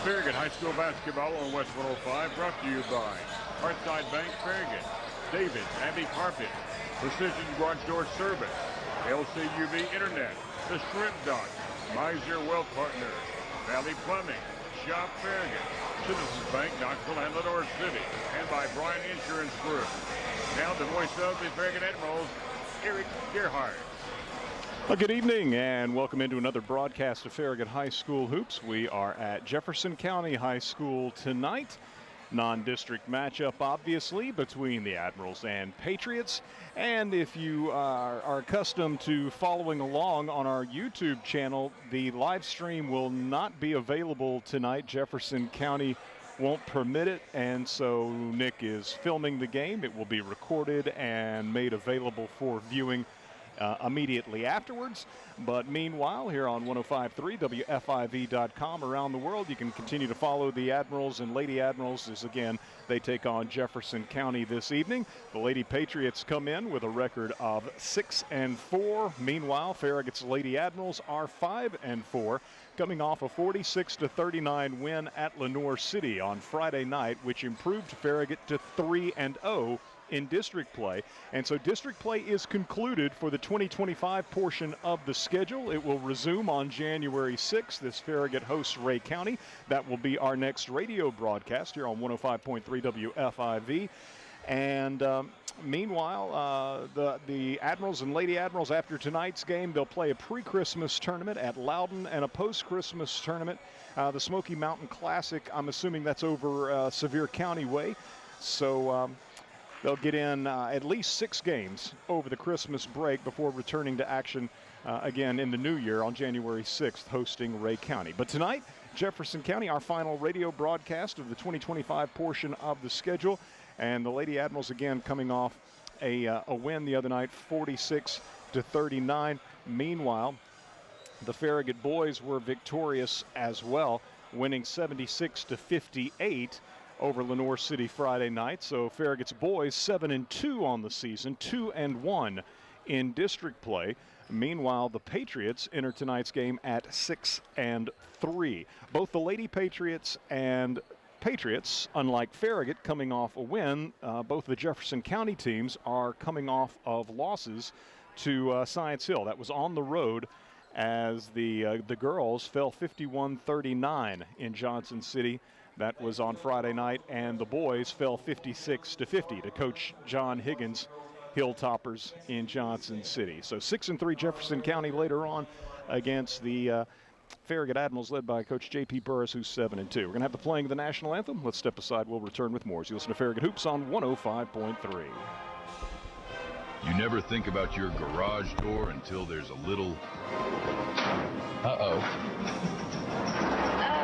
Farragut High School basketball on West 105, brought to you by Hearthside Bank Farragut, David Abbey Carpet, Precision Garage Door Service, LCUV Internet, The Shrimp Dock, Miser Wealth Partners, Valley Plumbing, Shop Farragut, Citizens Bank, Knoxville and Lenore City, and by Bryan Insurance Group. Now the voice of the Farragut Admirals, Eric Gerhardt. Well, good evening and welcome into another broadcast of Farragut High School Hoops. We are at Jefferson County High School tonight. Non-district matchup, obviously, between the Admirals and Patriots. And if you are accustomed to following along on our YouTube channel, the live stream will not be available tonight. Jefferson County won't permit it, and so Nick is filming the game. It will be recorded and made available for viewing immediately afterwards. But meanwhile, here on 105.3 WFIV.com around the world, you can continue to follow the Admirals and Lady Admirals as, again, they take on Jefferson County this evening. The Lady Patriots come in with a record of 6-4. Meanwhile, Farragut's Lady Admirals are 5-4, coming off a 46-39 win at Lenore City on Friday night, which improved Farragut to 3-0 in district play. And so district play is concluded for the 2025 portion of the schedule. It will resume on January 6th. This Farragut hosts Ray County. That will be our next radio broadcast here on 105.3 WFIV. And meanwhile, the Admirals and Lady Admirals, after tonight's game, they'll play a pre-Christmas tournament at Loudon and a post-Christmas tournament. The Smoky Mountain Classic, I'm assuming that's over Sevier County way. So they'll get in at least 6 games over the Christmas break before returning to action again in the new year on January 6th, hosting Ray County. But tonight, Jefferson County, our final radio broadcast of the 2025 portion of the schedule. And the Lady Admirals, again, coming off a win the other night, 46-39. Meanwhile, the Farragut boys were victorious as well, winning 76-58 over Lenore City Friday night. So Farragut's boys 7-2 on the season, 2-1 in district play. Meanwhile, the Patriots enter tonight's game at 6-3. Both the Lady Patriots and Patriots, unlike Farragut, coming off a win. Both the Jefferson County teams are coming off of losses to Science Hill. That was on the road as the girls fell 51-39 in Johnson City. That was on Friday night, and the boys fell 56-50 to Coach John Higgins' Hilltoppers in Johnson City. So 6-3 Jefferson County later on against the Farragut Admirals, led by Coach J.P. Burris, who's 7-2. We're going to have the playing of the national anthem. Let's step aside. We'll return with more as you listen to Farragut Hoops on 105.3. You never think about your garage door until there's a little... Uh-oh.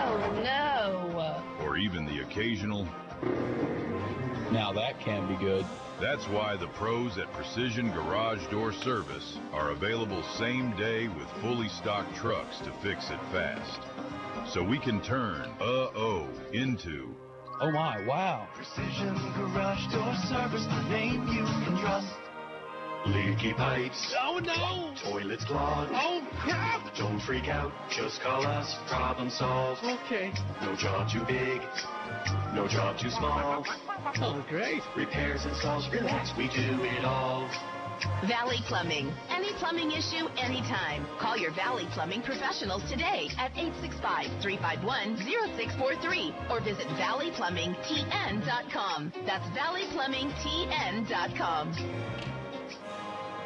Oh, no. Or even the occasional... Now that can be good. That's why the pros at Precision Garage Door Service are available same day with fully stocked trucks to fix it fast. So we can turn uh-oh into... Oh my, wow. Precision Garage Door Service, the name you can trust. Leaky pipes. Oh no! Toilets clogged. Oh, yeah. Don't freak out, just call us. Problem solved. Okay. No job too big, no job too small. Oh, great. Repairs, installs, relax, we do it all. Valley Plumbing. Any plumbing issue, anytime. Call your Valley Plumbing professionals today at 865-351-0643 or visit valleyplumbingtn.com. That's valleyplumbingtn.com.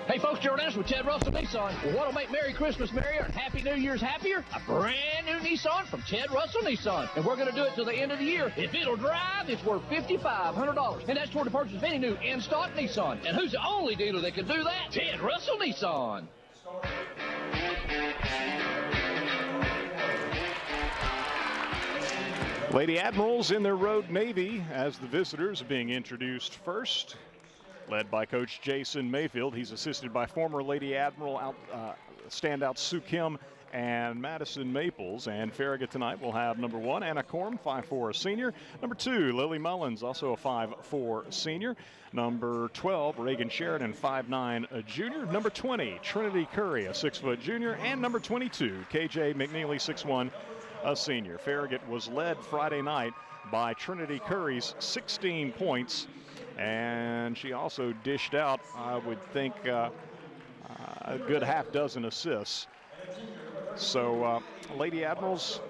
Hey folks, Gerald Dennis with Ted Russell Nissan. Well, what'll make Merry Christmas merrier and Happy New Year's happier? A brand new Nissan from Ted Russell Nissan. And we're going to do it till the end of the year. If it'll drive, it's worth $5,500. And that's toward the purchase of any new in-stock Nissan. And who's the only dealer that can do that? Ted Russell Nissan. Lady Admirals in their Road Navy as the visitors being introduced first. Led by Coach Jason Mayfield. He's assisted by former Lady Admiral standout Sue Kim and Madison Maples. And Farragut tonight will have number 1, Anna Korn, 5'4", a senior. Number 2, Lily Mullins, also a 5'4" senior. Number 12, Reagan Sheridan, 5'9", a junior. Number 20, Trinity Curry, a 6-foot junior. And number 22, KJ McNeely, 6'1", a senior. Farragut was led Friday night by Trinity Curry's 16 points, and she also dished out, I would think, a good half dozen assists. So Lady Admirals,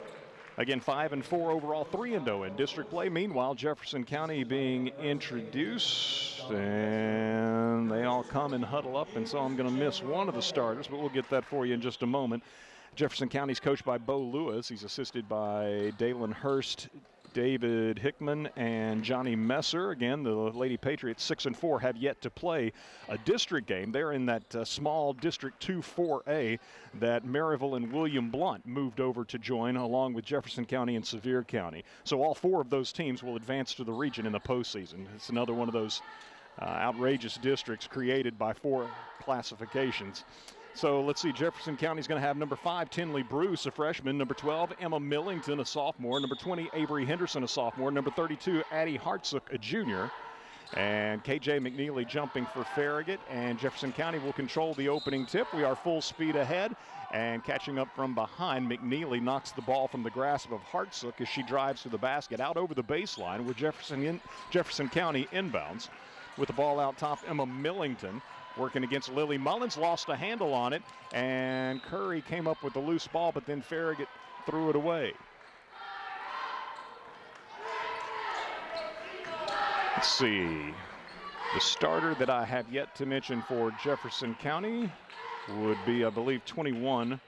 again, 5-4 overall, 3-0 in district play. Meanwhile, Jefferson County being introduced, and they all come and huddle up, and so I'm going to miss one of the starters, but we'll get that for you in just a moment. Jefferson County's coached by Bo Lewis. He's assisted by Dalen Hurst, David Hickman, and Johnny Messer. Again, the Lady Patriots, 6-4, have yet to play a district game. They're in that small District 2-4A that Maryville and William Blount moved over to join, along with Jefferson County and Sevier County. So all four of those teams will advance to the region in the postseason. It's another one of those outrageous districts created by four classifications. So let's see, Jefferson County's going to have number 5, Tinley Bruce, a freshman. Number 12, Emma Millington, a sophomore. Number 20, Avery Henderson, a sophomore. Number 32, Addie Hartsook, a junior. And KJ McNeely jumping for Farragut. And Jefferson County will control the opening tip. We are full speed ahead. And catching up from behind, McNeely knocks the ball from the grasp of Hartsook as she drives to the basket out over the baseline with Jefferson County inbounds. With the ball out top, Emma Millington working against Lily Mullins, lost a handle on it, and Curry came up with the loose ball, but then Farragut threw it away. Let's see. The starter that I have yet to mention for Jefferson County would be, I believe, 21.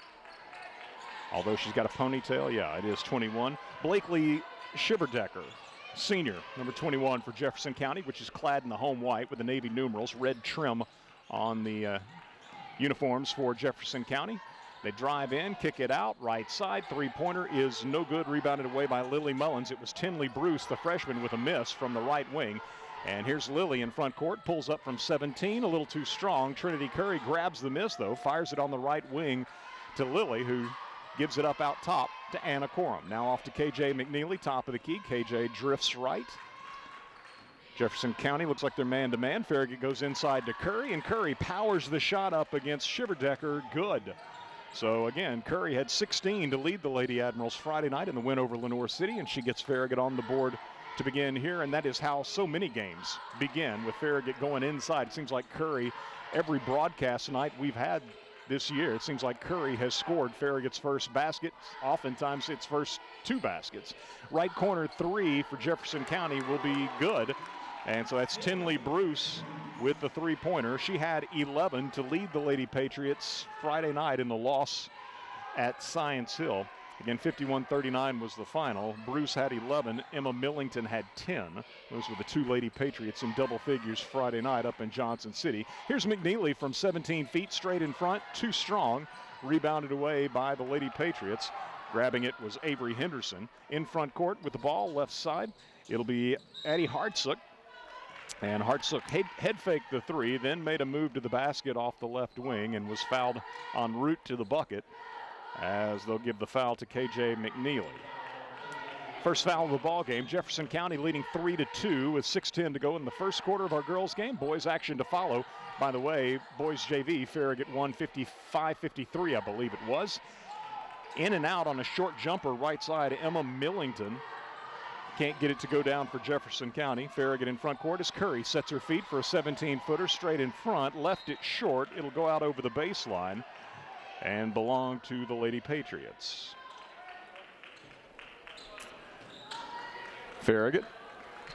Although she's got a ponytail, yeah, it is 21. Blakely Shiverdecker, senior, number 21 for Jefferson County, which is clad in the home white with the navy numerals, red trim on the uniforms for Jefferson County. They drive in, kick it out, right side. Three-pointer is no good, rebounded away by Lily Mullins. It was Tinley Bruce, the freshman, with a miss from the right wing. And here's Lily in front court, pulls up from 17, a little too strong. Trinity Curry grabs the miss, though, fires it on the right wing to Lily, who gives it up out top to Anna Corum. Now off to KJ McNeely, top of the key. KJ drifts right. Jefferson County looks like they're man-to-man. Farragut goes inside to Curry, and Curry powers the shot up against Shiverdecker. Good. So, again, Curry had 16 to lead the Lady Admirals Friday night in the win over Lenoir City, and she gets Farragut on the board to begin here, and that is how so many games begin, with Farragut going inside. It seems like Curry, every broadcast tonight we've had this year, it seems like Curry has scored Farragut's first basket, oftentimes its first 2 baskets. Right corner 3 for Jefferson County will be good. And so that's Tinley Bruce with the three-pointer. She had 11 to lead the Lady Patriots Friday night in the loss at Science Hill. Again, 51-39 was the final. Bruce had 11. Emma Millington had 10. Those were the 2 Lady Patriots in double figures Friday night up in Johnson City. Here's McNeely from 17 feet straight in front. Too strong. Rebounded away by the Lady Patriots. Grabbing it was Avery Henderson. In front court with the ball, left side. It'll be Addie Hartsook. And Hartsook head faked the 3, then made a move to the basket off the left wing and was fouled en route to the bucket, as they'll give the foul to KJ McNeely. First foul of the ball game. Jefferson County leading 3-2 with 6:10 to go in the first quarter of our girls game. Boys action to follow. By the way, boys JV, Farragut won 55-53, I believe it was. In and out on a short jumper right side, Emma Millington. Can't get it to go down for Jefferson County. Farragut in front court as Curry sets her feet for a 17-footer straight in front. Left it short. It'll go out over the baseline and belong to the Lady Patriots. Farragut,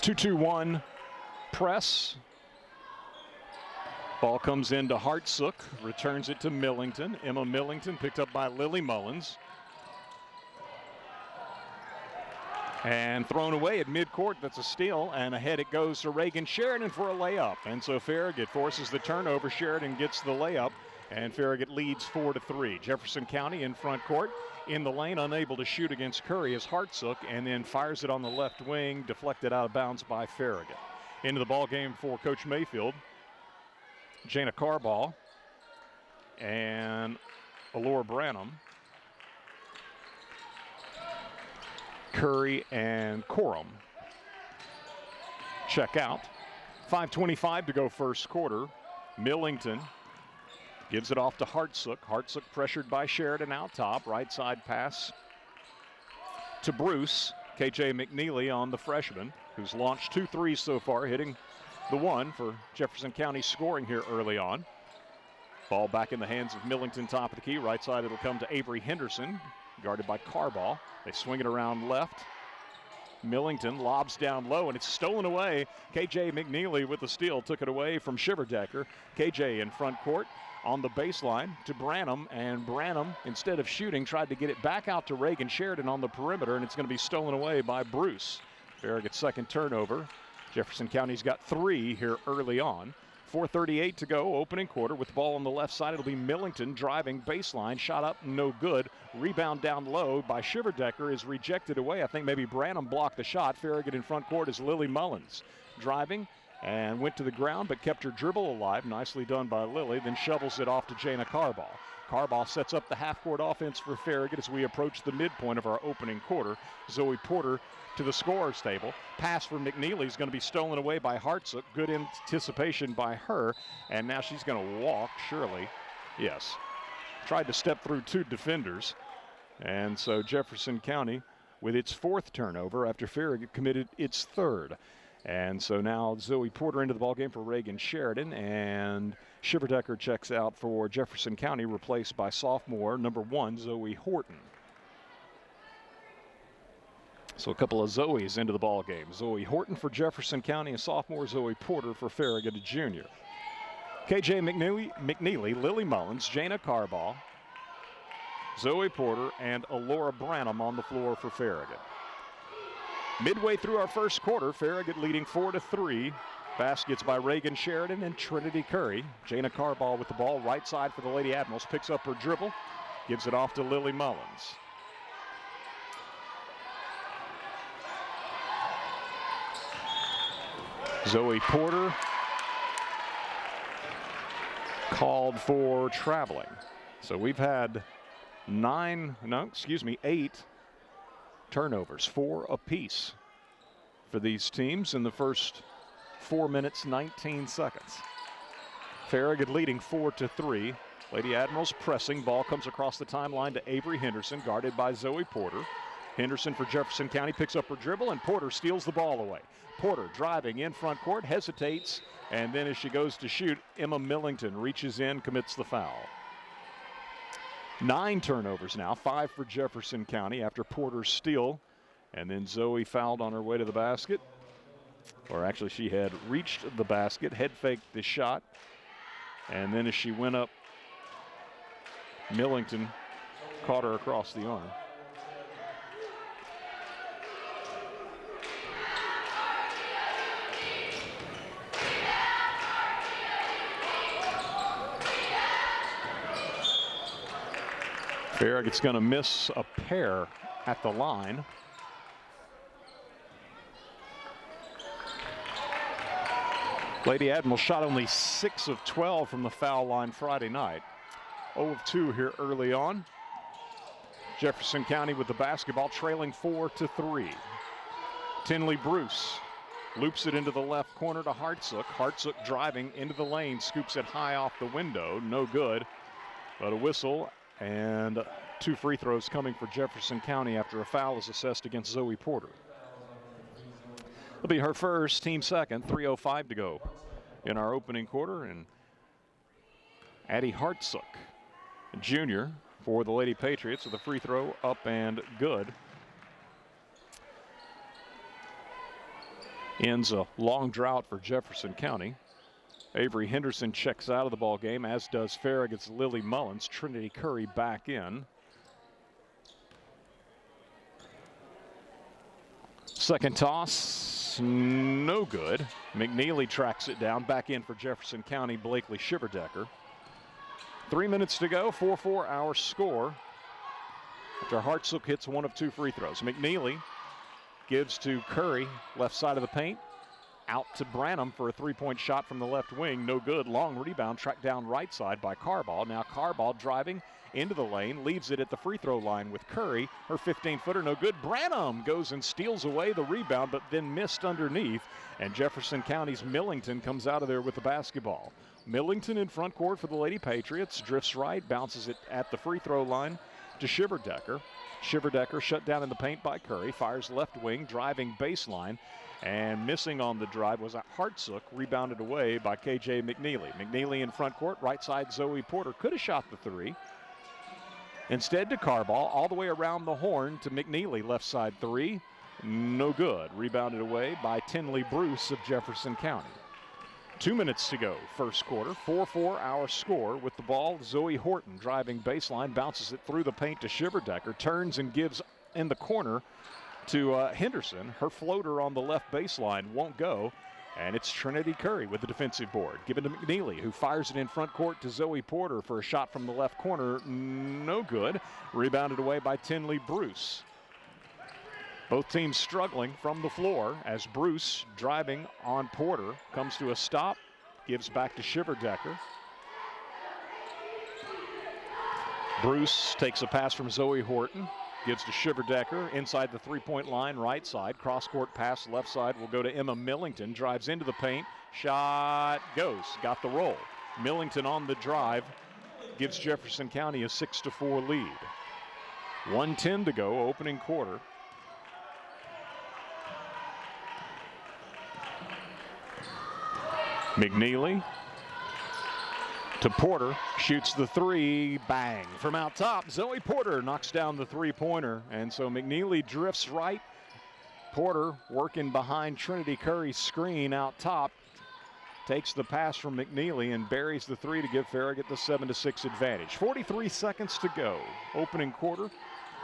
2-2-1 press. Ball comes into Hartsook, returns it to Millington. Emma Millington picked up by Lily Mullins. And thrown away at midcourt. That's a steal, and ahead it goes to Reagan Sheridan for a layup. And so Farragut forces the turnover. Sheridan gets the layup, and Farragut leads 4-3. Jefferson County in front court, in the lane, unable to shoot against Curry as Hartsook, and then fires it on the left wing, deflected out of bounds by Farragut. Into the ball game for Coach Mayfield, Jana Carball and Allure Branham. Curry and Corum check out. 5:25 to go first quarter. Millington gives it off to Hartsook. Hartsook pressured by Sheridan out top. Right side pass to Bruce. KJ McNeely on the freshman, who's launched 2 threes so far, hitting the one for Jefferson County scoring here early on. Ball back in the hands of Millington, top of the key. Right side, it'll come to Avery Henderson, guarded by Carball. They swing it around left. Millington lobs down low, and it's stolen away. KJ McNeely with the steal took it away from Shiverdecker. KJ in front court on the baseline to Branham, and Branham, instead of shooting, tried to get it back out to Reagan Sheridan on the perimeter, and it's going to be stolen away by Bruce. Farragut's second turnover. Jefferson County's got 3 here early on. 4:38 to go, opening quarter. With the ball on the left side, it'll be Millington driving baseline. Shot up, no good. Rebound down low by Shiverdecker is rejected away. I think maybe Branham blocked the shot. Farragut in front court is Lily Mullins. Driving and went to the ground, but kept her dribble alive. Nicely done by Lily. Then shovels it off to Jana Carball. Carball sets up the half-court offense for Farragut as we approach the midpoint of our opening quarter. Zoe Porter to the scorer's table. Pass for McNeely is going to be stolen away by Hartsook. Good anticipation by her, and now she's going to walk, surely. Yes. Tried to step through 2 defenders, and so Jefferson County with its 4th turnover after Farragut committed its 3rd. And so now Zoe Porter into the ballgame for Reagan Sheridan, and Shiverdecker checks out for Jefferson County, replaced by sophomore number 1, Zoe Horton. So a couple of Zoes into the ballgame. Zoe Horton for Jefferson County, and sophomore Zoe Porter for Farragut, a junior. KJ McNeely, Lily Mullins, Jana Carball, Zoe Porter, and Alora Branham on the floor for Farragut. Midway through our first quarter, Farragut leading 4-3. Baskets by Reagan Sheridan and Trinity Curry. Jana Carball with the ball, right side for the Lady Admirals. Picks up her dribble, gives it off to Lily Mullins. Zoe Porter called for traveling. So we've had 8 turnovers, 4 apiece for these teams in the first 4 minutes, 19 seconds. Farragut leading 4-3. Lady Admirals pressing. Ball comes across the timeline to Avery Henderson, guarded by Zoe Porter. Henderson for Jefferson County picks up her dribble, and Porter steals the ball away. Porter driving in front court, hesitates, and then as she goes to shoot, Emma Millington reaches in, commits the foul. 9 turnovers now, 5 for Jefferson County after Porter's steal. And then Zoe fouled on her way to the basket. Or actually, she had reached the basket, head faked the shot. And then as she went up, Millington caught her across the arm. Farragut's going to miss a pair at the line. Lady Admiral shot only 6 of 12 from the foul line Friday night. 0 of 2 here early on. Jefferson County with the basketball, trailing 4-3. Tinley Bruce loops it into the left corner to Hartsook. Hartsook driving into the lane, scoops it high off the window. No good, but a whistle. And 2 free throws coming for Jefferson County after a foul is assessed against Zoe Porter. It'll be her first, team second. 3:05 to go in our opening quarter. And Addie Hartsook, junior for the Lady Patriots, with a free throw up and good. Ends a long drought for Jefferson County. Avery Henderson checks out of the ball game, as does Farragut's Lily Mullins. Trinity Curry back in. Second toss, no good. McNeely tracks it down. Back in for Jefferson County, Blakely Shiverdecker. 3 minutes to go, 4-4 our score. After Hartsook hits 1 of 2 free throws. McNeely gives to Curry, left side of the paint. Out to Branham for a 3-point shot from the left wing. No good. Long rebound tracked down right side by Carball. Now Carball driving into the lane, leaves it at the free throw line with Curry. Her 15-footer, no good. Branham goes and steals away the rebound, but then missed underneath. And Jefferson County's Millington comes out of there with the basketball. Millington in front court for the Lady Patriots. Drifts right, bounces it at the free throw line. to Shiverdecker. Shiverdecker shut down in the paint by Curry. Fires left wing, driving baseline. And missing on the drive was a Hartsook, rebounded away by KJ McNeely. McNeely in front court, right side Zoe Porter could have shot the three. Instead to Carball, all the way around the horn to McNeely, left side three. No good. Rebounded away by Tinley Bruce of Jefferson County. 2 minutes to go, first quarter. 4-4 our score. With the ball, Zoe Horton driving baseline, bounces it through the paint to Shiverdecker, turns and gives in the corner to Henderson. Her floater on the left baseline won't go, and it's Trinity Curry with the defensive board. Given to McNeely, who fires it in front court to Zoe Porter for a shot from the left corner. No good. Rebounded away by Tinley Bruce. Both teams struggling from the floor as Bruce, driving on Porter, comes to a stop, gives back to Shiverdecker. Bruce takes a pass from Zoe Horton, gives to Shiverdecker inside the three-point line, right side. Cross-court pass, left side will go to Emma Millington. Drives into the paint. Shot goes. Got the roll. Millington on the drive gives Jefferson County a 6-4 lead. 1:10 to go, opening quarter. McNeely to Porter, shoots the three, bang. From out top, Zoe Porter knocks down the three-pointer, and so McNeely drifts right. Porter working behind Trinity Curry's screen out top, takes the pass from McNeely and buries the three to give Farragut the 7-6 advantage. 43 seconds to go, opening quarter.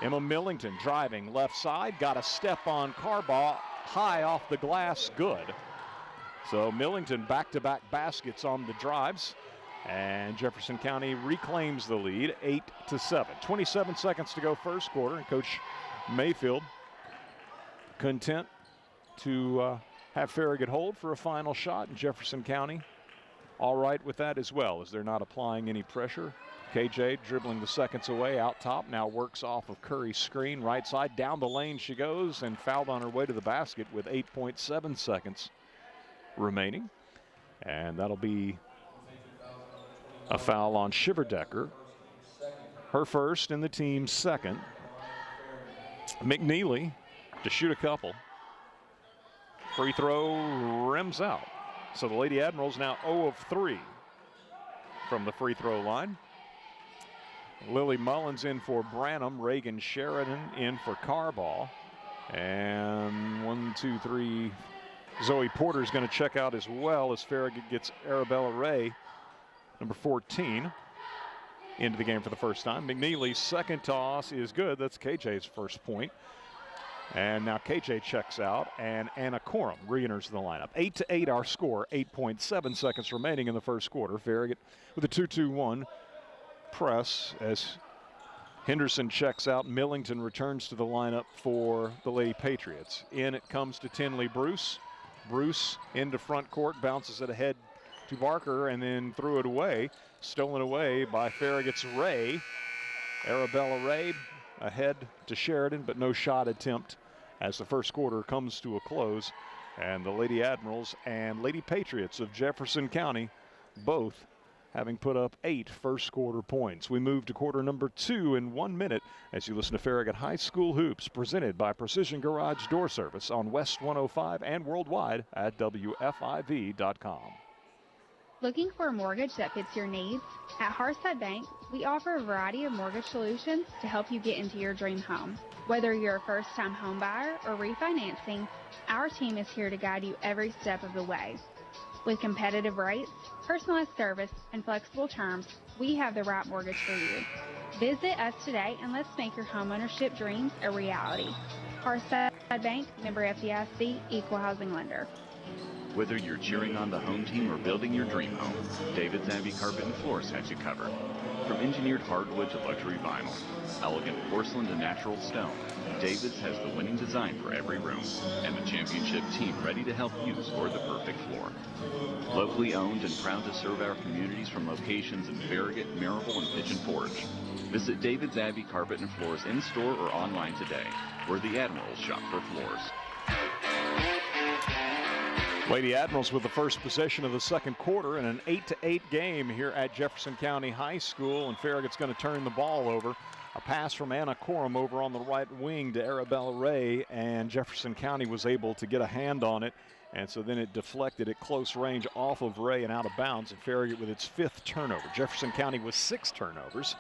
Emma Millington driving left side, got a step on Carball, high off the glass, good. So Millington back-to-back baskets on the drives, and Jefferson County reclaims the lead, 8-7. 27 seconds to go first quarter, and Coach Mayfield content to have Farragut hold for a final shot, and Jefferson County all right with that as well, as they're not applying any pressure. KJ dribbling the seconds away out top, now works off of Curry's screen, right side, down the lane she goes, and fouled on her way to the basket with 8.7 seconds remaining, and that'll be a foul on Shiverdecker, her first and the team's second. McNeely to shoot a couple. Free throw rims out, so the Lady Admirals now 0 of 3 from the free throw line. Lily Mullins in for Branham, Reagan Sheridan in for Carball, and 1, 2, 3. Zoe Porter is going to check out as well as Farragut gets Arabella Ray, number 14, into the game for the first time. McNeely's second toss is good. That's KJ's first point. And now KJ checks out, and Anna Corum re-enters the lineup. 8-8 our score, 8.7 seconds remaining in the first quarter. Farragut with a 2-2-1 press as Henderson checks out. Millington returns to the lineup for the Lady Patriots. In it comes to Tinley Bruce. Bruce into front court, bounces it ahead to Barker, and then threw it away. Stolen away by Farragut's Ray. Arabella Ray ahead to Sheridan, but no shot attempt as the first quarter comes to a close. And the Lady Admirals and Lady Patriots of Jefferson County both having put up 8 first quarter points. We move to quarter number 2 in 1 minute as you listen to Farragut High School Hoops, presented by Precision Garage Door Service on West 105 and worldwide at WFIV.com. Looking for a mortgage that fits your needs? At Hearthside Bank, we offer a variety of mortgage solutions to help you get into your dream home. Whether you're a first-time home buyer or refinancing, our team is here to guide you every step of the way. With competitive rates, personalized service, and flexible terms, we have the right mortgage for you. Visit us today and let's make your homeownership dreams a reality. Hearthside Bank, member FDIC, equal housing lender. Whether you're cheering on the home team or building your dream home, David's Abbey Carpet and Floors has you covered. From engineered hardwood to luxury vinyl, elegant porcelain to natural stone, David's has the winning design for every room and the championship team ready to help you score the perfect floor. Locally owned and proud to serve our communities from locations in Farragut, Maryville, and Pigeon Forge. Visit David's Abbey Carpet and Floors in-store or online today, where the Admirals shop for floors. Lady Admirals with the first possession of the second quarter in an 8-8 game here at Jefferson County High School, and Farragut's going to turn the ball over A pass from Anna Corum over on the right wing to Arabella Ray, and Jefferson County was able to get a hand on it, and so then it deflected at close range off of Ray and out of bounds, and Farragut with its 5th turnover. Jefferson County with 6 turnovers.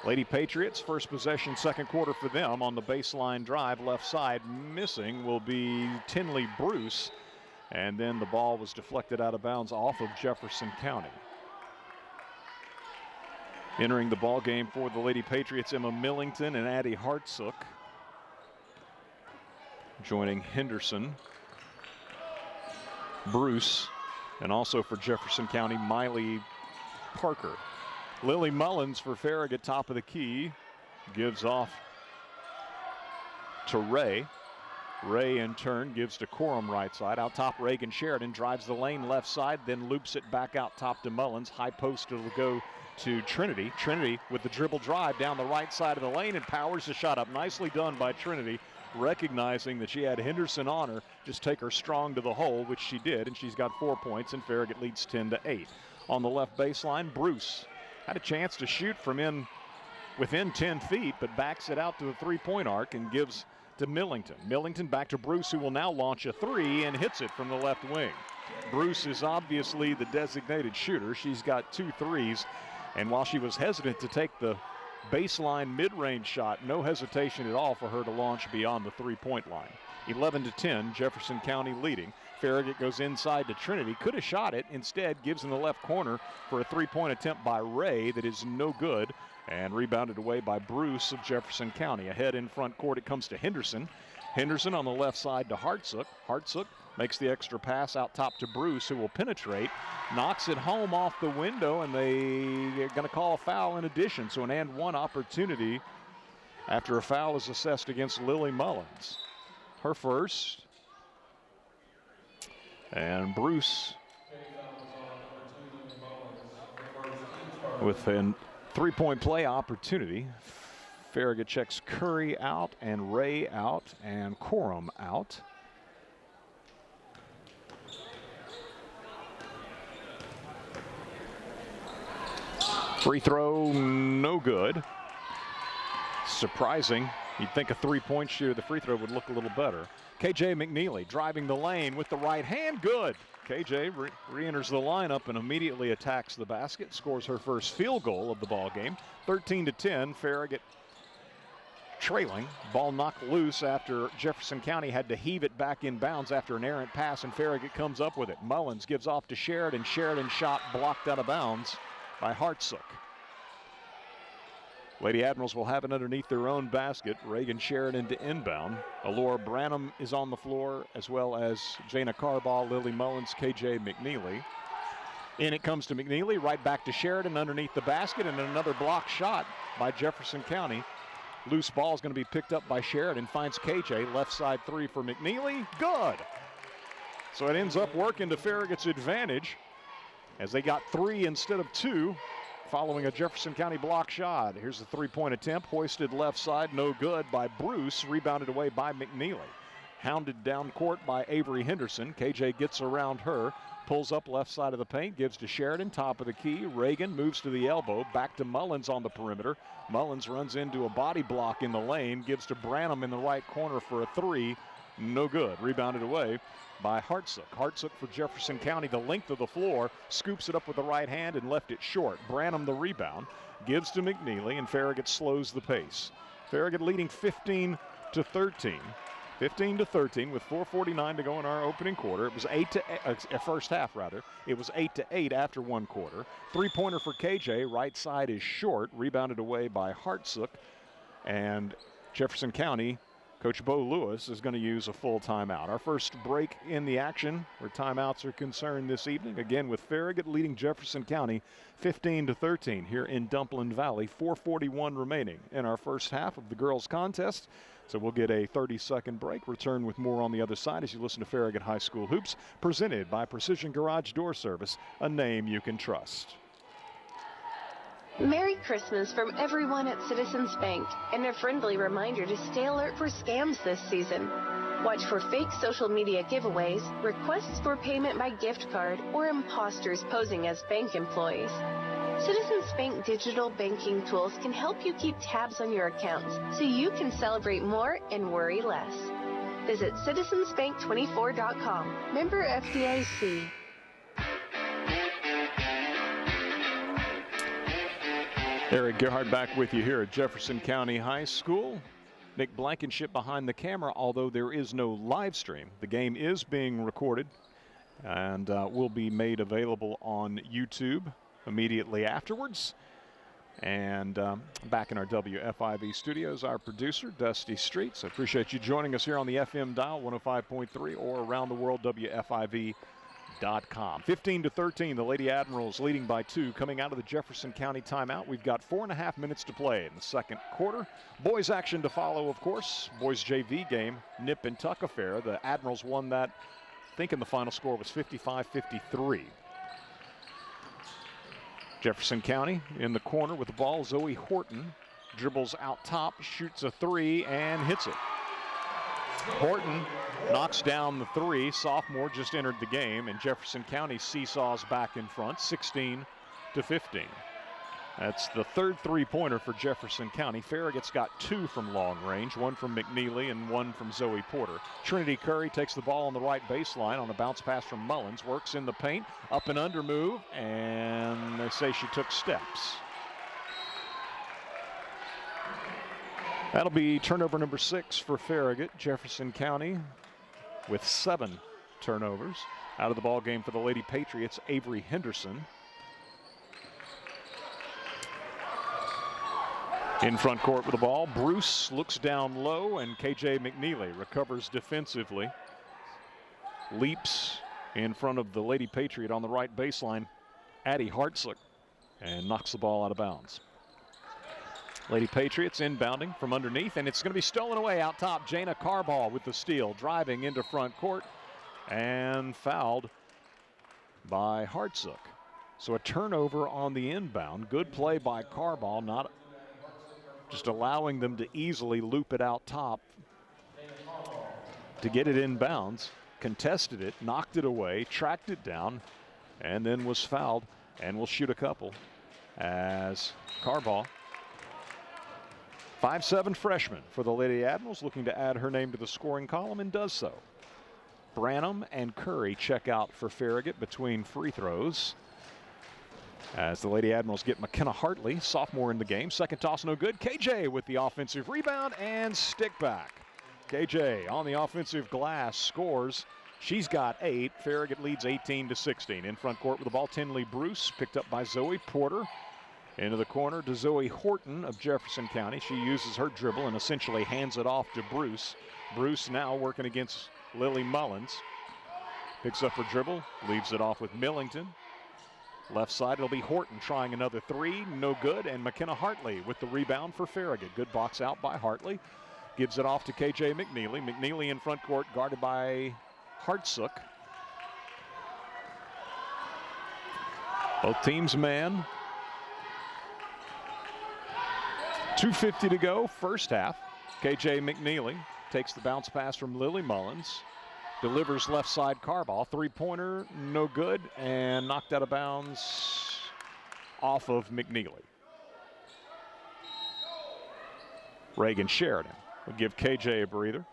Lady Patriots, first possession, second quarter for them on the baseline drive, left side. Missing will be Tinley Bruce, and then the ball was deflected out of bounds off of Jefferson County. Entering the ball game for the Lady Patriots, Emma Millington and Addie Hartsook. Joining Henderson, Bruce, and also for Jefferson County, Miley Parker. Lily Mullins for Farragut, top of the key, gives off to Ray. Ray in turn gives to Corum right side. Out top, Reagan Sheridan drives the lane left side, then loops it back out top to Mullins. High post, it'll go to Trinity. Trinity with the dribble drive down the right side of the lane and powers the shot up. Nicely done by Trinity, recognizing that she had Henderson on her. Just take her strong to the hole, which she did, and she's got 4 points, and Farragut leads 10-8. On the left baseline, Bruce had a chance to shoot from within 10 feet, but backs it out to the three-point arc and gives to Millington. Millington back to Bruce, who will now launch a 3 and hits it from the left wing. Bruce is obviously the designated shooter. She's got 2 threes. And while she was hesitant to take the baseline mid-range shot, no hesitation at all for her to launch beyond the 3-point line. 11-10, Jefferson County leading. Farragut goes inside to Trinity. Could have shot it. Instead, gives in the left corner for a 3-point attempt by Ray that is no good. And rebounded away by Bruce of Jefferson County. Ahead in front court, it comes to Henderson. Henderson on the left side to Hartsook. Hartsook makes the extra pass out top to Bruce, who will penetrate, knocks it home off the window, and they're going to call a foul in addition. So an and one opportunity after a foul is assessed against Lily Mullins. Her first. And Bruce with a 3-point play opportunity. Farragut checks Curry out and Ray out and Corum out. Free throw, no good. Surprising. You'd think a 3-point shooter, the free throw would look a little better. KJ McNeely driving the lane with the right hand, good. KJ re-enters the lineup and immediately attacks the basket, scores her first field goal of the ball game. 13-10, Farragut trailing. Ball knocked loose after Jefferson County had to heave it back in bounds after an errant pass, and Farragut comes up with it. Mullins gives off to Sheridan. Sheridan shot blocked out of bounds by Hartsook. Lady Admirals will have it underneath their own basket. Reagan Sheridan to inbound. Alora Branham is on the floor, as well as Jana Carball, Lily Mullins, KJ McNeely. In it comes to McNeely, right back to Sheridan underneath the basket, and another block shot by Jefferson County. Loose ball is going to be picked up by Sheridan, finds KJ, left side 3 for McNeely, good. So it ends up working to Farragut's advantage as they got 3 instead of 2. Following a Jefferson County block shot. Here's the 3-point attempt, hoisted left side, no good by Bruce, rebounded away by McNeely. Hounded down court by Avery Henderson. KJ gets around her, pulls up left side of the paint, gives to Sheridan, top of the key. Reagan moves to the elbow, back to Mullins on the perimeter. Mullins runs into a body block in the lane, gives to Branham in the right corner for a 3, no good. Rebounded away by Hartsook. Hartsook for Jefferson County, the length of the floor, scoops it up with the right hand and left it short. Branham the rebound, gives to McNeely, and Farragut slows the pace. Farragut leading 15-13. 15-13 with 4:49 to go in our opening quarter. It was 8-8, first half rather. It was 8-8 after one quarter. 3-pointer for KJ, right side is short, rebounded away by Hartsook, and Jefferson County Coach Bo Lewis is going to use a full timeout. Our first break in the action where timeouts are concerned this evening. Again with Farragut leading Jefferson County 15-13 here in Dumpling Valley. 4:41 remaining in our first half of the girls contest. So we'll get a 30-second break. Return with more on the other side as you listen to Farragut High School Hoops, presented by Precision Garage Door Service, a name you can trust. Merry Christmas from everyone at Citizens Bank, and a friendly reminder to stay alert for scams this season. Watch for fake social media giveaways, requests for payment by gift card, or imposters posing as bank employees. Citizens Bank digital banking tools can help you keep tabs on your accounts so you can celebrate more and worry less. Visit citizensbank24.com. Member FDIC. Eric Gerhard back with you here at Jefferson County High School. Nick Blankenship behind the camera, although there is no live stream. The game is being recorded and will be made available on YouTube immediately afterwards. And back in our WFIV studios, our producer, Dusty Streets. I appreciate you joining us here on the FM dial, 105.3, or around the world, WFIV.com. 15-13, the Lady Admirals leading by 2 coming out of the Jefferson County timeout. We've got 4.5 minutes to play in the second quarter. Boys action to follow, of course. Boys JV game, nip and tuck affair. The Admirals won that, I think in the final score was 55-53. Jefferson County in the corner with the ball. Zoe Horton dribbles out top, shoots a 3 and hits it. Horton knocks down the 3. Sophomore just entered the game, and Jefferson County seesaws back in front, 16-15. That's the third three-pointer for Jefferson County. Farragut's got 2 from long range, 1 from McNeely and 1 from Zoe Porter. Trinity Curry takes the ball on the right baseline on a bounce pass from Mullins, works in the paint, up and under move, and they say she took steps. That'll be turnover number 6 for Farragut. Jefferson County with 7 turnovers. Out of the ball game for the Lady Patriots, Avery Henderson. In front court with the ball, Bruce looks down low, and KJ McNeely recovers defensively. Leaps in front of the Lady Patriot on the right baseline, Addie Hartsook, and knocks the ball out of bounds. Lady Patriots inbounding from underneath, and it's going to be stolen away out top. Jana Carball with the steal, driving into front court, and fouled by Hartsook. So a turnover on the inbound. Good play by Carball, not just allowing them to easily loop it out top to get it inbounds. Contested it, knocked it away, tracked it down, and then was fouled, and will shoot a couple as Carball, 5'7" freshman for the Lady Admirals, looking to add her name to the scoring column, and does so. Branham and Curry check out for Farragut between free throws, as the Lady Admirals get McKenna Hartley, sophomore in the game. Second toss no good. KJ with the offensive rebound and stick back. KJ on the offensive glass scores. She's got 8. Farragut leads 18-16. In front court with the ball, Tinley Bruce, picked up by Zoe Porter. Into the corner to Zoe Horton of Jefferson County. She uses her dribble and essentially hands it off to Bruce. Bruce now working against Lily Mullins. Picks up her dribble, leaves it off with Millington. Left side, it'll be Horton trying another 3, no good, and McKenna Hartley with the rebound for Farragut. Good box out by Hartley. Gives it off to KJ McNeely. McNeely in front court, guarded by Hartsook. Both teams man. 2:50 to go, first half. KJ McNeely takes the bounce pass from Lily Mullins. Delivers left side Carball. 3-pointer, no good, and knocked out of bounds off of McNeely. Reagan Sheridan will give KJ a breather.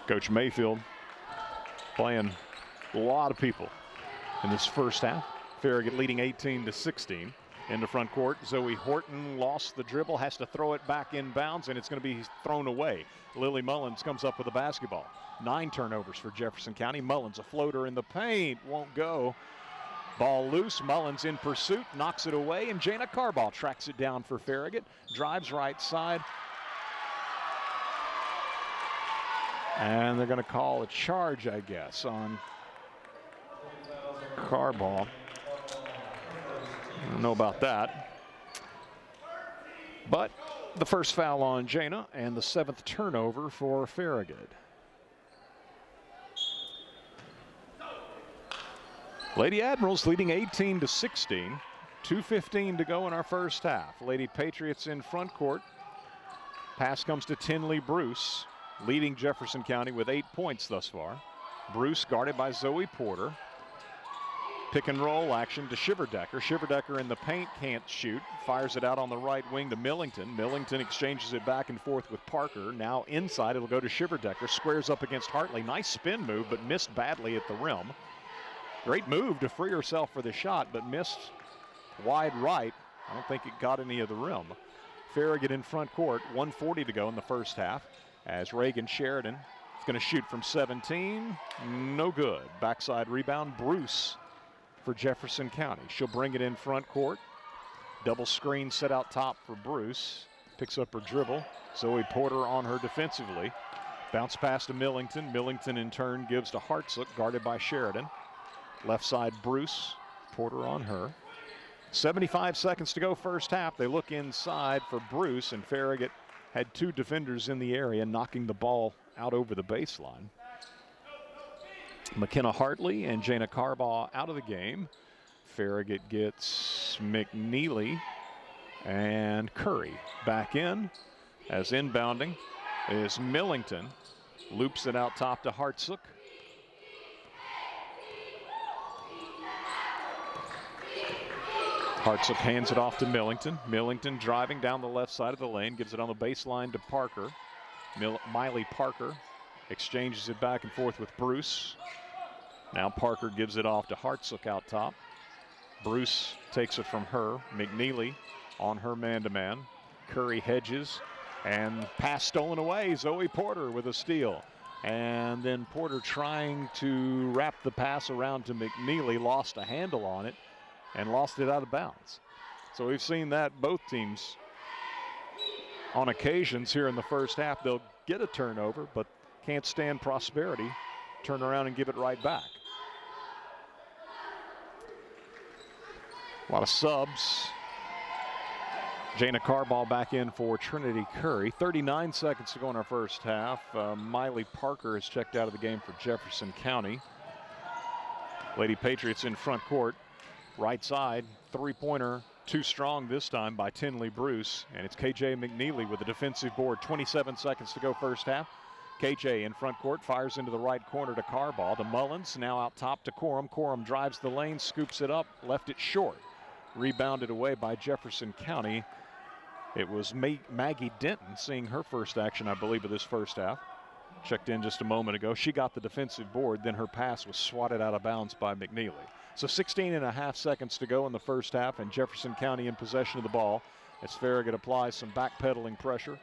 Coach Mayfield playing a lot of people in this first half. Farragut leading 18-16. Into front court, Zoe Horton lost the dribble, has to throw it back in bounds, and it's going to be thrown away. Lily Mullins comes up with the basketball. 9 turnovers for Jefferson County. Mullins, a floater in the paint, won't go. Ball loose, Mullins in pursuit, knocks it away, and Jana Carball tracks it down for Farragut. Drives right side. And they're going to call a charge, I guess, on Carball. I don't know about that. But the first foul on Jana and the 7th turnover for Farragut. Lady Admirals leading 18-16. 2:15 to go in our first half. Lady Patriots in front court. Pass comes to Tinley Bruce, leading Jefferson County with 8 points thus far. Bruce guarded by Zoe Porter. Pick and roll action to Shiverdecker. Shiverdecker in the paint, can't shoot. Fires it out on the right wing to Millington. Millington exchanges it back and forth with Parker. Now inside, it'll go to Shiverdecker. Squares up against Hartley. Nice spin move, but missed badly at the rim. Great move to free herself for the shot, but missed wide right. I don't think it got any of the rim. Farragut in front court, 1:40 to go in the first half, as Reagan Sheridan is going to shoot from 17. No good. Backside rebound, Bruce for Jefferson County. She'll bring it in front court. Double screen set out top for Bruce. Picks up her dribble. Zoe Porter on her defensively. Bounce pass to Millington. Millington in turn gives to Hartsook, guarded by Sheridan. Left side Bruce. Porter on her. 75 seconds to go first half. They look inside for Bruce, and Farragut had two defenders in the area knocking the ball out over the baseline. McKenna Hartley and Jana Carbaugh out of the game. Farragut gets McNeely and Curry back in, as inbounding is Millington. Loops it out top to Hartsook. Hartsook hands it off to Millington. Millington driving down the left side of the lane, gives it on the baseline to Parker. Miley Parker exchanges it back and forth with Bruce. Now Parker gives it off to Hartsook out top. Bruce takes it from her. McNeely on her man-to-man. Curry hedges, and pass stolen away. Zoe Porter with a steal. And then Porter trying to wrap the pass around to McNeely, lost a handle on it and lost it out of bounds. So we've seen that both teams on occasions here in the first half. They'll get a turnover, but can't stand prosperity. Turn around and give it right back. A lot of subs. Jana Carbaugh back in for Trinity Curry. 39 seconds to go in our first half. Miley Parker has checked out of the game for Jefferson County. Lady Patriots in front court. Right side, three-pointer, too strong this time by Tinley Bruce. And it's KJ McNeely with a defensive board. 27 seconds to go first half. KJ in front court, fires into the right corner to Carbaugh. To Mullins, now out top to Corum. Corum drives the lane, scoops it up, left it short. Rebounded away by Jefferson County. It was Maggie Denton seeing her first action, I believe, of this first half. Checked in just a moment ago. She got the defensive board, then her pass was swatted out of bounds by McNeely. So 16.5 seconds to go in the first half, and Jefferson County in possession of the ball as Farragut applies some backpedaling pressure.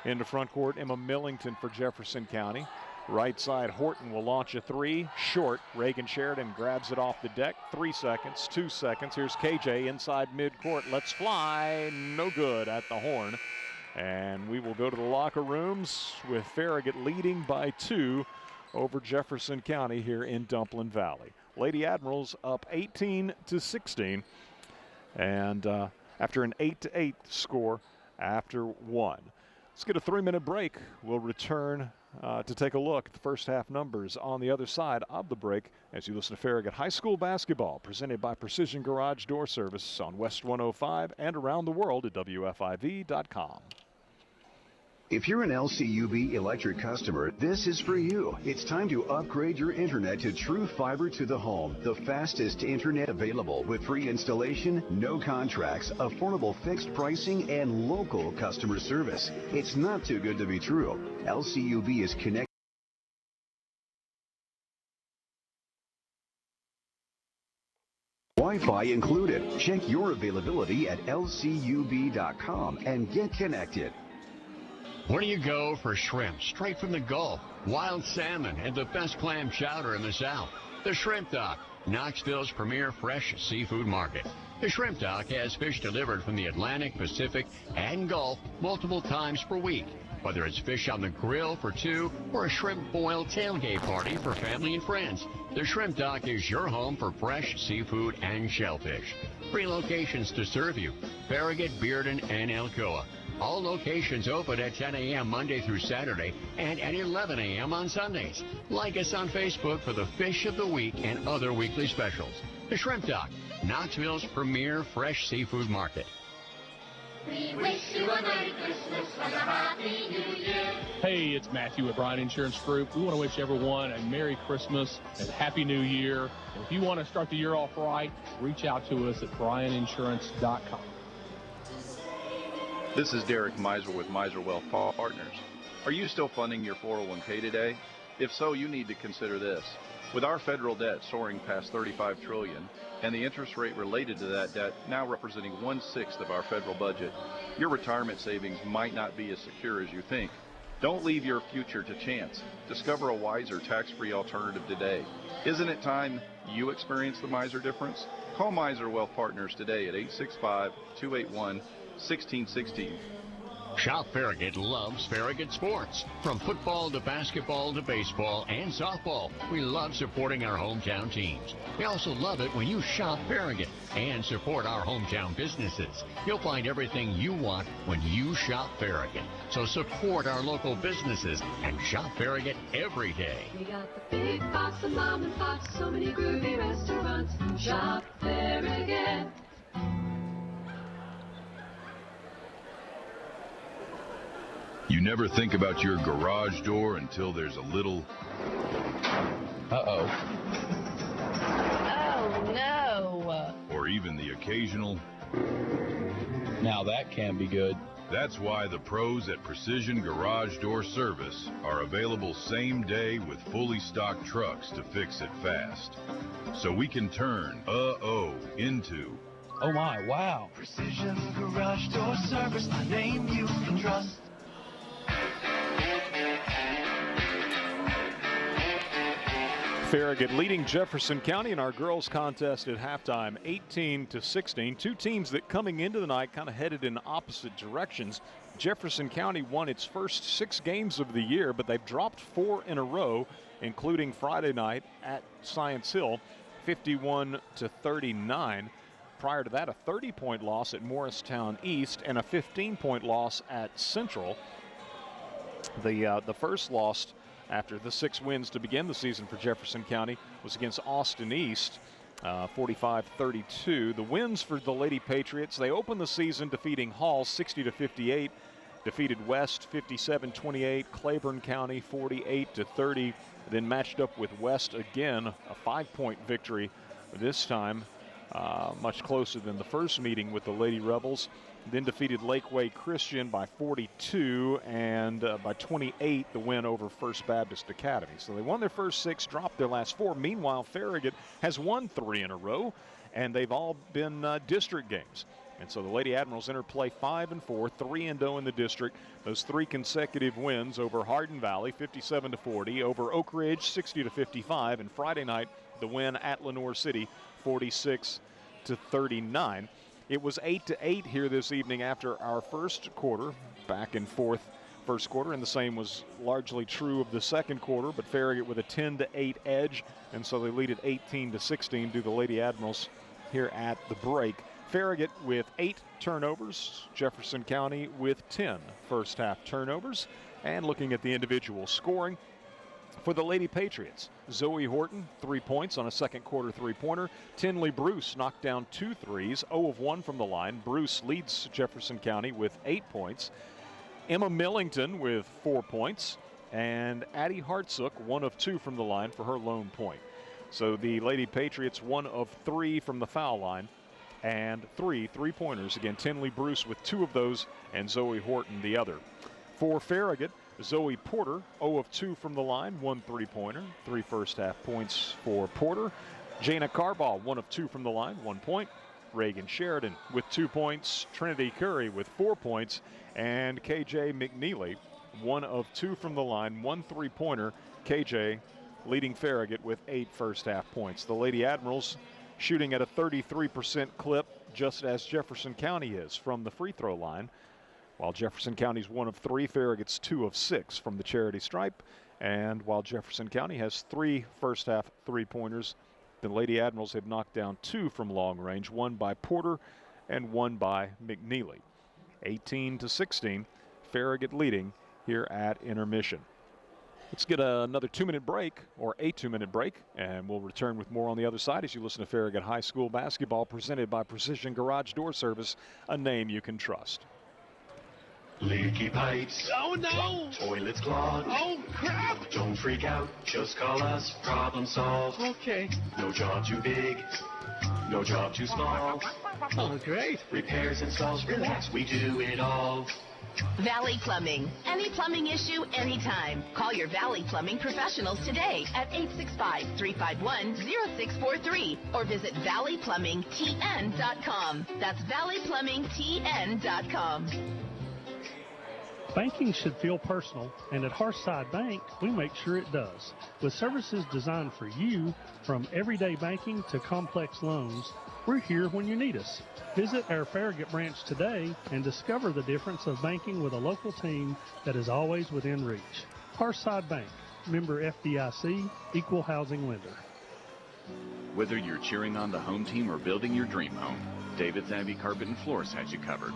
Into front court, Emma Millington for Jefferson County. Right side, Horton will launch a three. Short, Reagan Sheridan grabs it off the deck. 3 seconds, 2 seconds. Here's KJ inside midcourt. Let's fly. No good at the horn. And we will go to the locker rooms with Farragut leading by 2 over Jefferson County here in Dumplin Valley. Lady Admirals up 18-16. And after an 8-8 score after 1. Let's get a 3-minute break. We'll return to take a look at the first half numbers on the other side of the break as you listen to Farragut High School basketball, presented by Precision Garage Door Service on West 105 and around the world at WFIV.com. If you're an LCUB electric customer, this is for you. It's time to upgrade your internet to True Fiber to the Home, the fastest internet available with free installation, no contracts, affordable fixed pricing, and local customer service. It's not too good to be true. LCUB is connected. Wi-Fi included. Check your availability at lcub.com and get connected. Where do you go for shrimp straight from the Gulf, wild salmon, and the best clam chowder in the South? The Shrimp Dock, Knoxville's premier fresh seafood market. The Shrimp Dock has fish delivered from the Atlantic, Pacific, and Gulf multiple times per week. Whether it's fish on the grill for 2 or a shrimp boil tailgate party for family and friends, the Shrimp Dock is your home for fresh seafood and shellfish. 3 locations to serve you: Farragut, Bearden, and Alcoa. All locations open at 10 a.m. Monday through Saturday and at 11 a.m. on Sundays. Like us on Facebook for the Fish of the Week and other weekly specials. The Shrimp Dock, Knoxville's premier fresh seafood market. We wish you a Merry Christmas and a Happy New Year. Hey, it's Matthew at Bryan Insurance Group. We want to wish everyone a Merry Christmas and Happy New Year. And if you want to start the year off right, reach out to us at bryaninsurance.com. This is Derek Miser with Miser Wealth Partners. Are you still funding your 401k today? If so, you need to consider this. With our federal debt soaring past $35 trillion and the interest rate related to that debt now representing 1/6 of our federal budget, your retirement savings might not be as secure as you think. Don't leave your future to chance. Discover a wiser tax-free alternative today. Isn't it time you experience the Miser difference? Call Miser Wealth Partners today at 865-281-1616. Shop Farragut loves Farragut sports. From football to basketball to baseball and softball, we love supporting our hometown teams. We also love it when you shop Farragut and support our hometown businesses. You'll find everything you want when you shop Farragut. So support our local businesses and shop Farragut every day. We got the big box of mom and pops, so many groovy restaurants. Shop Farragut. You never think about your garage door until there's a little... Uh-oh. Oh, no. Or even the occasional... Now that can be good. That's why the pros at Precision Garage Door Service are available same day with fully stocked trucks to fix it fast. So we can turn into... Oh my, wow. Precision Garage Door Service, a name you can trust. Farragut leading Jefferson County in our girls contest at halftime, 18-16. Two teams that coming into the night kind of headed in opposite directions. Jefferson County won its first 6 games of the year, but they've dropped 4 in a row, including Friday night at Science Hill, 51-39. Prior to that, a 30-point loss at Morristown East and a 15-point loss at Central. The first loss after the 6 wins to begin the season for Jefferson County was against Austin East, 45-32. The wins for the Lady Patriots, they opened the season defeating Hall 60-58, defeated West 57-28, Claiborne County 48-30, then matched up with West again, a 5-point victory this time, much closer than the first meeting with the Lady Rebels. Then defeated Lakeway Christian by 42, and by 28 the win over First Baptist Academy. So they won their first 6, dropped their last 4. Meanwhile, Farragut has won 3 in a row, and they've all been district games. And so the Lady Admirals enter play 5-4, 3-0 in the district. Those 3 consecutive wins over Hardin Valley, 57-40, over Oak Ridge, 60-55, and Friday night the win at Lenoir City, 46-39. It was 8-8 here this evening after our first quarter, back and forth first quarter, and the same was largely true of the second quarter, but Farragut with a 10-8 edge, and so they lead at 18-16 to the Lady Admirals here at the break. Farragut with 8 turnovers, Jefferson County with 10 first half turnovers. And looking at the individual scoring, for the Lady Patriots, Zoe Horton, 3 points on a second quarter 3-pointer. Tinley Bruce knocked down 2 threes, 0 of 1 from the line. Bruce leads Jefferson County with 8 points. Emma Millington with 4 points. And Addie Hartsook, 1 of 2 from the line for her lone point. So the Lady Patriots 1 of 3 from the foul line and 3 3-pointers. Again, Tinley Bruce with 2 of those and Zoe Horton the other. For Farragut, Zoe Porter, 0 of 2 from the line, 1 3-pointer, 3 first half points for Porter. Jana Carball, 1 of 2 from the line, 1 point. Reagan Sheridan with 2 points. Trinity Curry with 4 points. And KJ McNeely, 1 of 2 from the line, 1 3-pointer. KJ leading Farragut with 8 first half points. The Lady Admirals shooting at a 33% clip, just as Jefferson County is from the free throw line. While Jefferson County's 1 of 3, Farragut's 2 of 6 from the charity stripe. And while Jefferson County has 3 first half 3-pointers, the Lady Admirals have knocked down 2 from long range, 1 by Porter and 1 by McNeely. 18-16, Farragut leading here at intermission. Let's get another 2-minute break, or a 2-minute break, and we'll return with more on the other side as you listen to Farragut High School basketball presented by Precision Garage Door Service, a name you can trust. Leaky pipes. Oh, no. Toilets clogged. Oh, crap. Don't freak out. Just call us. Problem solved. Okay. No job too big. No job too small. Oh, great. Repairs, installs, relax. We do it all. Valley Plumbing. Any plumbing issue, anytime. Call your Valley Plumbing professionals today at 865-351-0643 or visit valleyplumbingtn.com. That's valleyplumbingtn.com. Banking should feel personal, and at Hearthside Bank, we make sure it does. With services designed for you, from everyday banking to complex loans, we're here when you need us. Visit our Farragut branch today and discover the difference of banking with a local team that is always within reach. Hearthside Bank, member FDIC, equal housing lender. Whether you're cheering on the home team or building your dream home, David's Abbey Carpet and Floors has you covered.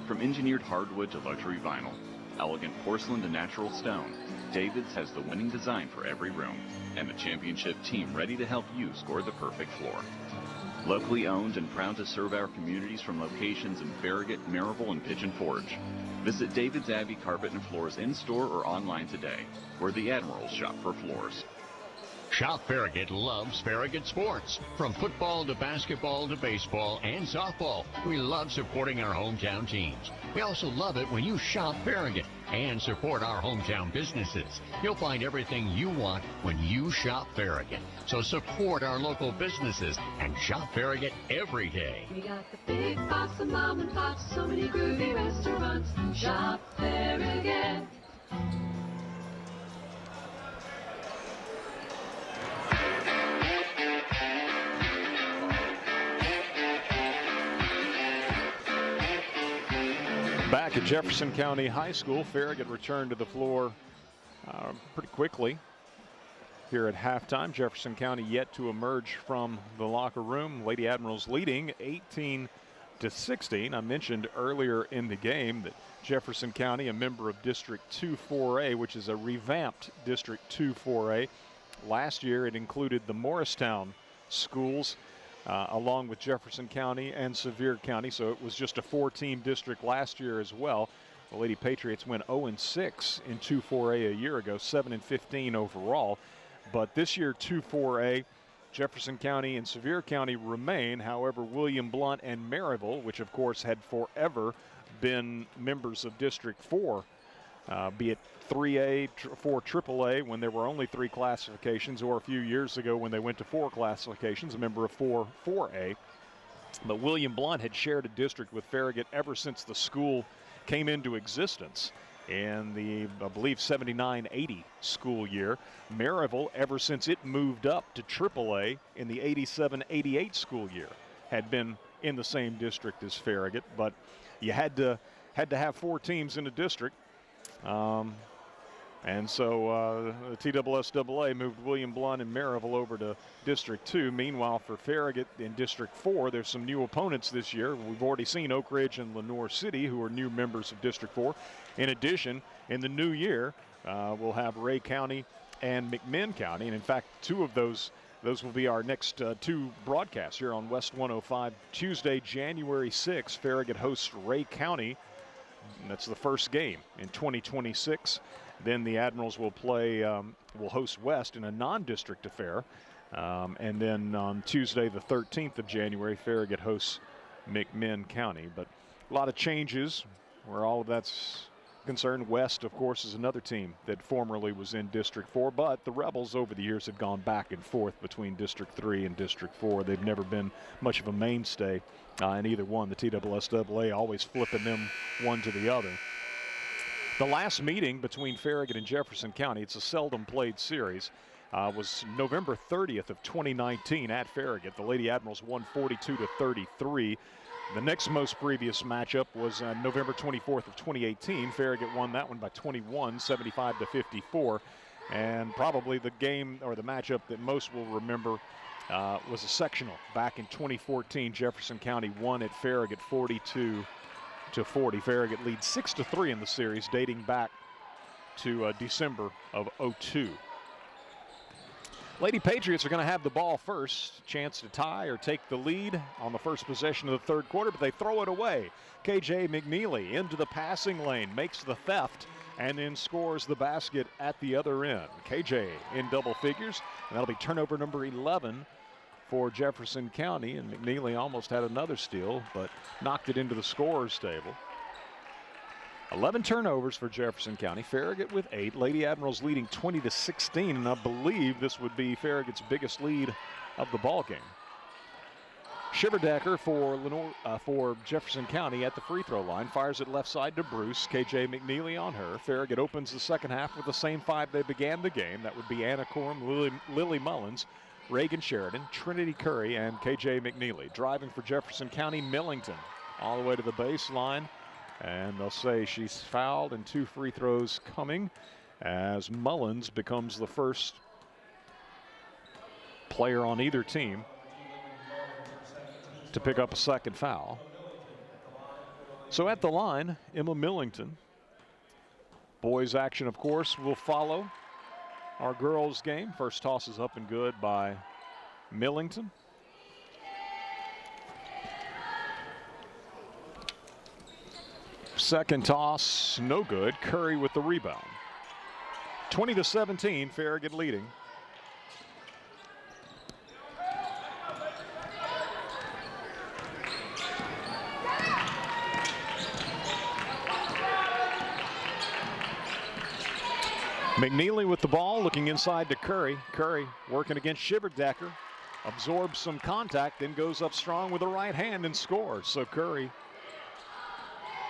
From engineered hardwood to luxury vinyl, elegant porcelain to natural stone, David's has the winning design for every room and a championship team ready to help you score the perfect floor. Locally owned and proud to serve our communities from locations in Farragut, Maryville, and Pigeon Forge. Visit David's Abbey Carpet and Floors in-store or online today, where the Admirals shop for floors. Shop Farragut loves Farragut sports. From football to basketball to baseball and softball, we love supporting our hometown teams. We also love it when you shop Farragut and support our hometown businesses. You'll find everything you want when you shop Farragut. So support our local businesses and shop Farragut every day. We got the big box of mom and pops, so many groovy restaurants. Shop Farragut. Back at Jefferson County High School, Farragut returned to the floor pretty quickly here at halftime. Jefferson County yet to emerge from the locker room. Lady Admirals leading 18-16. I mentioned earlier in the game that Jefferson County, a member of District 2-4A, which is a revamped District 2-4A. Last year it included the Morristown schools, along with Jefferson County and Sevier County, so it was just a 4-team district last year as well. The Lady Patriots went 0-6 in 2-4A a year ago, 7-15 overall. But this year, 2-4A, Jefferson County and Sevier County remain. However, William Blount and Maryville, which of course had forever been members of District 4, be it 3A, 4 AAA when there were only 3 classifications, or a few years ago when they went to 4 classifications, a member of 4A. But William Blount had shared a district with Farragut ever since the school came into existence in the, I believe, 79-80 school year. Maryville, ever since it moved up to AAA in the 87-88 school year, had been in the same district as Farragut. But you had to have 4 teams in a district. And so the TSSAA moved William Blount and Maryville over to District 2. Meanwhile, for Farragut in District 4, there's some new opponents this year. We've already seen Oak Ridge and Lenoir City, who are new members of District 4. In addition, in the new year, we'll have Ray County and McMinn County. And in fact, 2 of those will be our next 2 broadcasts here on West 105. Tuesday, January 6th, Farragut hosts Ray County. And that's the first game in 2026. Then the Admirals will will host West in a non-district affair. And then on Tuesday, the 13th of January, Farragut hosts McMinn County. But a lot of changes where all of that's concerned. West, of course, is another team that formerly was in District 4. But the Rebels over the years have gone back and forth between District 3 and District 4. They've never been much of a mainstay in either one. The TSSAA always flipping them one to the other. The last meeting between Farragut and Jefferson County, it's a seldom played series, was November 30th of 2019 at Farragut. The Lady Admirals won 42-33. The next most previous matchup was November 24th of 2018. Farragut won that one by 21, 75-54. And probably the game or the matchup that most will remember was a sectional back in 2014. Jefferson County won at Farragut 42-40. Farragut leads 6-3 in the series, dating back to December of '02. Lady Patriots are going to have the ball first. Chance to tie or take the lead on the first possession of the third quarter, but they throw it away. KJ McNeely into the passing lane, makes the theft, and then scores the basket at the other end. KJ in double figures, and that'll be turnover number 11 for Jefferson County. And McNeely almost had another steal, but knocked it into the scorer's table. 11 turnovers for Jefferson County. Farragut with 8. Lady Admirals leading 20-16, and I believe this would be Farragut's biggest lead of the ball game. Shiverdecker for Jefferson County at the free throw line. Fires it left side to Bruce. KJ McNeely on her. Farragut opens the second half with the same 5 they began the game. That would be Anna Corum, Lily Mullins, Reagan Sheridan, Trinity Curry, and KJ McNeely. Driving for Jefferson County, Millington all the way to the baseline. And they'll say she's fouled, and 2 free throws coming as Mullins becomes the first player on either team to pick up a second foul. So at the line, Emma Millington. Boys action, of course, will follow our girls game. First toss is up and good by Millington. Second toss, no good. Curry with the rebound. 20-17, Farragut leading. McNeely with the ball, looking inside to Curry. Curry working against Shiverdecker. Absorbs some contact, then goes up strong with the right hand and scores. So Curry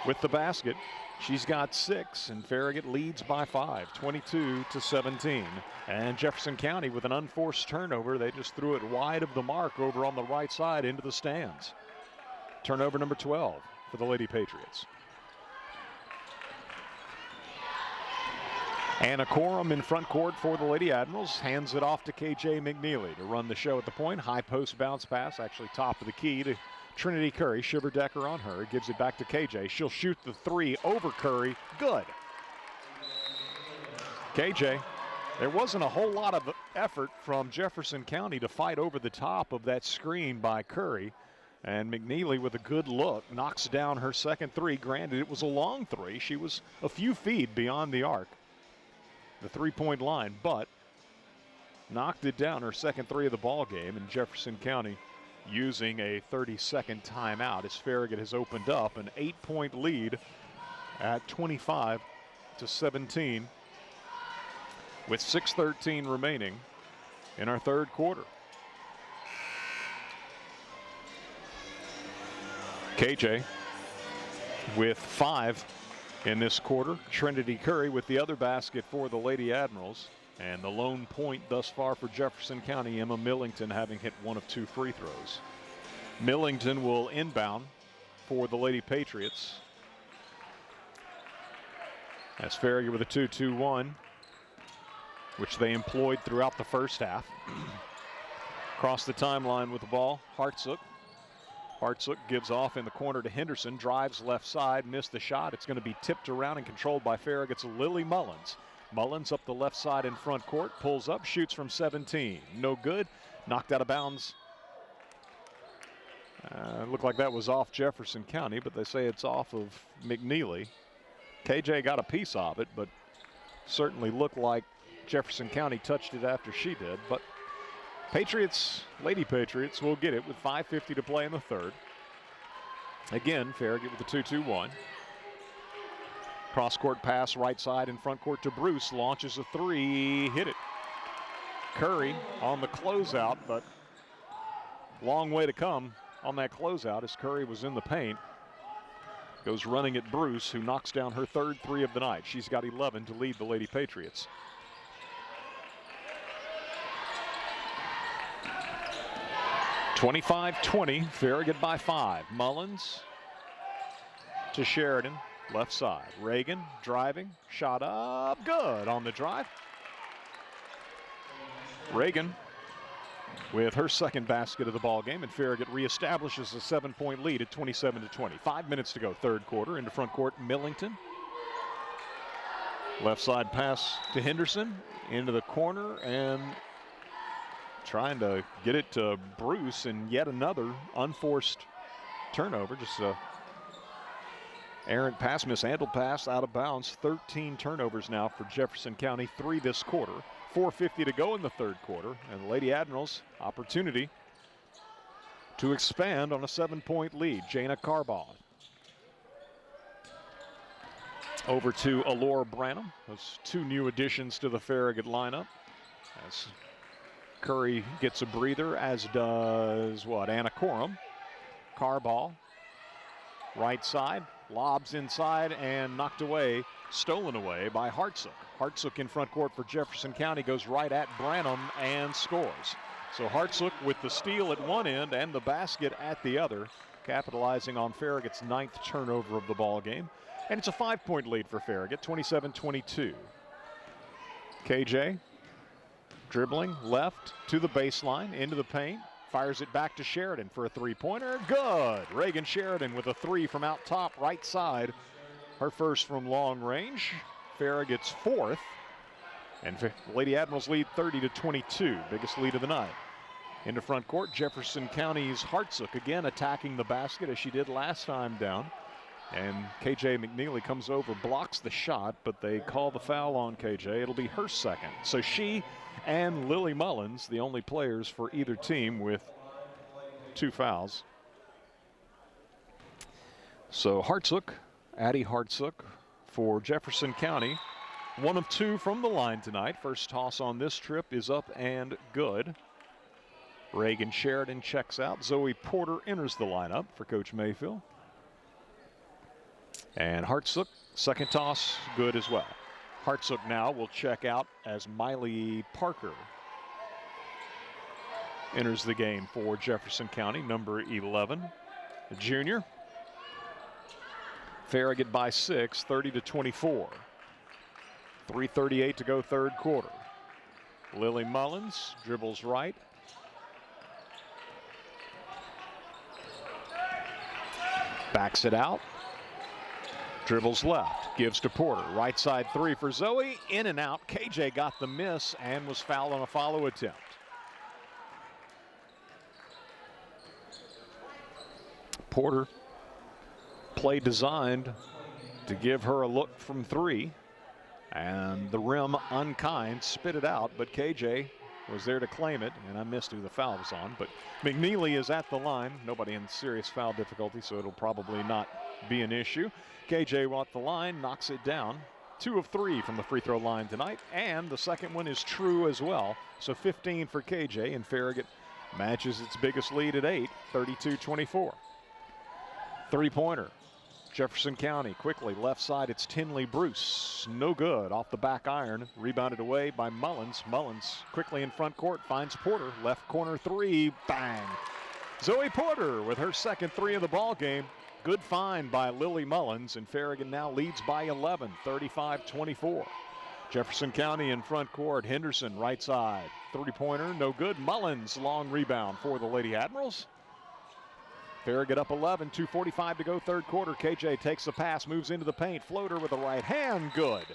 with the basket. She's got 6, and Farragut leads by 5, 22-17. And Jefferson County with an unforced turnover. They just threw it wide of the mark over on the right side into the stands. Turnover number 12 for the Lady Patriots. Anna Corum in front court for the Lady Admirals. Hands it off to KJ McNeely to run the show at the point. High post bounce pass, actually top of the key to Trinity Curry. Shiverdecker on her. Gives it back to KJ. She'll shoot the 3 over Curry. Good. KJ, there wasn't a whole lot of effort from Jefferson County to fight over the top of that screen by Curry. And McNeely with a good look knocks down her second 3. Granted, it was a long 3. She was a few feet beyond the arc, the 3-point line, but knocked it down, her second 3 of the ball game. And Jefferson County using a 30-second timeout as Farragut has opened up an 8-point lead at 25-17 with 6:13 remaining in our third quarter. KJ with 5 in this quarter. Trinity Curry with the other basket for the Lady Admirals. And the lone point thus far for Jefferson County, Emma Millington, having hit 1 of 2 free throws. Millington will inbound for the Lady Patriots. That's Farragut with a 2-2-1, which they employed throughout the first half. Across the timeline with the ball, Hartsook. Hartsook gives off in the corner to Henderson, drives left side, missed the shot. It's going to be tipped around and controlled by Farragut's Lily Mullins. Mullins up the left side in front court, pulls up, shoots from 17. No good, knocked out of bounds. Looked like that was off Jefferson County, but they say it's off of McNeely. KJ got a piece of it, but certainly looked like Jefferson County touched it after she did. But Patriots, Lady Patriots, will get it with 5:50 to play in the third. Again, Farragut with the 2-2-1. Cross-court pass right side in front court to Bruce. Launches a 3, hit it. Curry on the closeout, but long way to come on that closeout as Curry was in the paint. Goes running at Bruce, who knocks down her third 3 of the night. She's got 11 to lead the Lady Patriots. (25-20), Farragut by 5. Mullins to Sheridan. Left side, Reagan driving, shot up, good on the drive. Reagan with her second basket of the ball game, and Farragut reestablishes a 7-point lead at 27-20. 5 minutes to go, third quarter. Into front court, Millington. Left side pass to Henderson, into the corner, and trying to get it to Bruce, and yet another unforced turnover. Just a errant pass, mishandled pass, out of bounds. 13 turnovers now for Jefferson County, 3 this quarter. 4:50 to go in the third quarter, and the Lady Admirals opportunity to expand on a 7-point lead. Jana Carbaugh over to Allure Branham. Those 2 new additions to the Farragut lineup. As Curry gets a breather, as does Anna Corum. Carbaugh, right side, lobs inside and knocked away, stolen away by Hartsook. Hartsook in front court for Jefferson County goes right at Branham and scores. So Hartsook with the steal at one end and the basket at the other, capitalizing on Farragut's 9th turnover of the ball game. And it's a 5-point lead for Farragut, 27-22. KJ dribbling left to the baseline, into the paint, fires it back to Sheridan for a 3-pointer. Good. Reagan Sheridan with a 3 from out top, right side. Her first from long range. Farragut's 4th. And Lady Admirals lead 30-22, biggest lead of the night. Into front court, Jefferson County's Hartsook again attacking the basket as she did last time down. And KJ McNeely comes over, blocks the shot, but they call the foul on KJ. It'll be her second. So she and Lily Mullins, the only players for either team with 2 fouls. So Hartsook, Addie Hartsook for Jefferson County. 1 of 2 from the line tonight. First toss on this trip is up and good. Reagan Sheridan checks out. Zoe Porter enters the lineup for Coach Mayfield. And Hartsook, second toss, good as well. Hartsook now will check out as Miley Parker enters the game for Jefferson County, number 11, a junior. Farragut by 6, 30-24. 3:38 to go third quarter. Lily Mullins dribbles right. Backs it out. Dribbles left, gives to Porter. Right side 3 for Zoe, in and out. KJ got the miss and was fouled on a follow attempt. Porter, play designed to give her a look from 3. And the rim unkind, spit it out, but KJ was there to claim it, and I missed who the foul was on. But McNeely is at the line. Nobody in serious foul difficulty, so it'll probably not be an issue. KJ at the line, knocks it down. 2 of 3 from the free throw line tonight, and the second one is true as well. So 15 for KJ, and Farragut matches its biggest lead at 8, 32-24. 3-pointer. Jefferson County quickly left side, it's Tinley Bruce, no good, off the back iron, rebounded away by Mullins. Mullins quickly in front court, finds Porter, left corner 3, bang. Zoe Porter with her second 3 of the ball game. Good find by Lily Mullins, and Farragut now leads by 11, 35-24. Jefferson County in front court, Henderson right side, 3-pointer, no good. Mullins long rebound for the Lady Admirals. Farragut up 11, 2:45 to go third quarter. KJ takes the pass, moves into the paint, floater with the right hand, good.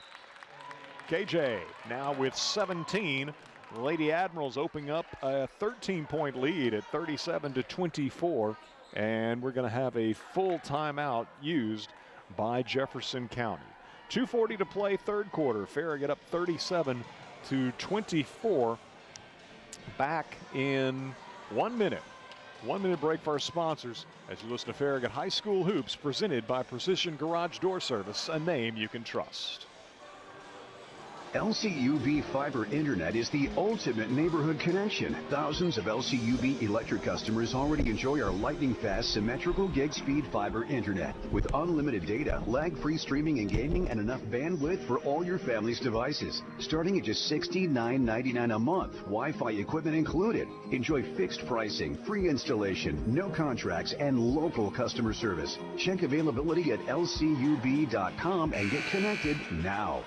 KJ now with 17. The Lady Admirals opening up a 13-point lead at 37-24, and we're going to have a full timeout used by Jefferson County. 2:40 to play third quarter. Farragut up 37-24. Back in 1 minute. 1 minute break for our sponsors as you listen to Farragut High School Hoops, presented by Precision Garage Door Service, a name you can trust. LCUV Fiber Internet is the ultimate neighborhood connection. Thousands of LCUV electric customers already enjoy our lightning-fast, symmetrical gig-speed fiber internet with unlimited data, lag-free streaming and gaming, and enough bandwidth for all your family's devices. Starting at just $69.99 a month, Wi-Fi equipment included. Enjoy fixed pricing, free installation, no contracts, and local customer service. Check availability at lcuv.com and get connected now.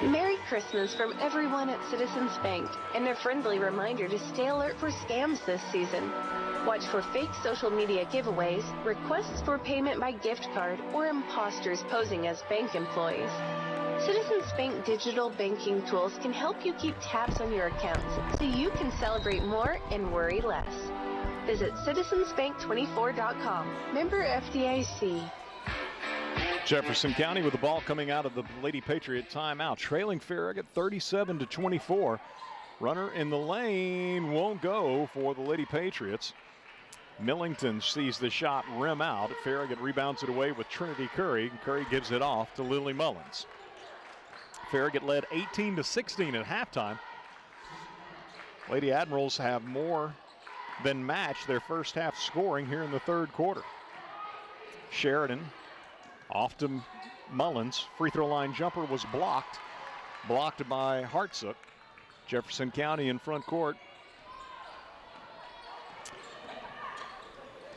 Merry Christmas from everyone at Citizens Bank, and a friendly reminder to stay alert for scams this season. Watch for fake social media giveaways, requests for payment by gift card, or imposters posing as bank employees. Citizens Bank digital banking tools can help you keep tabs on your accounts so you can celebrate more and worry less. Visit citizensbank24.com. Member FDIC. Jefferson County with the ball coming out of the Lady Patriot timeout, trailing Farragut 37-24. Runner in the lane won't go for the Lady Patriots. Millington sees the shot rim out. Farragut rebounds it away with Trinity Curry. Curry gives it off to Lily Mullins. Farragut led 18-16 at halftime. Lady Admirals have more than matched their first half scoring here in the third quarter. Sheridan off to Mullins. Free throw line jumper was blocked by Hartsook. Jefferson County in front court.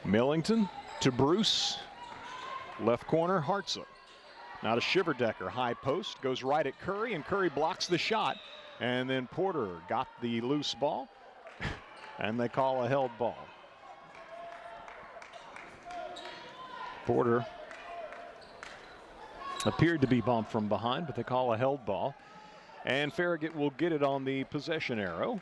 Millington to Bruce. Left corner, Hartsook. Now to Shiverdecker, high post, goes right at Curry, and Curry blocks the shot. And then Porter got the loose ball, and they call a held ball. Porter appeared to be bumped from behind, but they call a held ball. And Farragut will get it on the possession arrow.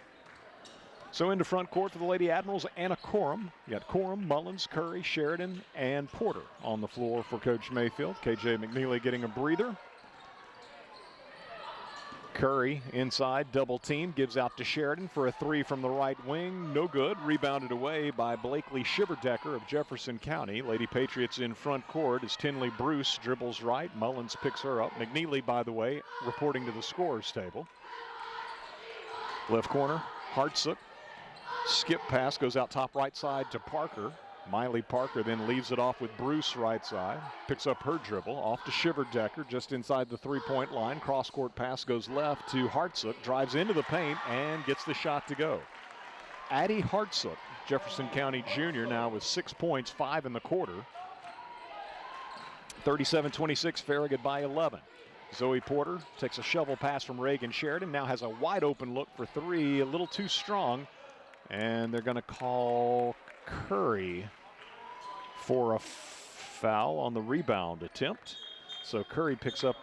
So into front court for the Lady Admirals, Anna Corum. You got Corum, Mullins, Curry, Sheridan, and Porter on the floor for Coach Mayfield. KJ McNeely getting a breather. Curry inside, double team, gives out to Sheridan for a three from the right wing. No good. Rebounded away by Blakely Shiverdecker of Jefferson County. Lady Patriots in front court as Tinley Bruce dribbles right. Mullins picks her up. McNeely, by the way, reporting to the scorer's table. Left corner, Hartsook. Skip pass goes out top right side to Parker. Miley Parker then leaves it off with Bruce right side. Picks up her dribble. Off to Shiverdecker just inside the three-point line. Cross-court pass goes left to Hartsook. Drives into the paint and gets the shot to go. Addie Hartsook, Jefferson County junior, now with 6 points, 5 in the quarter. 37-26, Farragut by 11. Zoe Porter takes a shovel pass from Reagan Sheridan. Now has a wide open look for three. A little too strong. And they're going to call Curry for a foul on the rebound attempt. So Curry picks up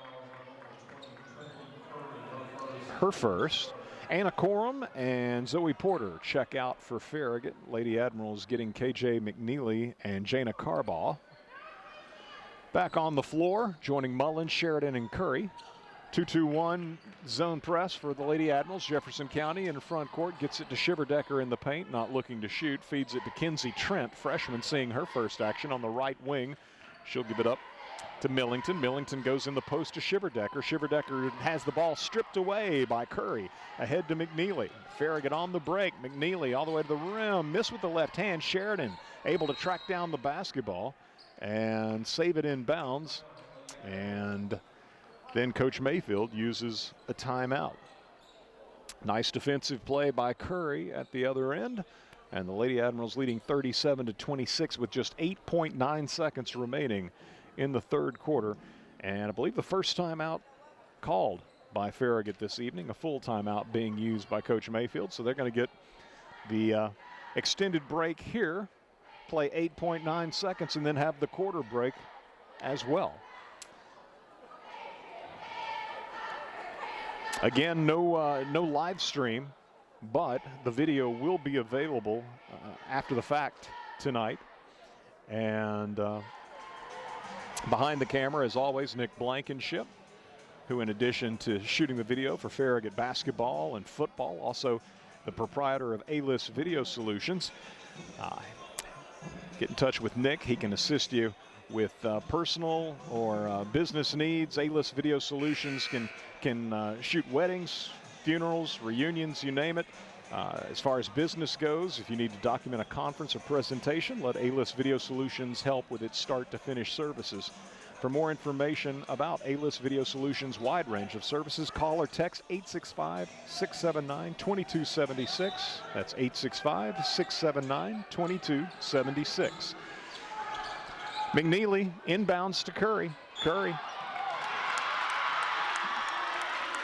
her first. Anna Corum and Zoe Porter check out for Farragut. Lady Admirals getting KJ McNeely and Jana Carbaugh. Back on the floor, joining Mullins, Sheridan, and Curry. 2-2-1 zone press for the Lady Admirals. Jefferson County in front court, gets it to Shiverdecker in the paint, not looking to shoot. Feeds it to Kinsey Trent, freshman, seeing her first action on the right wing. She'll give it up to Millington. Millington goes in the post to Shiverdecker. Shiverdecker has the ball stripped away by Curry. Ahead to McNeely. Farragut on the break. McNeely all the way to the rim. Miss with the left hand. Sheridan able to track down the basketball and save it in bounds. And then Coach Mayfield uses a timeout. Nice defensive play by Curry at the other end. And the Lady Admirals leading 37-26 with just 8.9 seconds remaining in the third quarter. And I believe the first timeout called by Farragut this evening, a full timeout being used by Coach Mayfield. So they're going to get the extended break here, play 8.9 seconds, and then have the quarter break as well. Again, no live stream, but the video will be available after the fact tonight. And behind the camera, as always, Nick Blankenship, who in addition to shooting the video for Farragut basketball and football, also the proprietor of A-List Video Solutions. Get in touch with Nick. He can assist you with personal or business needs. A-List Video Solutions can shoot weddings, funerals, reunions, you name it. As far as business goes, if you need to document a conference or presentation, let A-List Video Solutions help with its start-to-finish services. For more information about A-List Video Solutions' wide range of services, call or text 865-679-2276. That's 865-679-2276. McNeely inbounds to Curry. Curry.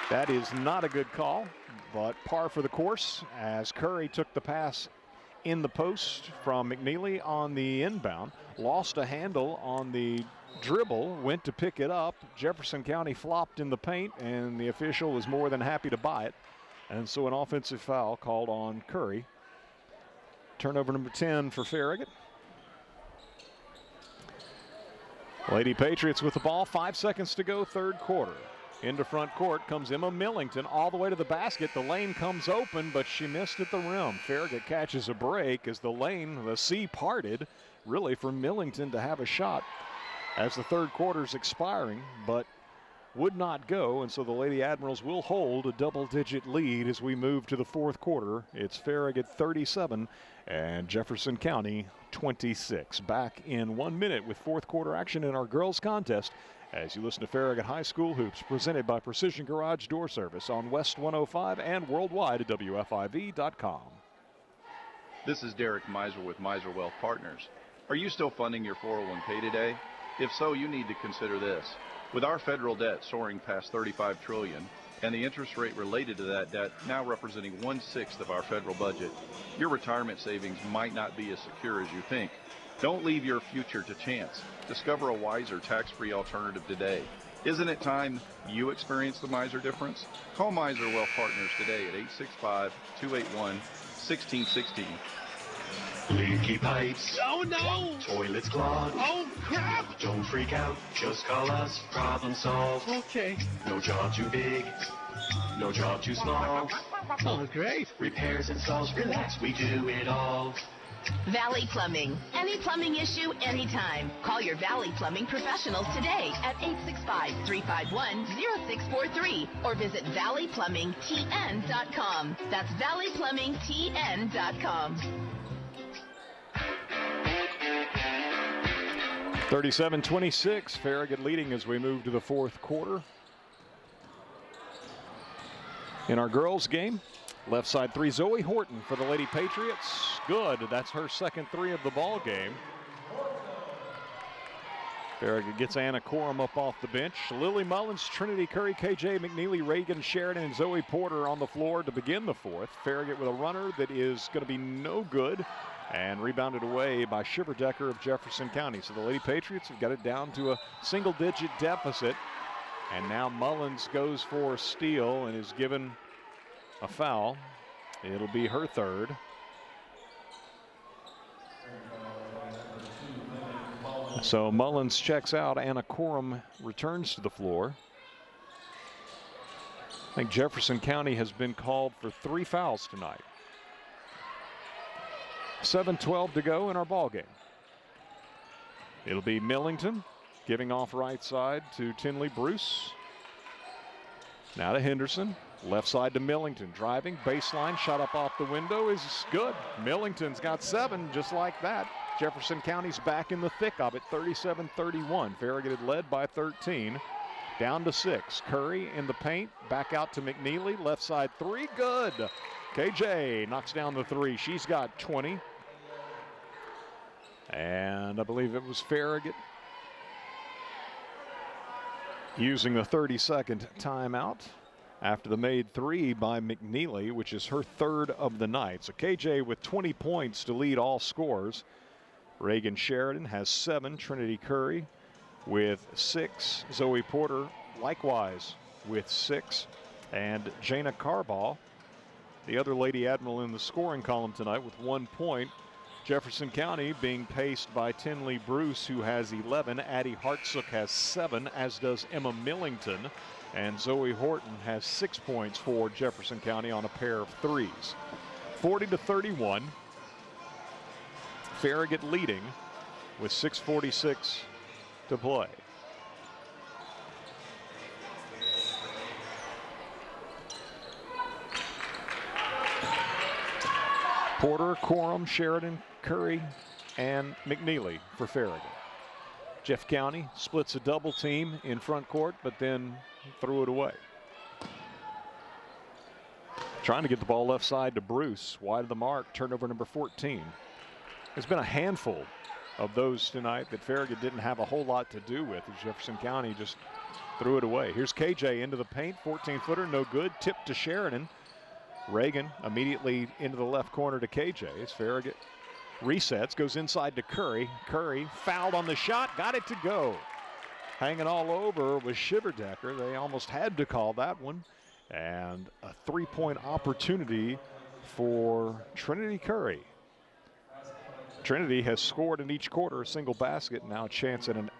That is not a good call, but par for the course as Curry took the pass in the post from McNeely on the inbound. Lost a handle on the dribble, went to pick it up. Jefferson County flopped in the paint, and the official was more than happy to buy it. And so an offensive foul called on Curry. Turnover number 10 for Farragut. Lady Patriots with the ball, 5 seconds to go, third quarter. Into front court comes Emma Millington all the way to the basket. The lane comes open, but she missed at the rim. Farragut catches a break as the sea parted, really for Millington to have a shot as the third quarter's expiring, but would not go, and so the Lady Admirals will hold a double-digit lead as we move to the fourth quarter. It's Farragut 37 and Jefferson County 26. Back in 1 minute with fourth quarter action in our girls contest as you listen to Farragut High School Hoops, presented by Precision Garage Door Service on West 105 and worldwide at WFIV.com. This is Derek Miser with Miser Wealth Partners. Are you still funding your 401k today? If so, you need to consider this. With our federal debt soaring past $35 trillion and the interest rate related to that debt now representing 1/6 of our federal budget, your retirement savings might not be as secure as you think. Don't leave your future to chance. Discover a wiser tax-free alternative today. Isn't it time you experience the Miser difference? Call Miser Wealth Partners today at 865-281-1616. Leaky pipes. Oh no! Toilets clogged. Oh crap! Don't freak out. Just call us. Problem solved. Okay. No job too big. No job too small. Oh, great. Repairs, installs, relax. We do it all. Valley Plumbing. Any plumbing issue, anytime. Call your Valley Plumbing professionals today at 865-351-0643 or visit valleyplumbingtn.com. That's valleyplumbingtn.com. 37-26, Farragut leading as we move to the fourth quarter. In our girls game, left side three, Zoe Horton for the Lady Patriots. Good, that's her second three of the ball game. Farragut gets Anna Corum up off the bench. Lily Mullins, Trinity Curry, KJ McNeely, Reagan Sheridan, and Zoe Porter on the floor to begin the fourth. Farragut with a runner that is going to be no good, and rebounded away by Shiverdecker of Jefferson County. So the Lady Patriots have got it down to a single-digit deficit. And now Mullins goes for a steal and is given a foul. It'll be her third. So Mullins checks out. Anna Corum returns to the floor. I think Jefferson County has been called for 3 fouls tonight. 7:12 to go in our ball game. It'll be Millington giving off right side to Tinley Bruce. Now to Henderson. Left side to Millington. Driving, baseline, shot up off the window is good. Millington's got 7 just like that. Jefferson County's back in the thick of it, 37-31. Farragut had led by 13. Down to 6. Curry in the paint. Back out to McNeely. Left side 3. Good. KJ knocks down the 3. She's got 20. And I believe it was Farragut using the 30-second timeout after the made 3 by McNeely, which is her third of the night. So KJ with 20 points to lead all scorers. Reagan Sheridan has 7. Trinity Curry with 6. Zoe Porter likewise with 6. And Jana Carball, the other Lady Admiral in the scoring column tonight, with 1 point. Jefferson County being paced by Tinley Bruce, who has 11. Addie Hartsook has 7, as does Emma Millington. And Zoe Horton has 6 points for Jefferson County on a pair of 3s. 40-31. Farragut leading with 6:46 to play. Porter, Corum, Sheridan, Curry, and McNeely for Farragut. Jeff County splits a double team in front court, but then threw it away. Trying to get the ball left side to Bruce, wide of the mark, turnover number 14. There's been a handful of those tonight that Farragut didn't have a whole lot to do with, as Jefferson County just threw it away. Here's KJ into the paint, 14-footer, no good, tipped to Sheridan. Reagan immediately into the left corner to KJ as Farragut resets, goes inside to Curry. Curry fouled on the shot, got it to go. Hanging all over was Shiverdecker. They almost had to call that one. And a three-point opportunity for Trinity Curry. Trinity has scored in each quarter a single basket. Now a chance at an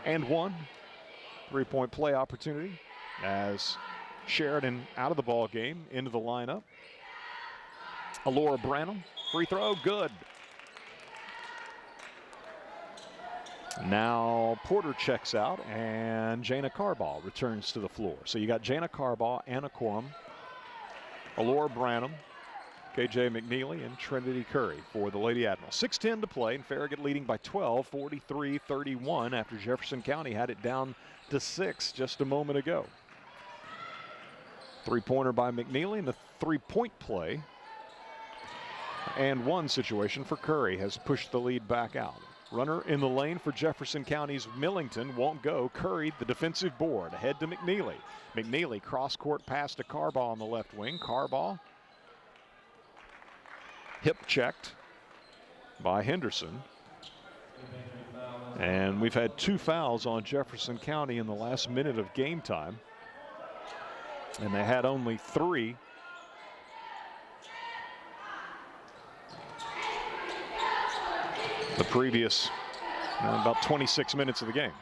and one three-point play opportunity as Sheridan out of the ball game into the lineup. Alora Branham, free throw, good. Now Porter checks out and Jana Carbaugh returns to the floor. So you got Jana Carbaugh, Anna Corum, Alora Branham, KJ McNeely, and Trinity Curry for the Lady Admiral. 6:10 to play, and Farragut leading by 12, 43-31 after Jefferson County had it down to 6 just a moment ago. Three-pointer by McNeely, and the three-point play and one situation for Curry has pushed the lead back out. Runner in the lane for Jefferson County's Millington won't go. Curry, the defensive board, ahead to McNeely. McNeely cross-court pass to Carbaugh on the left wing. Carbaugh hip checked by Henderson. And we've had 2 fouls on Jefferson County in the last minute of game time. And they had only 3 the previous about 26 minutes of the game.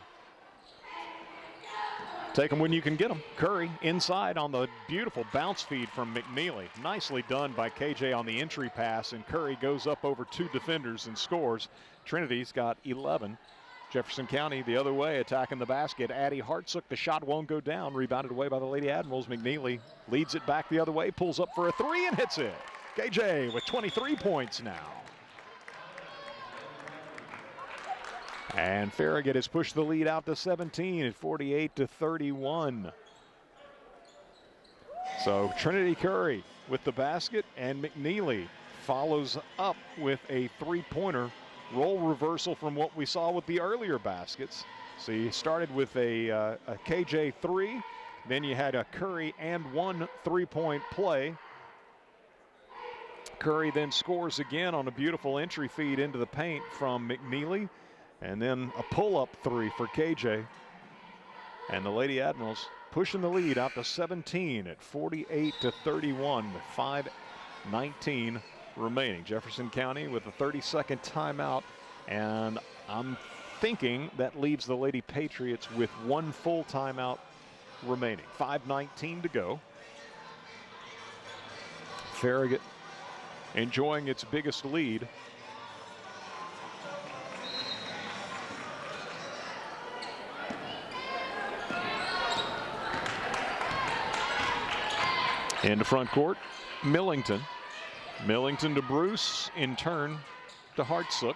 Take them when you can get them. Curry inside on the beautiful bounce feed from McNeely. Nicely done by KJ on the entry pass, and Curry goes up over 2 defenders and scores. Trinity's got 11. Jefferson County the other way, attacking the basket. Addie Hartsook, the shot won't go down. Rebounded away by the Lady Admirals. McNeely leads it back the other way, pulls up for a 3 and hits it. KJ with 23 points now. And Farragut has pushed the lead out to 17 at 48-31. So Trinity Curry with the basket, and McNeely follows up with a three-pointer. Role reversal from what we saw with the earlier baskets. So you started with a KJ 3, then you had a Curry and 1 three-point play. Curry then scores again on a beautiful entry feed into the paint from McNeely. And then a pull-up 3 for KJ. And the Lady Admirals pushing the lead out to 17 at 48-31 with 5:19 remaining. Jefferson County with a 30-second timeout. And I'm thinking that leaves the Lady Patriots with 1 full timeout remaining. 5:19 to go. Farragut enjoying its biggest lead. Into front court, Millington. Millington to Bruce, in turn to Hartsook.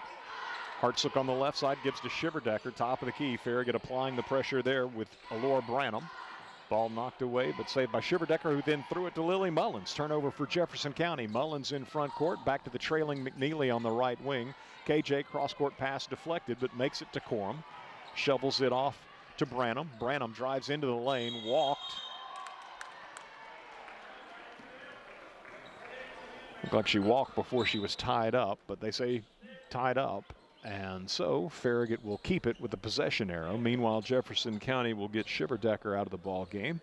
Hartsook on the left side gives to Shiverdecker, top of the key. Farragut applying the pressure there with Alora Branham. Ball knocked away, but saved by Shiverdecker, who then threw it to Lily Mullins. Turnover for Jefferson County. Mullins in front court, back to the trailing McNeely on the right wing. KJ cross-court pass deflected, but makes it to Corum. Shovels it off to Branham. Branham drives into the lane, walked. Looked like she walked before she was tied up, but they say tied up. And so Farragut will keep it with the possession arrow. Meanwhile, Jefferson County will get Shiverdecker out of the ball game.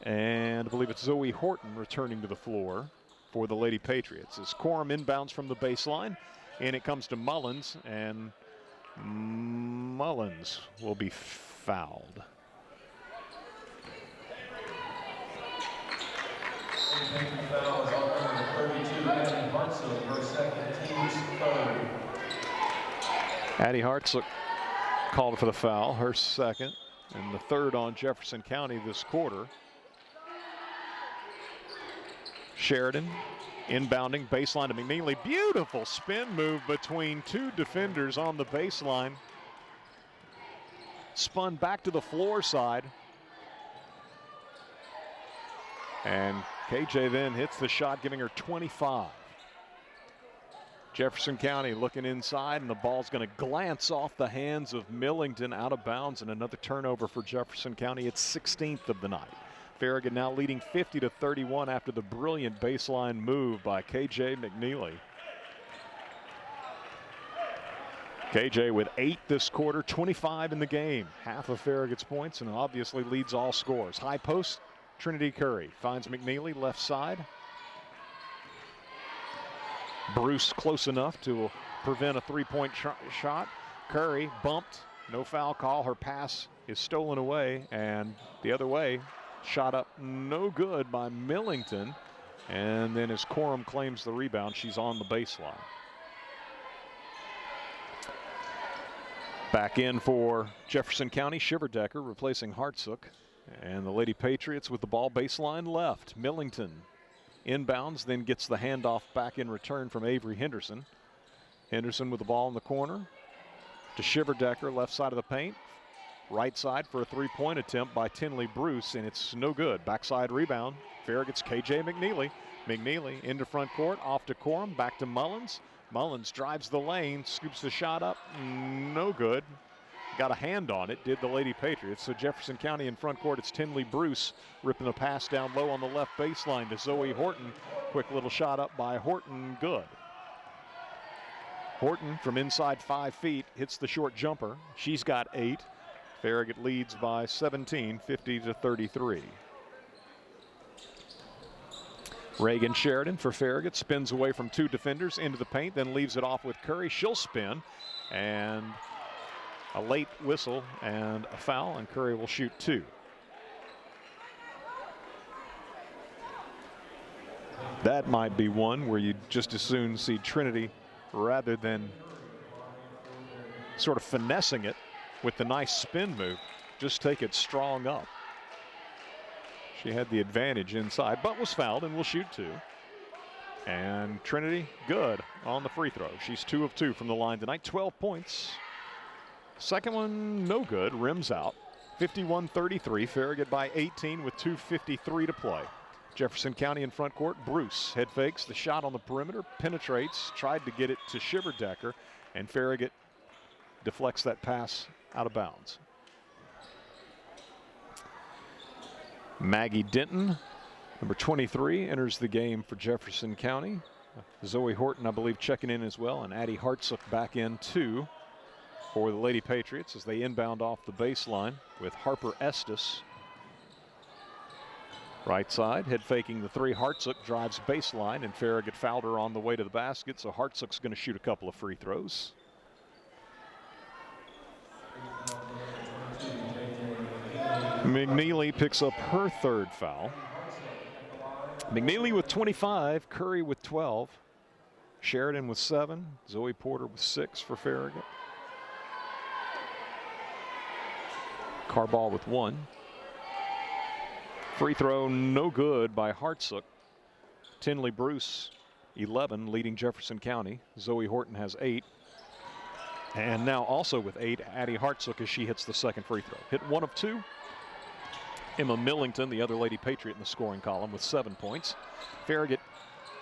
And I believe it's Zoe Horton returning to the floor for the Lady Patriots. As Corum inbounds from the baseline, and it comes to Mullins, and Mullins will be fouled. Foul is on number 32, Addie Hartsook, her second, team's third. Addie Hartsook called for the foul, her second, and the third on Jefferson County this quarter. Sheridan inbounding, baseline to McNeely. Beautiful spin move between 2 defenders on the baseline. Spun back to the floor side. And KJ then hits the shot, giving her 25. Jefferson County looking inside, and the ball's going to glance off the hands of Millington out of bounds, and another turnover for Jefferson County. It's 16th of the night. Farragut now leading 50-31 after the brilliant baseline move by KJ McNeely. KJ with 8 this quarter, 25 in the game. Half of Farragut's points and obviously leads all scores. High post, Trinity Curry finds McNeely left side. Bruce close enough to prevent a three-point shot. Curry bumped, no foul call. Her pass is stolen away, and the other way, shot up no good by Millington. And then as Corum claims the rebound, she's on the baseline. Back in for Jefferson County, Shiverdecker replacing Hartsook. And the Lady Patriots with the ball baseline left. Millington inbounds, then gets the handoff back in return from Avery Henderson. Henderson with the ball in the corner to Shiverdecker, left side of the paint. Right side for a three-point attempt by Tinley Bruce, and it's no good. Backside rebound. Farragut's KJ McNeely. McNeely into front court, off to Corum, back to Mullins. Mullins drives the lane, scoops the shot up, no good. Got a hand on it, did the Lady Patriots. So Jefferson County in front court, it's Tinley Bruce ripping a pass down low on the left baseline to Zoe Horton. Quick little shot up by Horton, good. Horton from inside 5 feet hits the short jumper. She's got 8. Farragut leads by 17, 50-33. Reagan Sheridan for Farragut spins away from 2 defenders into the paint, then leaves it off with Curry. She'll spin, and a late whistle and a foul, and Curry will shoot 2. That might be one where you'd just as soon see Trinity, rather than sort of finessing it with the nice spin move, just take it strong up. She had the advantage inside, but was fouled and will shoot 2. And Trinity good on the free throw. She's 2 of 2 from the line tonight, 12 points. Second one no good, rims out. 51-33, Farragut by 18 with 2:53 to play. Jefferson County in front court. Bruce head fakes the shot on the perimeter, penetrates, tried to get it to Shiverdecker, and Farragut deflects that pass out of bounds. Maggie Denton, number 23, enters the game for Jefferson County. Zoe Horton, I believe, checking in as well, and Addie Hartsook back in too for the Lady Patriots as they inbound off the baseline with Harper Estes. Right side, head faking the 3. Hartsook drives baseline, and Farragut fouled her on the way to the basket, so Hartsook's going to shoot a couple of free throws. McNeely picks up her 3rd foul. McNeely with 25, Curry with 12, Sheridan with 7, Zoe Porter with 6 for Farragut. Carball with 1. Free throw no good by Hartsook. Tinley Bruce 11, leading Jefferson County. Zoe Horton has 8. And now also with 8, Addie Hartsook as she hits the 2nd free throw. Hit 1 of 2. Emma Millington, the other Lady Patriot in the scoring column, with 7 points. Farragut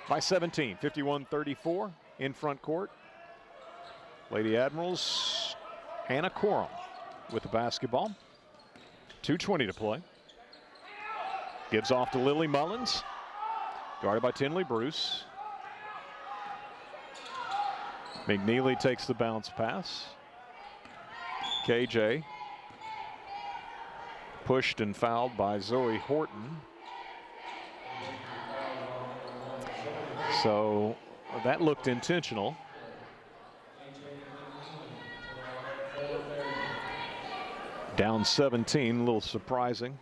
by 17, 51-34 in front court. Lady Admirals, Hannah Corum with the basketball. 2:20 to play. Gives off to Lily Mullins, guarded by Tinley Bruce. McNeely takes the bounce pass. KJ pushed and fouled by Zoe Horton. So that looked intentional. Down 17, a little surprising,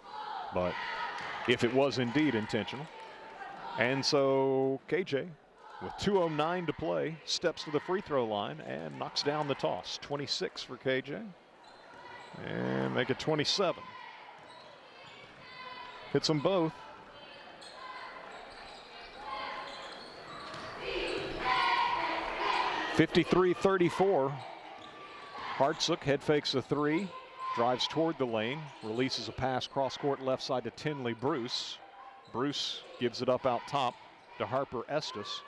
but if it was indeed intentional. And so KJ, with 2:09 to play, steps to the free throw line and knocks down the toss. 26 for KJ. And make it 27. Hits them both. (53-34). Hartsook head fakes a 3, drives toward the lane, releases a pass cross court left side to Tinley Bruce. Bruce gives it up out top to Harper Estes.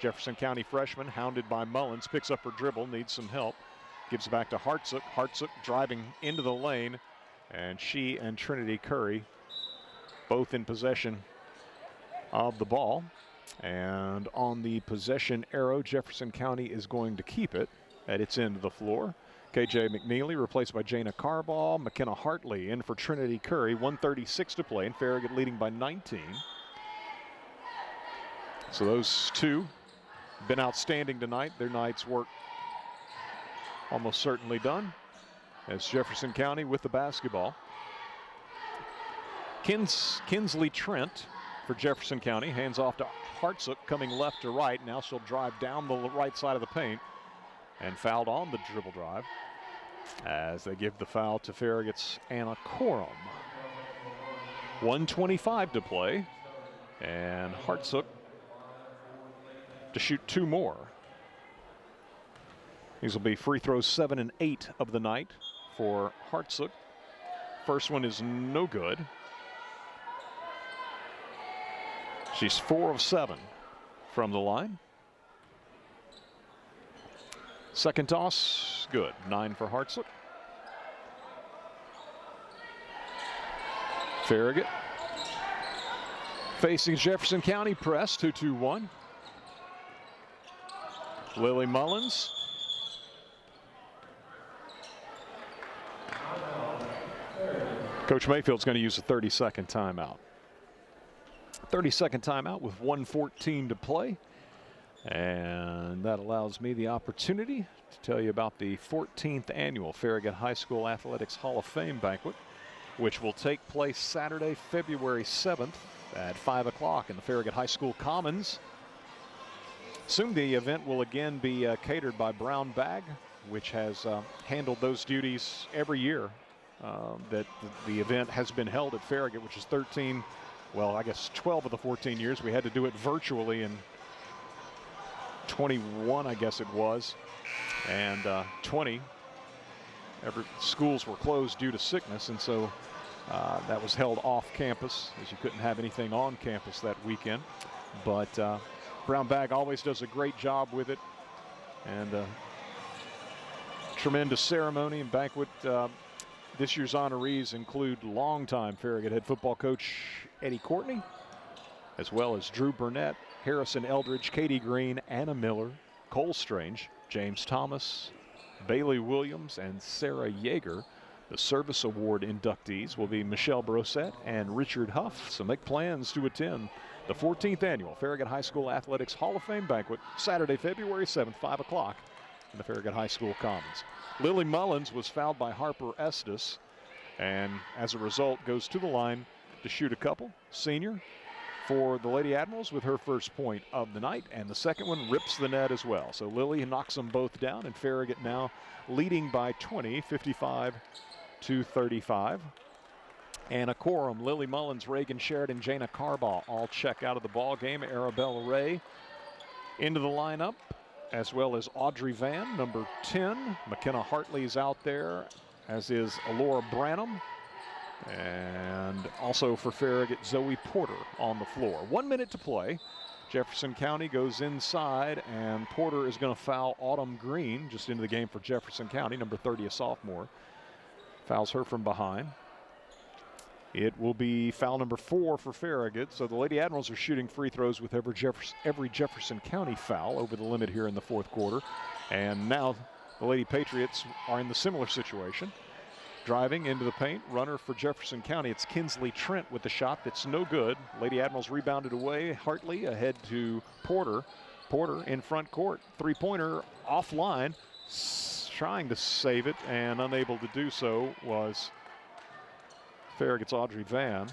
Jefferson County freshman, hounded by Mullins, picks up her dribble, needs some help. Gives it back to Hartsook. Hartsook driving into the lane, and she and Trinity Curry both in possession of the ball. And on the possession arrow, Jefferson County is going to keep it at its end of the floor. KJ McNeely replaced by Jana Carball. McKenna Hartley in for Trinity Curry. 1:36 to play, and Farragut leading by 19. So those two been outstanding tonight. Their night's work almost certainly done, as Jefferson County with the basketball. Kinsley Trent for Jefferson County hands off to Hartsook, coming left to right. Now she'll drive down the right side of the paint and fouled on the dribble drive as they give the foul to Farragut's Anna Corum. 1:25 to play, and Hartsook to shoot 2 more. These will be free throws 7 and 8 of the night for Hartsook. First one is no good. She's 4 of 7 from the line. Second toss, good. 9 for Hartsook. Farragut facing Jefferson County press, 2-2-1. Lily Mullins. Coach Mayfield's going to use a 30-second timeout. 30-second timeout with 1:14 to play. And that allows me the opportunity to tell you about the 14th annual Farragut High School Athletics Hall of Fame banquet, which will take place Saturday, February 7th at 5 o'clock in the Farragut High School Commons. Soon the event will again be catered by Brown Bag, which has handled those duties every year that the event has been held at Farragut, which is 12 of the 14 years. We had to do it virtually in 21, I guess it was, and 20. Schools were closed due to sickness, and so that was held off campus, as you couldn't have anything on campus that weekend. But Brown Bag always does a great job with it, and tremendous ceremony and banquet. This year's honorees include longtime Farragut head football coach Eddie Courtney, as well as Drew Burnett, Harrison Eldridge, Katie Green, Anna Miller, Cole Strange, James Thomas, Bailey Williams, and Sarah Yeager. The Service Award inductees will be Michelle Brosette and Richard Huff. So make plans to attend the 14th annual Farragut High School Athletics Hall of Fame banquet, Saturday, February 7th, 5 o'clock in the Farragut High School Commons. Lily Mullins was fouled by Harper Estes, and as a result goes to the line to shoot a couple. Senior for the Lady Admirals with her first point of the night, and the second one rips the net as well. So Lily knocks them both down, and Farragut now leading by 20, 55-35. Anna Corum, Lily Mullins, Reagan Sheridan, Jana Carball all check out of the ball game. Arabella Ray into the lineup, as well as Audrey Van, number 10. McKenna Hartley's out there, as is Alora Branham. And also for Farragut, Zoe Porter on the floor. 1 minute to play. Jefferson County goes inside, and Porter is going to foul Autumn Green just into the game for Jefferson County, number 30, a sophomore. Fouls her from behind. It will be foul number 4 for Farragut. So the Lady Admirals are shooting free throws with every Jefferson County foul over the limit here in the fourth quarter. And now the Lady Patriots are in the similar situation. Driving into the paint, runner for Jefferson County. It's Kinsley Trent with the shot that's no good. Lady Admirals rebounded away. Hartley ahead to Porter. Porter in front court. Three-pointer offline. Trying to save it and unable to do so was Farragut's Audrey Van.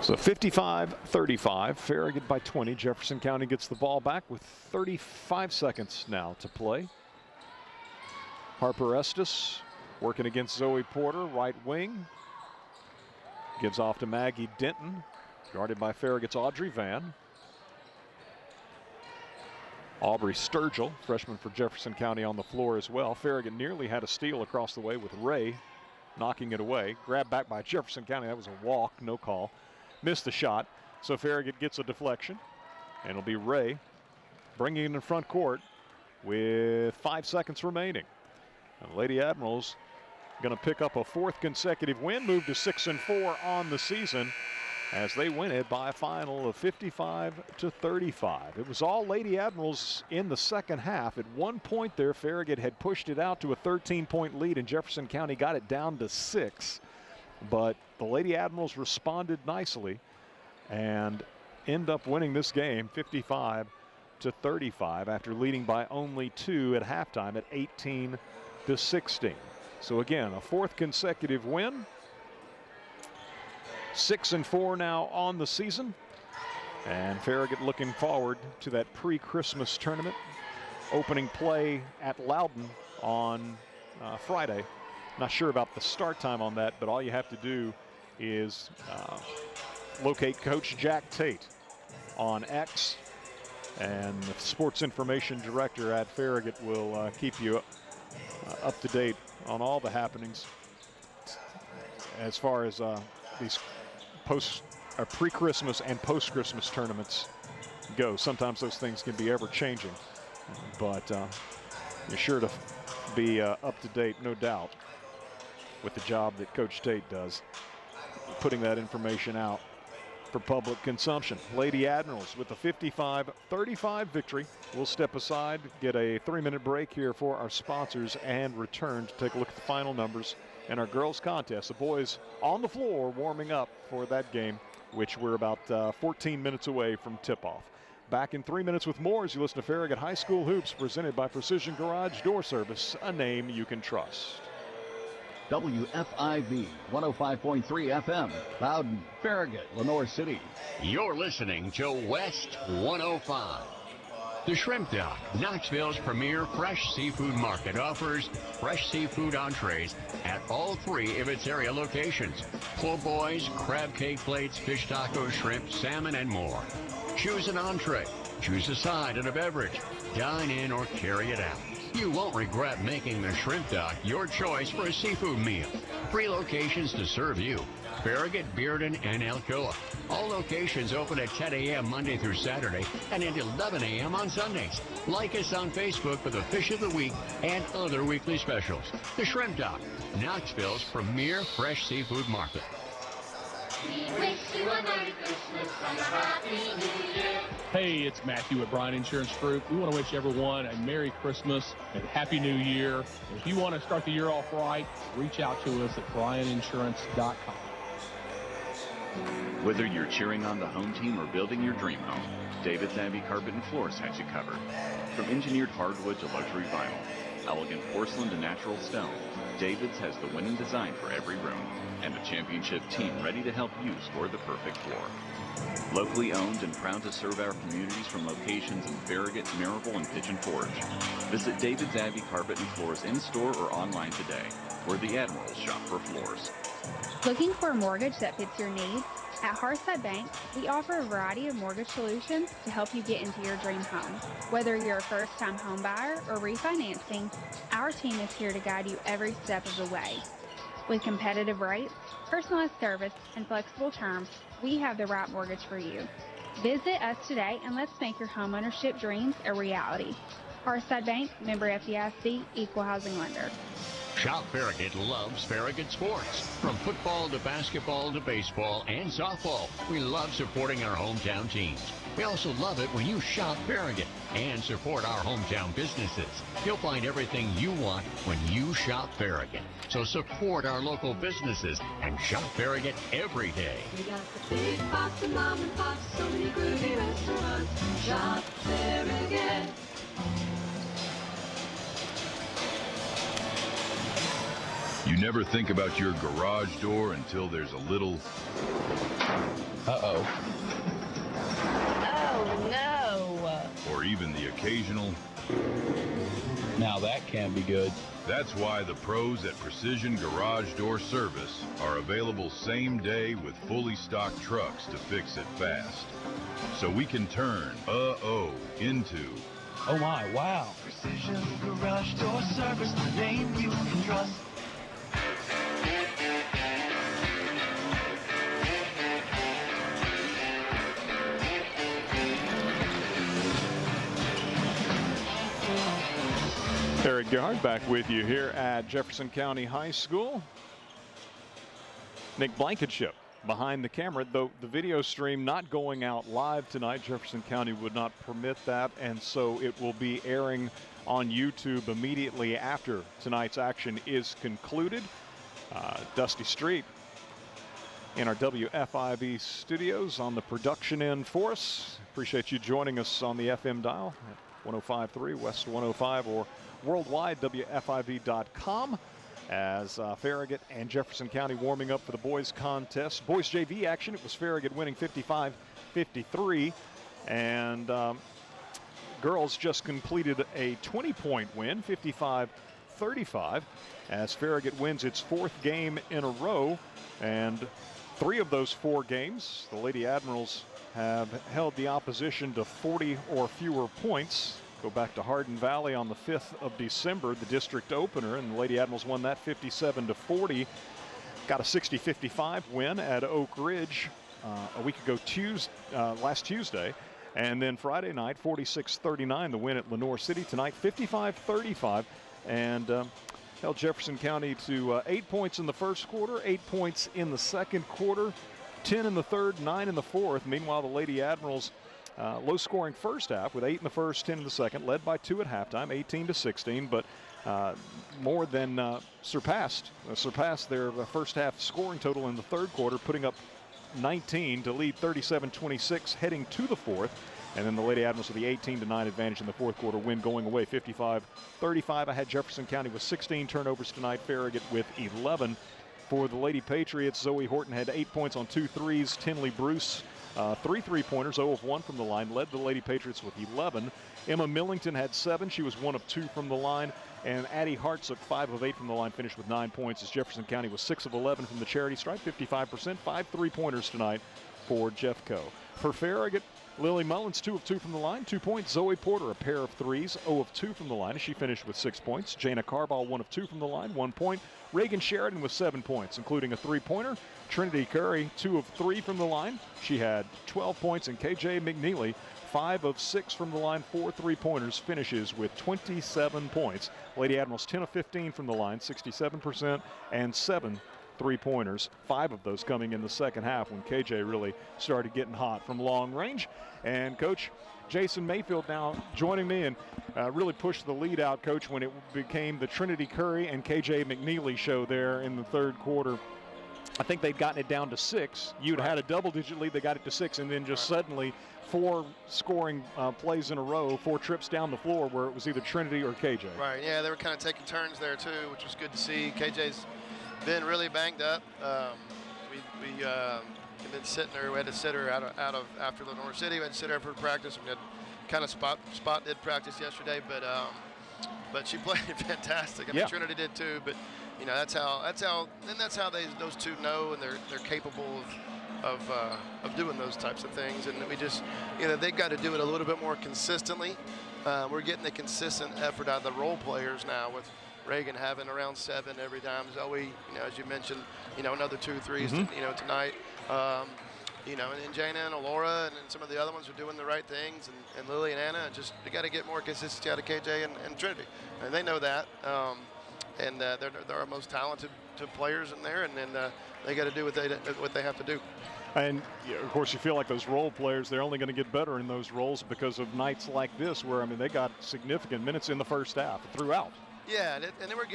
So 55-35, Farragut by 20. Jefferson County gets the ball back with 35 seconds now to play. Harper Estes working against Zoe Porter, right wing. Gives off to Maggie Denton, guarded by Farragut's Audrey Van. Aubrey Sturgill, freshman for Jefferson County, on the floor as well. Farragut nearly had a steal across the way with Ray knocking it away. Grabbed back by Jefferson County. That was a walk, no call. Missed the shot, so Farragut gets a deflection, and it'll be Ray bringing it in front court with 5 seconds remaining. And Lady Admirals going to pick up a 4th consecutive win, move to 6-4 on the season as they win it by a final of 55-35. It was all Lady Admirals in the second half. At one point there, Farragut had pushed it out to a 13-point lead, and Jefferson County got it down to 6. But the Lady Admirals responded nicely and end up winning this game 55-35 after leading by only 2 at halftime at 18-16. So again, a 4th consecutive win. 6-4 now on the season. And Farragut looking forward to that pre-Christmas tournament. Opening play at Loudon on Friday. Not sure about the start time on that, but all you have to do is locate Coach Jack Tate on X, and the sports information director at Farragut will keep you up to date on all the happenings as far as these pre-Christmas and post-Christmas tournaments go. Sometimes those things can be ever-changing, but you're sure to be up to date, no doubt, with the job that Coach Tate does, putting that information out for public consumption. Lady Admirals with a 55-35 victory. We'll step aside, get a 3-minute break here for our sponsors, and return to take a look at the final numbers in our girls contest. The boys on the floor warming up for that game, which we're about 14 minutes away from tip-off. Back in 3 minutes with more as you listen to Farragut High School Hoops, presented by Precision Garage Door Service, a name you can trust. WFIV 105.3 FM, Loudon, Farragut, Lenore City. You're listening to West 105. The Shrimp Dock, Knoxville's premier fresh seafood market, offers fresh seafood entrees at all 3 of its area locations. Po' boys, crab cake plates, fish tacos, shrimp, salmon, and more. Choose an entree, choose a side and a beverage. Dine in or carry it out. You won't regret making the Shrimp Dock your choice for a seafood meal. 3 locations to serve you: Farragut, Bearden, and Alcoa. All locations open at 10 a.m. Monday through Saturday and at 11 a.m. on Sundays. Like us on Facebook for the Fish of the Week and other weekly specials. The Shrimp Dock, Knoxville's premier fresh seafood market. We wish you a Merry Christmas and a Happy New Year. Hey, it's Matthew at Bryan Insurance Group. We want to wish everyone a Merry Christmas and Happy New Year. If you want to start the year off right, reach out to us at bryaninsurance.com. Whether you're cheering on the home team or building your dream home, David's Abbey Carpet and Floors has you covered. From engineered hardwood to luxury vinyl, elegant porcelain to natural stone, David's has the winning design for every room and a championship team ready to help you score the perfect floor. Locally owned and proud to serve our communities from locations in Farragut, Maryville, and Pigeon Forge. Visit David's Abbey Carpet and Floors in-store or online today, where the Admirals shop for floors. Looking for a mortgage that fits your needs? At Hearthside Bank, we offer a variety of mortgage solutions to help you get into your dream home. Whether you're a first-time home buyer or refinancing, our team is here to guide you every step of the way. With competitive rates, personalized service, and flexible terms, we have the right mortgage for you. Visit us today and let's make your homeownership dreams a reality. Hearthside Bank, member FDIC, equal housing lender. Shop Farragut loves Farragut sports. From football to basketball to baseball and softball, we love supporting our hometown teams. We also love it when you shop Farragut and support our hometown businesses. You'll find everything you want when you shop Farragut. So support our local businesses and shop Farragut every day. We got the big box of mom and pops, so many groovy restaurants. Shop Farragut. You never think about your garage door until there's a little... Uh-oh. Oh, no. Or even the occasional... Now that can be good. That's why the pros at Precision Garage Door Service are available same day with fully stocked trucks to fix it fast. So we can turn into... Oh my, wow. Precision Garage Door Service, the name you can trust. Farragut Gerhard back with you here at Jefferson County High School. Nick Blankenship behind the camera, though the video stream not going out live tonight. Jefferson County would not permit that, and so it will be airing on YouTube immediately after tonight's action is concluded. Dusty Street in our WFIV studios on the production end for us. Appreciate you joining us on the FM dial at 105.3 West 105 or worldwide WFIV.com as Farragut and Jefferson County warming up for the boys contest. Boys JV action, it was Farragut winning 55-53, and girls just completed a 20-point win, 55-35, as Farragut wins its 4th game in a row, and 3 of those 4 games, the Lady Admirals have held the opposition to 40 or fewer points. Go back to Hardin Valley on the 5th of December, the district opener, and the Lady Admirals won that 57-40. Got a 60-55 win at Oak Ridge a week ago, last Tuesday. And then Friday night, 46-39, the win at Lenoir City. Tonight, 55-35, and held Jefferson County to 8 points in the first quarter, 8 points in the second quarter, 10 in the third, 9 in the fourth. Meanwhile, the Lady Admirals, low-scoring first half with 8 in the first, 10 in the second, led by 2 at halftime, 18-16, but more than surpassed their first half scoring total in the third quarter, putting up 19 to lead 37-26 heading to the fourth. And then the Lady Admirals with the 18-9 advantage in the fourth quarter win going away 55-35. I had Jefferson County with 16 turnovers tonight, Farragut with 11. For the Lady Patriots, Zoe Horton had 8 points on 2 threes. Tinley Bruce, 3 3-pointers, 0 of 1 from the line, led the Lady Patriots with 11. Emma Millington had 7. She was 1 of 2 from the line. And Addie Hartsook, 5 of 8 from the line, finished with 9 points as Jefferson County was 6 of 11 from the charity stripe, 55%, 5 3-pointers tonight for Jeffco. For Farragut, Lily Mullins, 2 of 2 from the line, 2 points. Zoe Porter, a pair of threes, 0 of 2 from the line. She finished with 6 points. Jana Carball, 1 of 2 from the line, 1 point. Reagan Sheridan with 7 points, including a 3-pointer. Trinity Curry, 2 of 3 from the line. She had 12 points. And KJ McNeely, 5 of 6 from the line, 4 3-pointers, finishes with 27 points. Lady Admirals 10 of 15 from the line, 67%, and 7 3-pointers, 5 of those coming in the second half when KJ really started getting hot from long range. And Coach Jason Mayfield now joining me, and really pushed the lead out, Coach, when it became the Trinity Curry and KJ McNeely show there in the third quarter. I think they'd gotten it down to 6. You'd had a double-digit lead. They got it to 6, and then just suddenly 4 scoring plays in a row, 4 trips down the floor where it was either Trinity or KJ. Right, yeah, they were kind of taking turns there too, which was good to see. KJ's been really banged up. We have been sitting her. We had to sit her out of after Lenoir City. We had to sit her for practice. We had kind of spot did practice yesterday, but she played fantastic. I mean, Trinity did too, but you know that's how those two know, and they're capable of doing those types of things. And we just, you know, they've got to do it a little bit more consistently. We're getting the consistent effort out of the role players now, with Reagan having around 7 every time. Zoe, you know, as you mentioned, you know, another 2 threes, you know, tonight. You know, and Jana and Alora and some of the other ones are doing the right things, and Lily and Anna, just they got to get more consistency out of KJ and Trinity, and they know that. And they're our most talented players in there, and then they got to do what they have to do. And yeah, of course, you feel like those role players, they're only going to get better in those roles because of nights like this, where I mean they got significant minutes in the first half throughout. Yeah, and then we're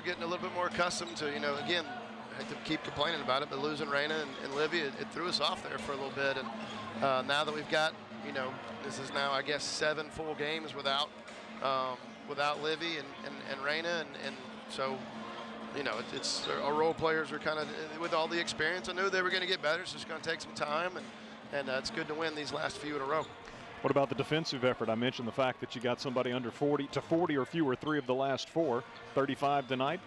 getting a little bit more accustomed to, you know, again, I hate to keep complaining about it, but losing Raina and Livy, it threw us off there for a little bit. And now that we've got, you know, this is now I guess 7 full games without Livy and Raina, and so, you know, it's our role players are kind of, with all the experience, I knew they were going to get better. It's just going to take some time, and it's good to win these last few in a row. What about the defensive effort? I mentioned the fact that you got somebody under 40 or fewer 3 of the last 4, 35 tonight.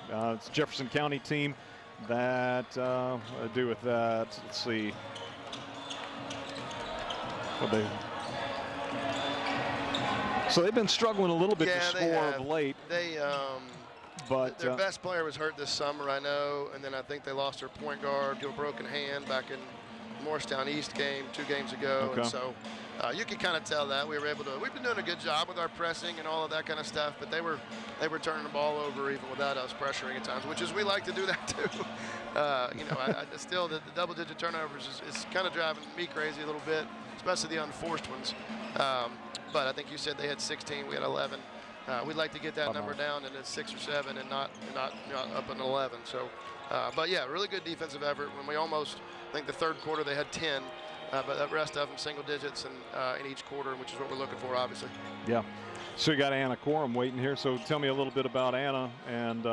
It's a Jefferson County team that do with that. Let's see. So they've been struggling a little bit to score of late. But their best player was hurt this summer, I know, and then I think they lost their point guard to a broken hand back in Morristown East game 2 games ago, Okay. and so you can kind of tell that we've been doing a good job with our pressing and all of that kind of stuff, but they were turning the ball over even without us pressuring at times, which is we like to do that too. I still the double-digit turnovers is kind of driving me crazy a little bit, especially the unforced ones. But I think you said they had 16, we had 11. We'd like to get that number down into 6 or 7 and not up in 11. So, but yeah, really good defensive effort. When we almost, I think the third quarter they had 10, but the rest of them single digits in each quarter, which is what we're looking for, obviously. Yeah. So you got Anna Corum waiting here. So tell me a little bit about Anna and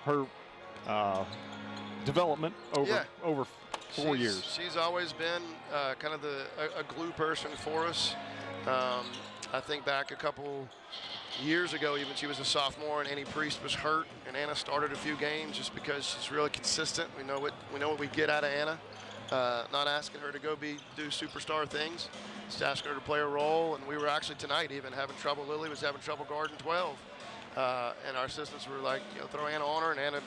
her development over 4 years. She's always been kind of a glue person for us. I think back a couple years ago, even she was a sophomore, and Annie Priest was hurt, and Anna started a few games just because she's really consistent. We know what we get out of Anna. Not asking her to go do superstar things, just asking her to play a role. And we were actually tonight even having trouble. Lily was having trouble guarding 12, and our assistants were like, throw Anna on her, and Anna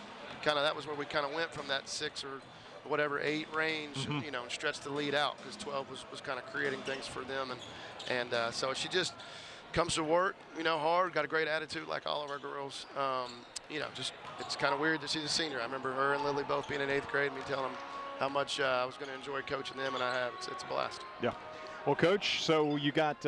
that was where we kind of went from that 6 or whatever 8 range, and stretched the lead out because 12 was kind of creating things for them, and so she just comes to work, hard, got a great attitude like all of our girls. Just it's kind of weird to see the senior. I remember her and Lily both being in 8th grade and me telling them how much I was going to enjoy coaching them, and I have. It's a blast. Yeah. Well, Coach, so you got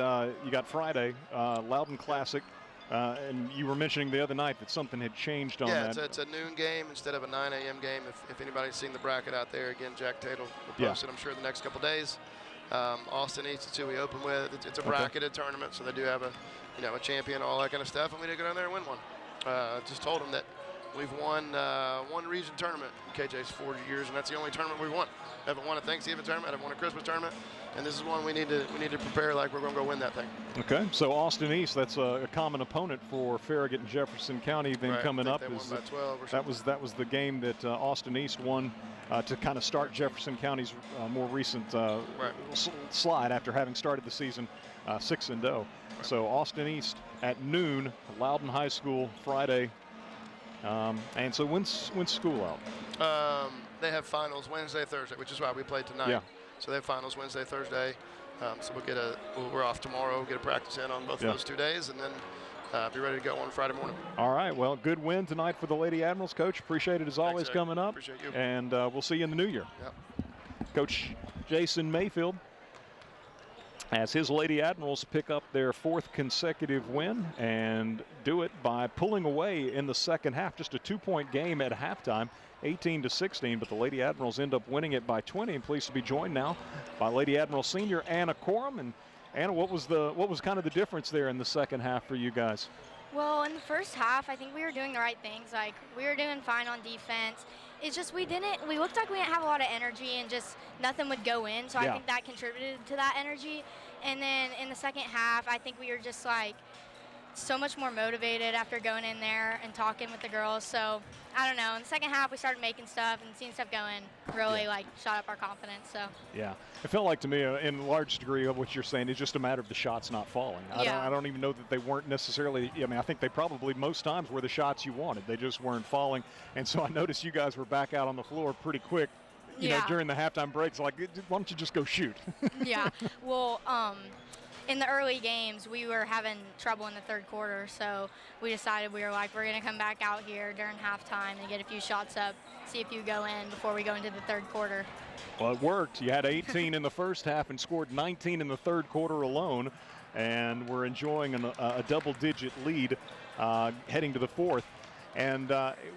Friday, Loudon Classic, and you were mentioning the other night that something had changed on that. Yeah, it's a noon game instead of a 9 a.m. game. If anybody's seen the bracket out there, again, Jack Tatel will post it, I'm sure, the next couple days. Austin East is who we open with. It's a bracketed tournament, so they do have a champion, all that kind of stuff, and we did go down there and win one. Just told them that we've won one region tournament in KJ's 40 years, and that's the only tournament we've won. Haven't won a Thanksgiving tournament, haven't won a Christmas tournament, and this is one we need to prepare like we're going to go win that thing. Okay, so Austin East, that's a common opponent for Farragut and Jefferson County. Then coming up is by 12 or that was the game that Austin East won to kind of start Jefferson County's more recent slide after having started the season 6-0. Right. So Austin East at noon, Loudon High School Friday. And so when's school out? They have finals Wednesday, Thursday, which is why we played tonight. Yeah. So they have finals Wednesday, Thursday. So we're off tomorrow, get a practice in on both of those 2 days, and then be ready to go on Friday morning. All right. Well, good win tonight for the Lady Admirals, Coach. Appreciate it as always. Thanks, coming up. Appreciate you. And we'll see you in the new year. Yep. Coach Jason Mayfield, as his Lady Admirals pick up their 4th consecutive win and do it by pulling away in the second half. Just a 2-point game at halftime, 18-16, but the Lady Admirals end up winning it by 20. And pleased to be joined now by Lady Admiral senior Anna Corum. And Anna, what was kind of the difference there in the second half for you guys? Well, in the first half, I think we were doing the right things. Like, we were doing fine on defense. It's just we looked like we didn't have a lot of energy and just nothing would go in. So I think that contributed to that energy. And then in the second half, I think we were just like so much more motivated after going in there and talking with the girls. So I don't know. In the second half, we started making stuff and seeing stuff going, really shot up our confidence. So yeah, it felt like to me, in large degree of what you're saying, it's just a matter of the shots not falling. I don't even know that they weren't necessarily. I mean, I think they probably most times were the shots you wanted. They just weren't falling. And so I noticed you guys were back out on the floor pretty quick. You know, during the halftime breaks, like, why don't you just go shoot? Yeah. Well, in the early games, we were having trouble in the third quarter, so we decided we're going to come back out here during halftime and get a few shots up, see if you go in before we go into the third quarter. Well, it worked. You had 18 in the first half and scored 19 in the third quarter alone, and we're enjoying a double-digit lead heading to the fourth. And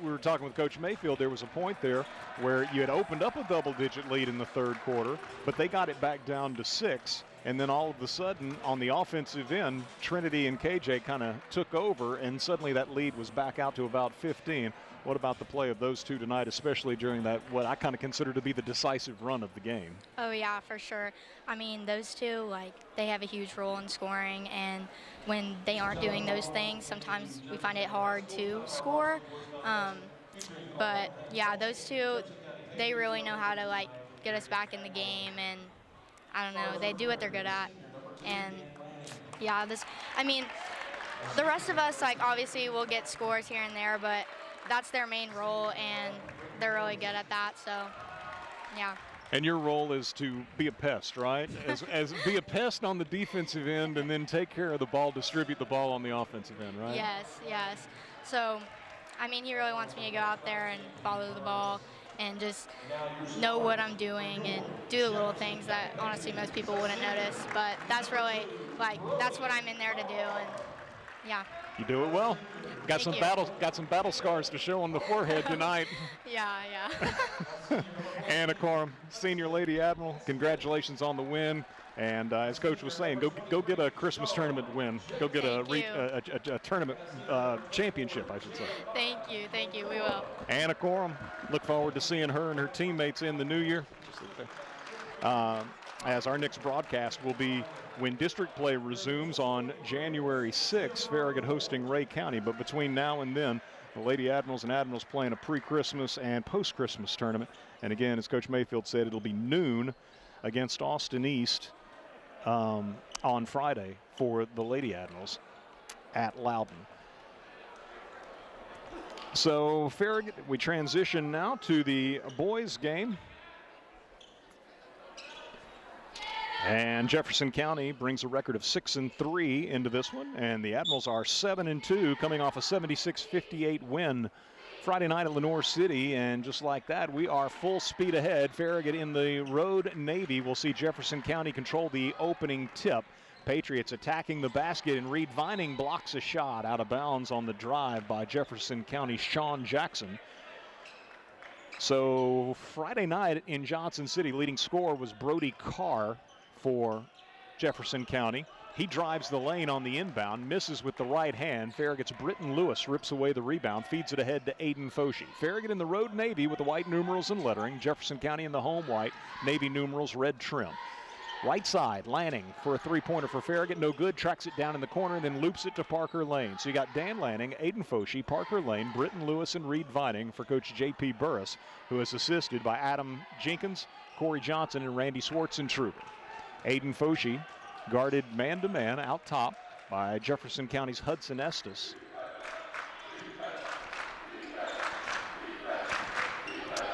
we were talking with Coach Mayfield. There was a point there where you had opened up a double-digit lead in the third quarter, but they got it back down to 6. And then all of a sudden, on the offensive end, Trinity and KJ kind of took over, and suddenly that lead was back out to about 15. What about the play of those two tonight, especially during that, what I kind of consider to be the decisive run of the game? Oh, yeah, for sure. I mean, those two, they have a huge role in scoring, and when they aren't doing those things, sometimes we find it hard to score. But, yeah, those two, they really know how to, get us back in the game, and I don't know, they do what they're good at. And, yeah, the rest of us, obviously we'll get scores here and there, but that's their main role, and they're really good at that. So, yeah. And your role is to be a pest, right? As be a pest on the defensive end and then take care of the ball, distribute the ball on the offensive end, right? Yes. So, I mean, he really wants me to go out there and follow the ball and just know what I'm doing and do the little things that honestly most people wouldn't notice. But that's really, that's what I'm in there to do. And yeah. You do it well. Got some battle scars to show on the forehead tonight. Yeah. Anna Corum, Senior Lady Admiral, congratulations on the win. And as Coach was saying, go get a Christmas tournament win. Go get a tournament championship, I should say. Thank you. We will. Anna Corum, look forward to seeing her and her teammates in the new year. As our next broadcast will be when district play resumes on January 6th, Farragut hosting Ray County. But between now and then, the Lady Admirals and Admirals playing a pre-Christmas and post-Christmas tournament. And again, as Coach Mayfield said, it'll be noon against Austin East on Friday for the Lady Admirals at Loudon. So Farragut, we transition now to the boys game. And Jefferson County brings a record of 6-3 into this one, and the Admirals are 7-2, coming off a 76-58 win Friday night at Lenoir City. And just like that, we are full speed ahead. Farragut in the road Navy. We'll see Jefferson County control the opening tip. Patriots attacking the basket, and Reed Vining blocks a shot out of bounds on the drive by Jefferson County Sean Jackson. So Friday night in Johnson City, leading scorer was Brody Carr for Jefferson County. He drives the lane on the inbound, misses with the right hand. Farragut's Britton Lewis rips away the rebound, feeds it ahead to Aiden Foshee. Farragut in the road Navy with the white numerals and lettering. Jefferson County in the home white, Navy numerals, red trim. Right side, Lanning for a three-pointer for Farragut. No good, tracks it down in the corner, and then loops it to Parker Lane. So you got Dan Lanning, Aiden Foshee, Parker Lane, Britton Lewis, and Reed Vining for Coach J.P. Burris, who is assisted by Adam Jenkins, Corey Johnson, and Randy Schwartzentruber. Aiden Foshee guarded man-to-man out top by Jefferson County's Hudson Estes.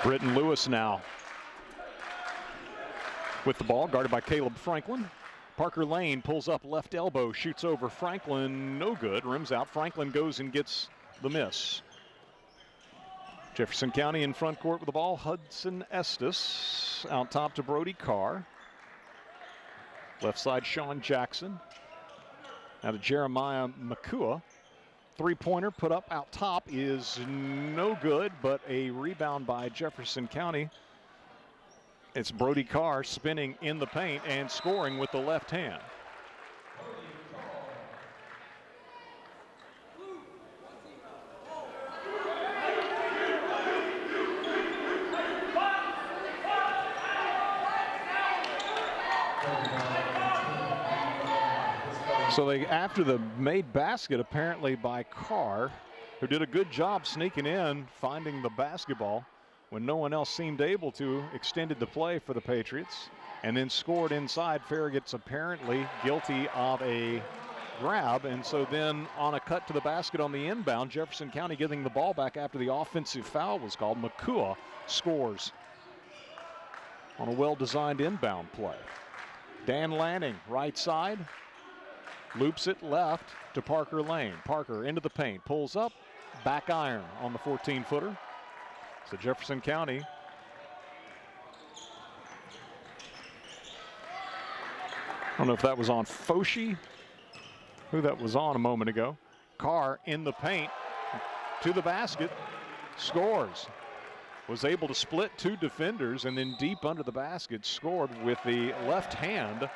Britton Lewis now with the ball, guarded by Caleb Franklin. Parker Lane pulls up left elbow, shoots over Franklin, no good, rims out. Franklin goes and gets the miss. Jefferson County in front court with the ball. Hudson Estes out top to Brody Carr. Left side, Sean Jackson. Now to Jeremiah Makua. Three-pointer put up out top is no good, but a rebound by Jefferson County. It's Brody Carr spinning in the paint and scoring with the left hand. So after the made basket apparently by Carr, who did a good job sneaking in, finding the basketball when no one else seemed able to, extended the play for the Patriots, and then scored inside. Farragut's apparently guilty of a grab, and so then on a cut to the basket on the inbound, Jefferson County getting the ball back after the offensive foul was called. Makua scores on a well-designed inbound play. Dan Lanning, right side. Loops it left to Parker Lane. Parker into the paint, pulls up, back iron on the 14-footer. So Jefferson County I don't know if that was on Foshee, who that was on a moment ago. Carr in the paint to the basket, scores. Was able to split two defenders and then deep under the basket scored with the left hand.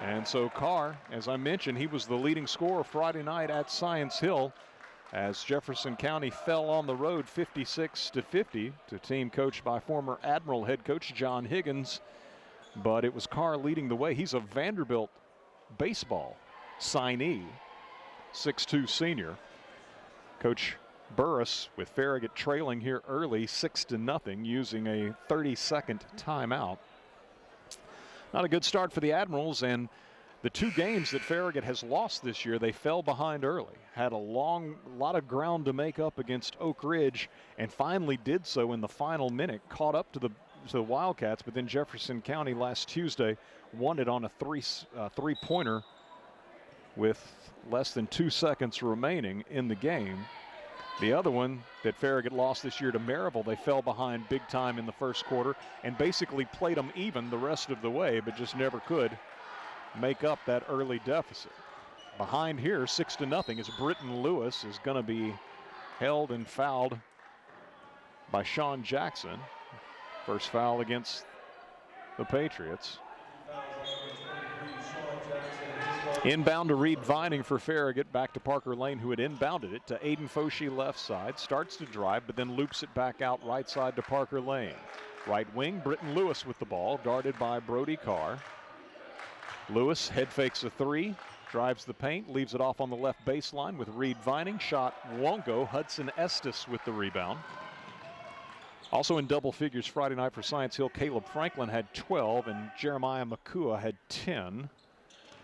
And so Carr, as I mentioned, he was the leading scorer Friday night at Science Hill as Jefferson County fell on the road 56-50 to team coached by former Admiral head coach John Higgins. But it was Carr leading the way. He's a Vanderbilt baseball signee, 6'2" senior. Coach Burris with Farragut trailing here early 6-0 using a 30-second timeout. Not a good start for the Admirals, and the two games that Farragut has lost this year, they fell behind early. Had a lot of ground to make up against Oak Ridge, and finally did so in the final minute. Caught up to the the Wildcats, but then Jefferson County last Tuesday won it on a three-pointer with less than 2 seconds remaining in the game. The other one that Farragut lost this year to Maryville, they fell behind big time in the first quarter and basically played them even the rest of the way, but just never could make up that early deficit. Behind here, 6-0, as Britton Lewis is going to be held and fouled by Sean Jackson. First foul against the Patriots. Inbound to Reed Vining for Farragut, back to Parker Lane, who had inbounded it to Aiden Foshee left side. Starts to drive, but then loops it back out right side to Parker Lane. Right wing, Britton Lewis with the ball, guarded by Brody Carr. Lewis head fakes a three, drives the paint, leaves it off on the left baseline with Reed Vining. Shot won't go. Hudson Estes with the rebound. Also in double figures Friday night for Science Hill, Caleb Franklin had 12 and Jeremiah Makua had 10.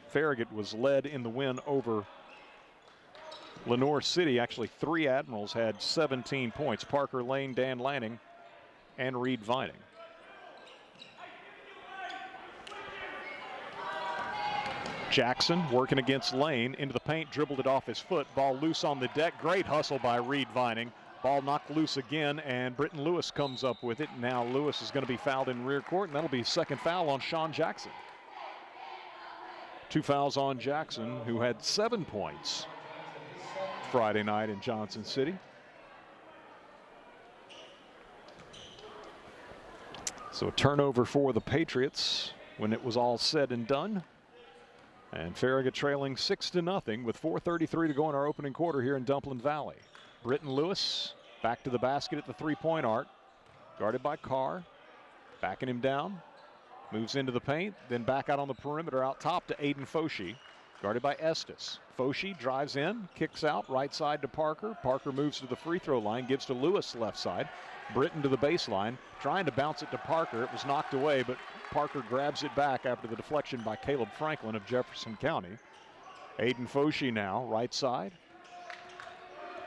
Farragut was led in the win over Lenoir City. Actually, 3 Admirals had 17 points. Parker Lane, Dan Lanning, and Reed Vining. Jackson working against Lane, into the paint, dribbled it off his foot. Ball loose on the deck. Great hustle by Reed Vining. Ball knocked loose again, and Britton Lewis comes up with it. Now Lewis is going to be fouled in rear court, and that'll be second foul on Sean Jackson. 2 fouls on Jackson, who had 7 points Friday night in Johnson City. So a turnover for the Patriots when it was all said and done. And Farragut trailing 6-0 with 4:33 to go in our opening quarter here in Dumpling Valley. Britton Lewis back to the basket at the three-point arc, guarded by Carr, backing him down. Moves into the paint, then back out on the perimeter out top to Aiden Foshee, guarded by Estes. Foshee drives in, kicks out, right side to Parker. Parker moves to the free throw line, gives to Lewis left side. Britton to the baseline, trying to bounce it to Parker. It was knocked away, but Parker grabs it back after the deflection by Caleb Franklin of Jefferson County. Aiden Foshee now, right side,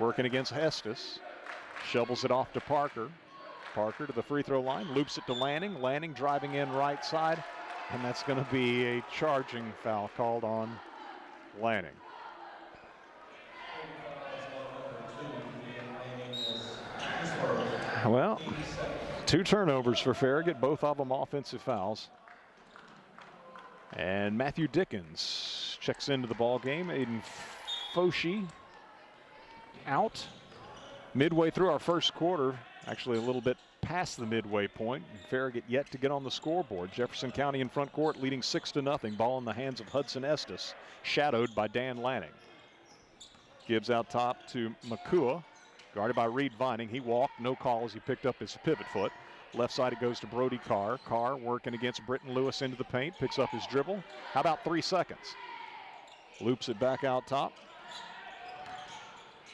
working against Estes. Shovels it off to Parker. Parker to the free throw line, loops it to Lanning. Lanning driving in right side, and that's going to be a charging foul called on Lanning. Well, 2 turnovers for Farragut, both of them offensive fouls. And Matthew Dickens checks into the ball game. Aiden Foshee out midway through our first quarter. Actually a little bit past the midway point. Farragut yet to get on the scoreboard. Jefferson County in front court leading 6-0. Ball in the hands of Hudson Estes, shadowed by Dan Lanning. Gives out top to Makua, guarded by Reed Vining. He walked, no call as he picked up his pivot foot. Left side it goes to Brody Carr. Carr working against Britton Lewis into the paint, picks up his dribble. How about 3 seconds? Loops it back out top.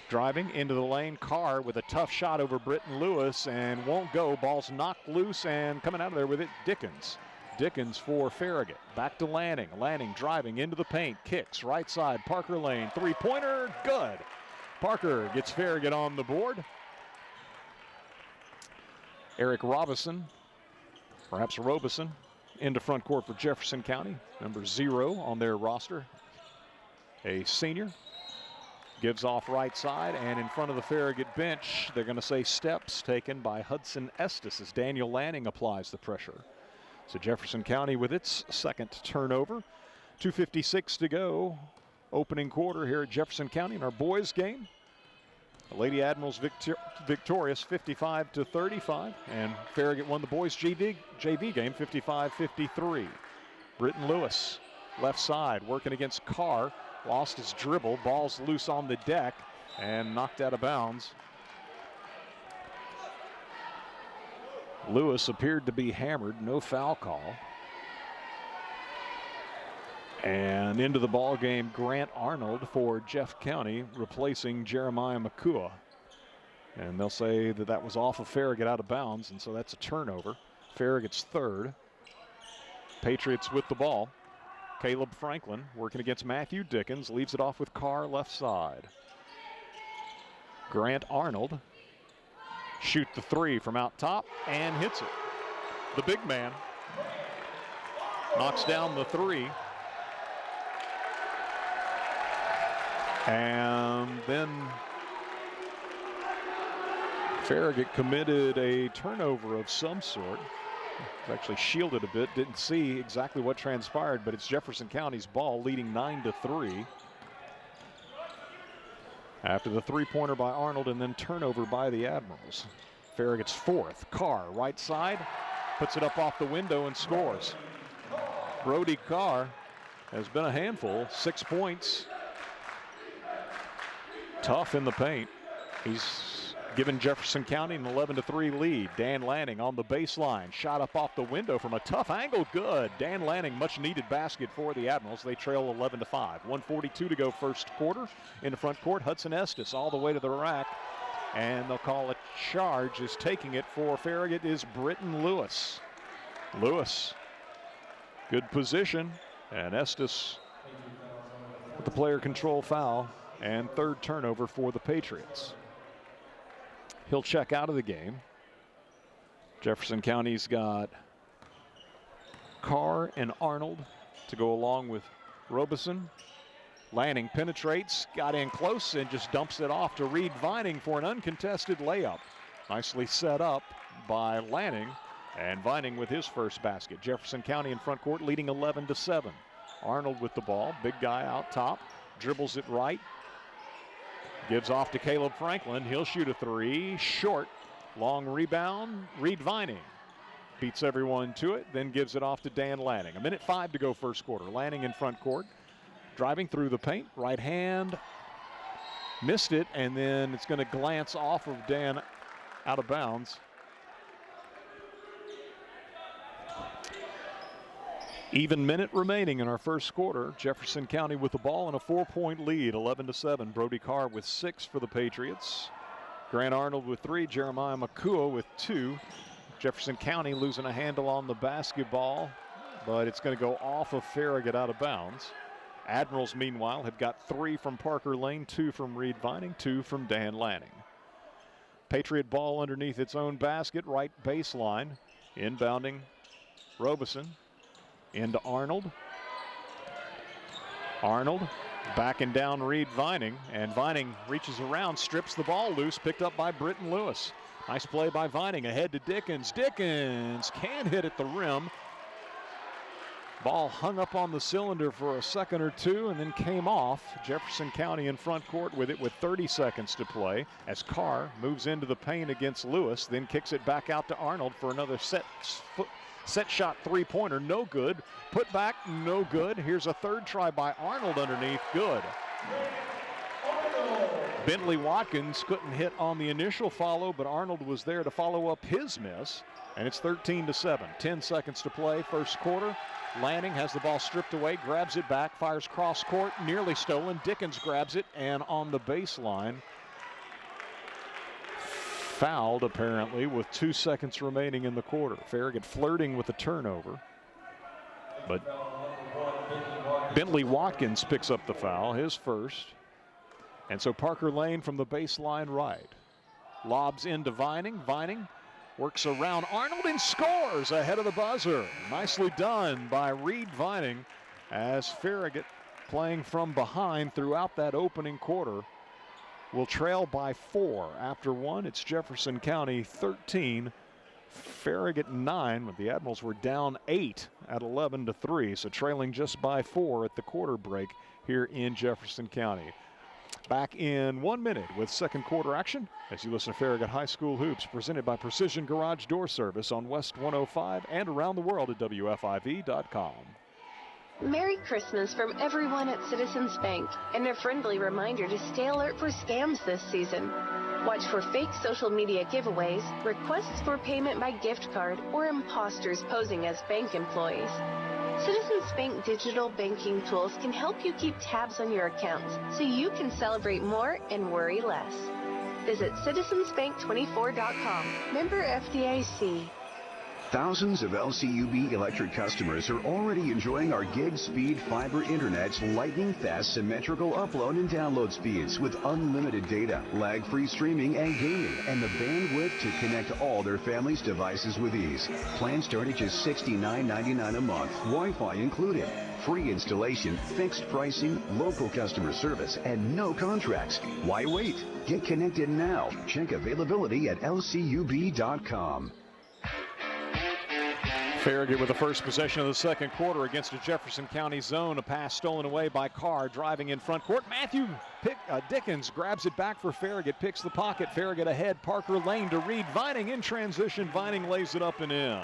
Driving into the lane, Carr with a tough shot over Britton Lewis and won't go. Ball's knocked loose, and coming out of there with it, Dickens. Dickens for Farragut. Back to Lanning. Lanning driving into the paint, kicks right side, Parker Lane. Three-pointer, good. Parker gets Farragut on the board. Eric Robison, perhaps Robeson, into front court for Jefferson County. Number 0 on their roster, a senior. Gives off right side, and in front of the Farragut bench, they're going to say steps taken by Hudson Estes as Daniel Lanning applies the pressure. So Jefferson County with its second turnover. 2:56 to go. Opening quarter here at Jefferson County in our boys game. The Lady Admirals victorious 55-35, and Farragut won the boys JV game 55-53. Britton Lewis, left side, working against Carr. Lost his dribble, ball's loose on the deck and knocked out of bounds. Lewis appeared to be hammered, no foul call. And into the ball game, Grant Arnold for Jeff County, replacing Jeremiah Makua. And they'll say that that was off of Farragut out of bounds, and so that's a turnover. Farragut's third. Patriots with the ball. Caleb Franklin working against Matthew Dickens, leaves it off with Carr left side. Grant Arnold shoot the three from out top and hits it. the big man. Knocks down the three. And then Farragut committed a turnover of some sort. Actually shielded a bit, didn't see exactly what transpired, but it's Jefferson County's ball, leading 9-3. After the three-pointer by Arnold and then turnover by the Admirals. Farragut's fourth. Carr, right side, puts it up off the window and scores. Brody Carr has been a handful, 6 points. Tough in the paint. He's given Jefferson County an 11-3 lead. Dan Lanning on the baseline. Shot up off the window from a tough angle. Good. Dan Lanning, much needed basket for the Admirals. They trail 11-5. 1:42 to go first quarter. In the front court, Hudson Estes all the way to the rack. And they'll call a charge. Is taking it for Farragut is Britton Lewis. Lewis, good position. And Estes with the player control foul. And third turnover for the Patriots. He'll check out of the game. Jefferson County's got Carr and Arnold to go along with Robeson. Lanning penetrates, got in close, and just dumps it off to Reed Vining for an uncontested layup. Nicely set up by Lanning, and Vining with his first basket. Jefferson County in front court leading 11-7. Arnold with the ball, big guy out top, dribbles it right. Gives off to Caleb Franklin. He'll shoot a three. Short. Long rebound. Reed Vining beats everyone to it, then gives it off to Dan Lanning. 1:05 to go first quarter. Lanning in front court. Driving through the paint. Right hand. Missed it, and then it's going to glance off of Dan out of bounds. Even minute remaining in our first quarter. Jefferson County with the ball and a 4-point lead, 11-7. Brody Carr with 6 for the Patriots. Grant Arnold with 3, Jeremiah Makua with 2. Jefferson County losing a handle on the basketball, but it's going to go off of Farragut out of bounds. Admirals, meanwhile, have got 3 from Parker Lane, 2 from Reed Vining, 2 from Dan Lanning. Patriot ball underneath its own basket, right baseline. Inbounding Robeson. Into Arnold. Arnold backing down Reed Vining, and Vining reaches around, strips the ball loose, picked up by Britton Lewis. Nice play by Vining, ahead to Dickens. Dickens can hit at the rim. Ball hung up on the cylinder for a second or two and then came off. Jefferson County in front court with it with 30 seconds to play as Carr moves into the paint against Lewis, then kicks it back out to Arnold for another set shot three-pointer, no good. Put back, no good. Here's a third try by Arnold underneath, good. Bentley Watkins couldn't hit on the initial follow, but Arnold was there to follow up his miss, and it's 13-7. 10 seconds to play, first quarter. Lanning has the ball stripped away, grabs it back, fires cross court, nearly stolen. Dickens grabs it, and on the baseline, fouled apparently with 2 seconds remaining in the quarter. Farragut flirting with a turnover, but Bentley Watkins picks up the foul, his first. And so Parker Lane from the baseline right. Lobs into Vining. Vining works around Arnold and scores ahead of the buzzer. Nicely done by Reed Vining as Farragut, playing from behind throughout that opening quarter, will trail by 4 after 1. It's Jefferson County 13, Farragut 9, but the Admirals were down 8 at 11-3, so trailing just by 4 at the quarter break here in Jefferson County. Back in 1 minute with second quarter action as you listen to Farragut High School Hoops, presented by Precision Garage Door Service on West 105 and around the world at WFIV.com. Merry Christmas from everyone at Citizens Bank, and a friendly reminder to stay alert for scams this season. Watch for fake social media giveaways, requests for payment by gift card, or imposters posing as bank employees. Citizens Bank digital banking tools can help you keep tabs on your accounts so you can celebrate more and worry less. Visit citizensbank24.com. Member FDIC. Thousands of LCUB electric customers are already enjoying our gig speed fiber internet's lightning fast symmetrical upload and download speeds with unlimited data, lag-free streaming and gaming, and the bandwidth to connect all their family's devices with ease. Plans start at just $69.99 a month, Wi-Fi included. Free installation, fixed pricing, local customer service, and no contracts. Why wait? Get connected now. Check availability at lcub.com. Farragut with the first possession of the second quarter against a Jefferson County zone. A pass stolen away by Carr, driving in front court. Matthew Dickens grabs it back for Farragut, picks the pocket. Farragut ahead. Parker Lane to Reed Vining in transition. Vining lays it up and in.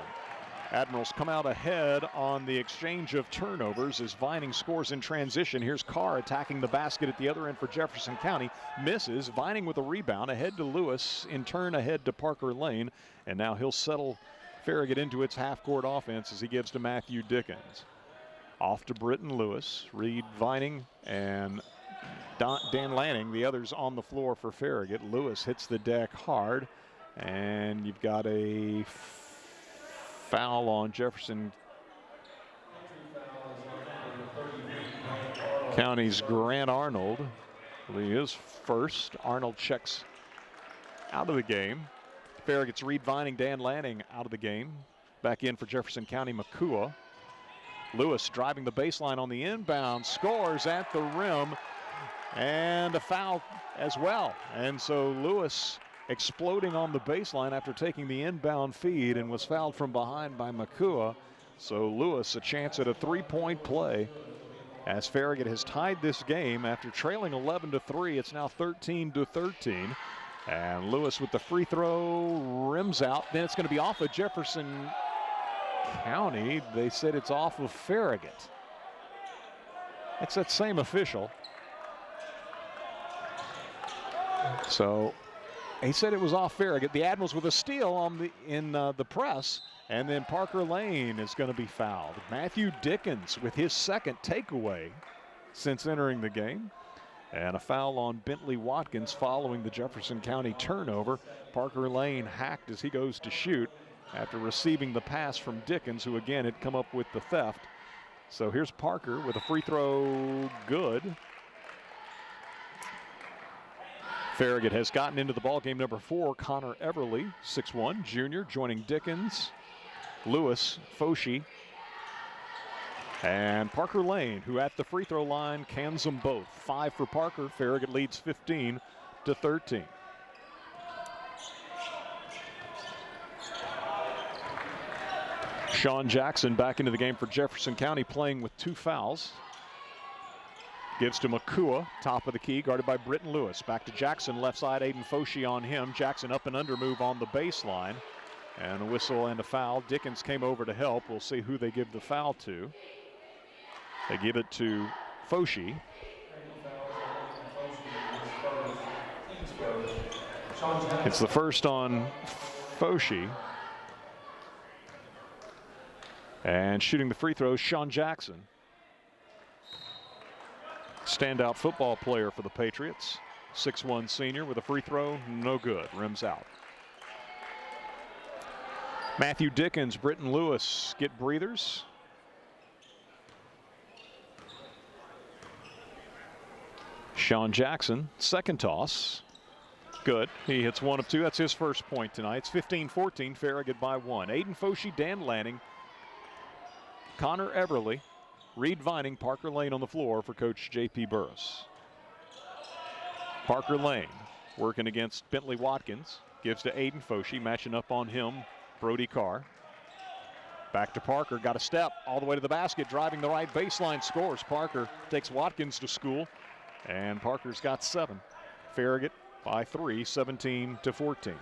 Admirals come out ahead on the exchange of turnovers as Vining scores in transition. Here's Carr attacking the basket at the other end for Jefferson County. Misses. Vining with a rebound. Ahead to Lewis. In turn ahead to Parker Lane. And now he'll settle Farragut into its half-court offense as he gives to Matthew Dickens. Off to Britton Lewis, Reed Vining, and Dan Lanning, the others on the floor for Farragut. Lewis hits the deck hard, and you've got a foul on Jefferson County's Grant Arnold. He is first. Arnold checks out of the game. Farragut's Reed Vining, Dan Lanning out of the game. Back in for Jefferson County, Makua. Lewis driving the baseline on the inbound, scores at the rim, and a foul as well. And so Lewis exploding on the baseline after taking the inbound feed and was fouled from behind by Makua. So Lewis a chance at a three-point play as Farragut has tied this game after trailing 11-3. It's now 13-13. And Lewis with the free throw, rims out. Then it's going to be off of Jefferson County. They said it's off of Farragut. It's that same official. So he said it was off Farragut. The Admirals with a steal on in the press. And then Parker Lane is going to be fouled. Matthew Dickens with his second takeaway since entering the game. And a foul on Bentley Watkins following the Jefferson County turnover. Parker Lane hacked as he goes to shoot after receiving the pass from Dickens, who again had come up with the theft. So here's Parker with a free throw, good. Farragut has gotten into the ball game. Number 4, Connor Everly, 6'1", junior, joining Dickens, Lewis, Foshi, and Parker Lane, who at the free throw line cans them both. 5 for Parker. Farragut leads 15-13. Sean Jackson back into the game for Jefferson County, playing with 2 fouls. Gives to Makua, top of the key, guarded by Britton Lewis. Back to Jackson, left side, Aiden Foshi on him. Jackson up and under move on the baseline. And a whistle and a foul. Dickens came over to help. We'll see who they give the foul to. They give it to Foshi. It's the first on Foshi. And shooting the free throws, Sean Jackson. Standout football player for the Patriots. 6'1" senior with a free throw, no good, rims out. Matthew Dickens, Britton Lewis get breathers. Sean Jackson, second toss. Good. He hits 1 of 2. That's his first point tonight. It's 15-14. Farragut by 1. Aiden Foshi, Dan Lanning, Connor Everly, Reed Vining, Parker Lane on the floor for Coach J.P. Burris. Parker Lane working against Bentley Watkins. Gives to Aiden Foshi, matching up on him, Brody Carr. Back to Parker, got a step all the way to the basket, driving the right baseline, scores. Parker takes Watkins to school, and Parker's got 7. Farragut by 3, 17-14.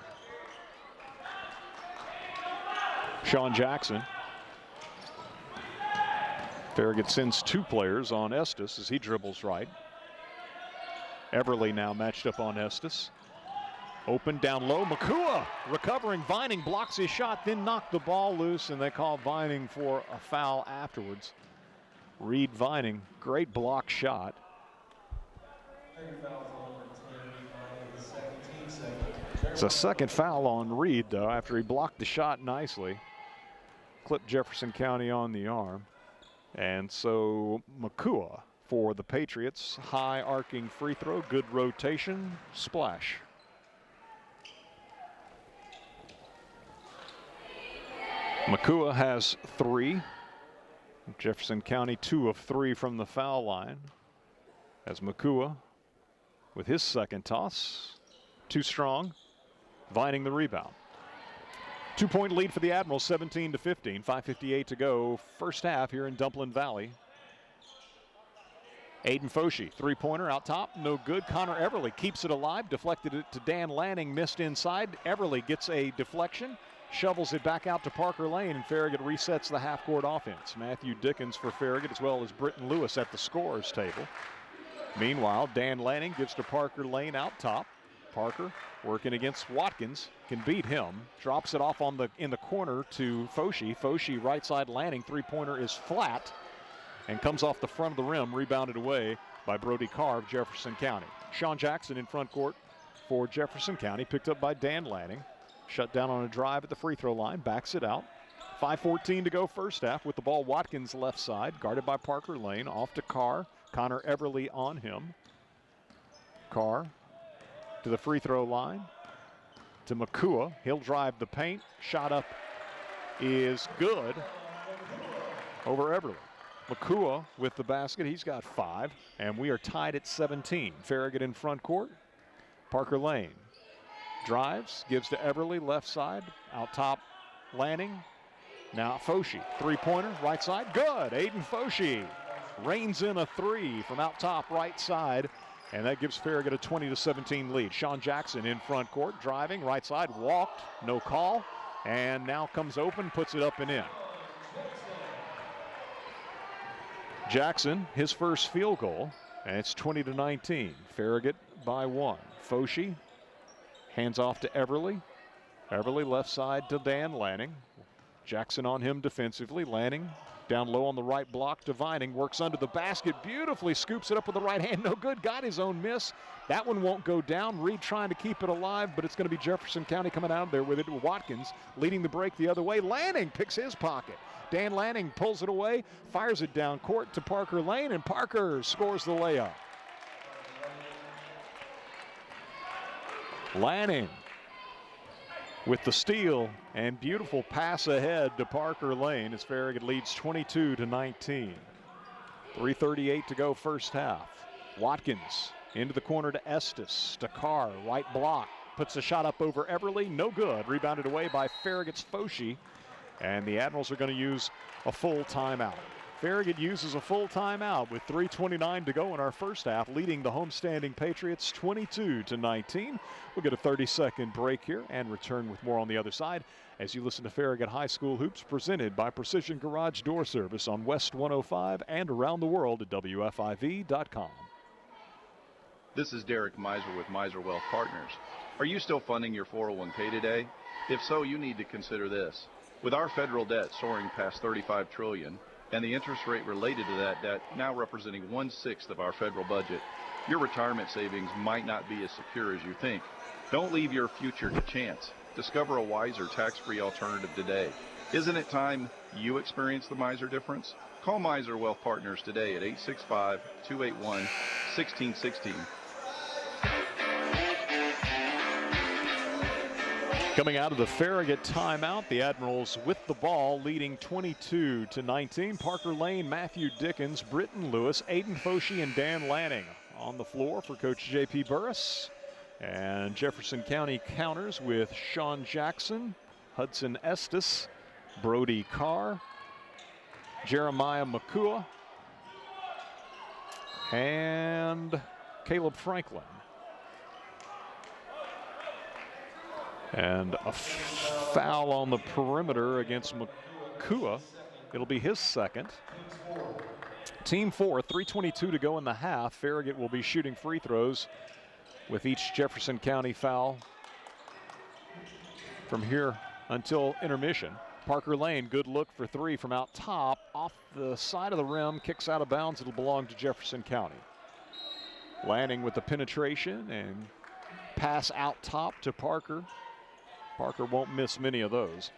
Sean Jackson. Farragut sends 2 players on Estes as he dribbles right. Everly now matched up on Estes. Open down low, Makua recovering. Vining blocks his shot, then knocked the ball loose, and they call Vining for a foul afterwards. Reed Vining, great block shot. It's a second foul on Reed, though, after he blocked the shot nicely. clipped Jefferson County on the arm. And so Makua for the Patriots. High arcing free throw, good rotation, splash. Makua has 3. Jefferson County 2 of 3 from the foul line. As Makua with his second toss. Too strong. Vining the rebound. 2-point lead for the Admirals, 17-15. 5:58 to go. First half here in Dumpling Valley. Aiden Foshee, three-pointer out top, no good. Connor Everly keeps it alive, deflected it to Dan Lanning, missed inside. Everly gets a deflection, shovels it back out to Parker Lane, and Farragut resets the half-court offense. Matthew Dickens for Farragut, as well as Britton Lewis at the scorer's table. Meanwhile, Dan Lanning gives to Parker Lane out top. Parker working against Watkins, can beat him, drops it off in the corner to Foshee. Foshee right side Lanning, three-pointer is flat and comes off the front of the rim, rebounded away by Brody Carr of Jefferson County. Sean Jackson in front court for Jefferson County, picked up by Dan Lanning. Shut down on a drive at the free throw line, backs it out. 5:14 to go first half with the ball. Watkins left side, guarded by Parker Lane, off to Carr. Connor Everly on him. Carr to the free throw line, to Makua. He'll drive the paint. Shot up is good over Everly. Makua with the basket. He's got 5, and we are tied at 17. Farragut in front court. Parker Lane drives, gives to Everly, left side. Out top, Lanning. Now Foshee, three-pointer, right side. Good. Aiden Foshee reins in a 3 from out top, right side. And that gives Farragut a 20-17 lead. Sean Jackson in front court, driving, right side, walked, no call. And now comes open, puts it up and in. Jackson, his first field goal, and it's 20-19. Farragut by 1. Foshee hands off to Everly. Everly left side to Dan Lanning. Jackson on him defensively. Lanning down low on the right block to Vining. Works under the basket beautifully. Scoops it up with the right hand. No good. Got his own miss. That one won't go down. Reed trying to keep it alive, but it's going to be Jefferson County coming out there with it. Watkins leading the break the other way. Lanning picks his pocket. Dan Lanning pulls it away, fires it down court to Parker Lane, and Parker scores the layup. Lanning with the steal and beautiful pass ahead to Parker Lane as Farragut leads 22-19. 3:38 to go first half. Watkins into the corner to Estes, to Carr, right block, puts a shot up over Everly, no good. Rebounded away by Farragut's Foshee, and the Admirals are going to use a full timeout. Farragut uses a full timeout with 3:29 to go in our first half, leading the homestanding Patriots 22-19. We'll get a 30-second break here and return with more on the other side as you listen to Farragut High School Hoops, presented by Precision Garage Door Service on West 105 and around the world at WFIV.com. This is Derek Miser with Miser Wealth Partners. Are you still funding your 401k today? If so, you need to consider this. With our federal debt soaring past $35 trillion, and the interest rate related to that debt now representing 1/6 of our federal budget, your retirement savings might not be as secure as you think. Don't leave your future to chance. Discover a wiser tax-free alternative today. Isn't it time you experience the Miser difference? Call Miser Wealth Partners today at 865-281-1616. Coming out of the Farragut timeout, the Admirals with the ball, leading 22-19. Parker Lane, Matthew Dickens, Britton Lewis, Aiden Foshee, and Dan Lanning on the floor for Coach J.P. Burris. And Jefferson County counters with Sean Jackson, Hudson Estes, Brody Carr, Jeremiah Makua, and Caleb Franklin. And a foul on the perimeter against Makua. It'll be his second. Team 4, 3:22 to go in the half. Farragut will be shooting free throws with each Jefferson County foul from here until intermission. Parker Lane, good look for 3 from out top. Off the side of the rim, kicks out of bounds. It'll belong to Jefferson County. Lanning with the penetration and pass out top to Parker. Parker won't miss many of those.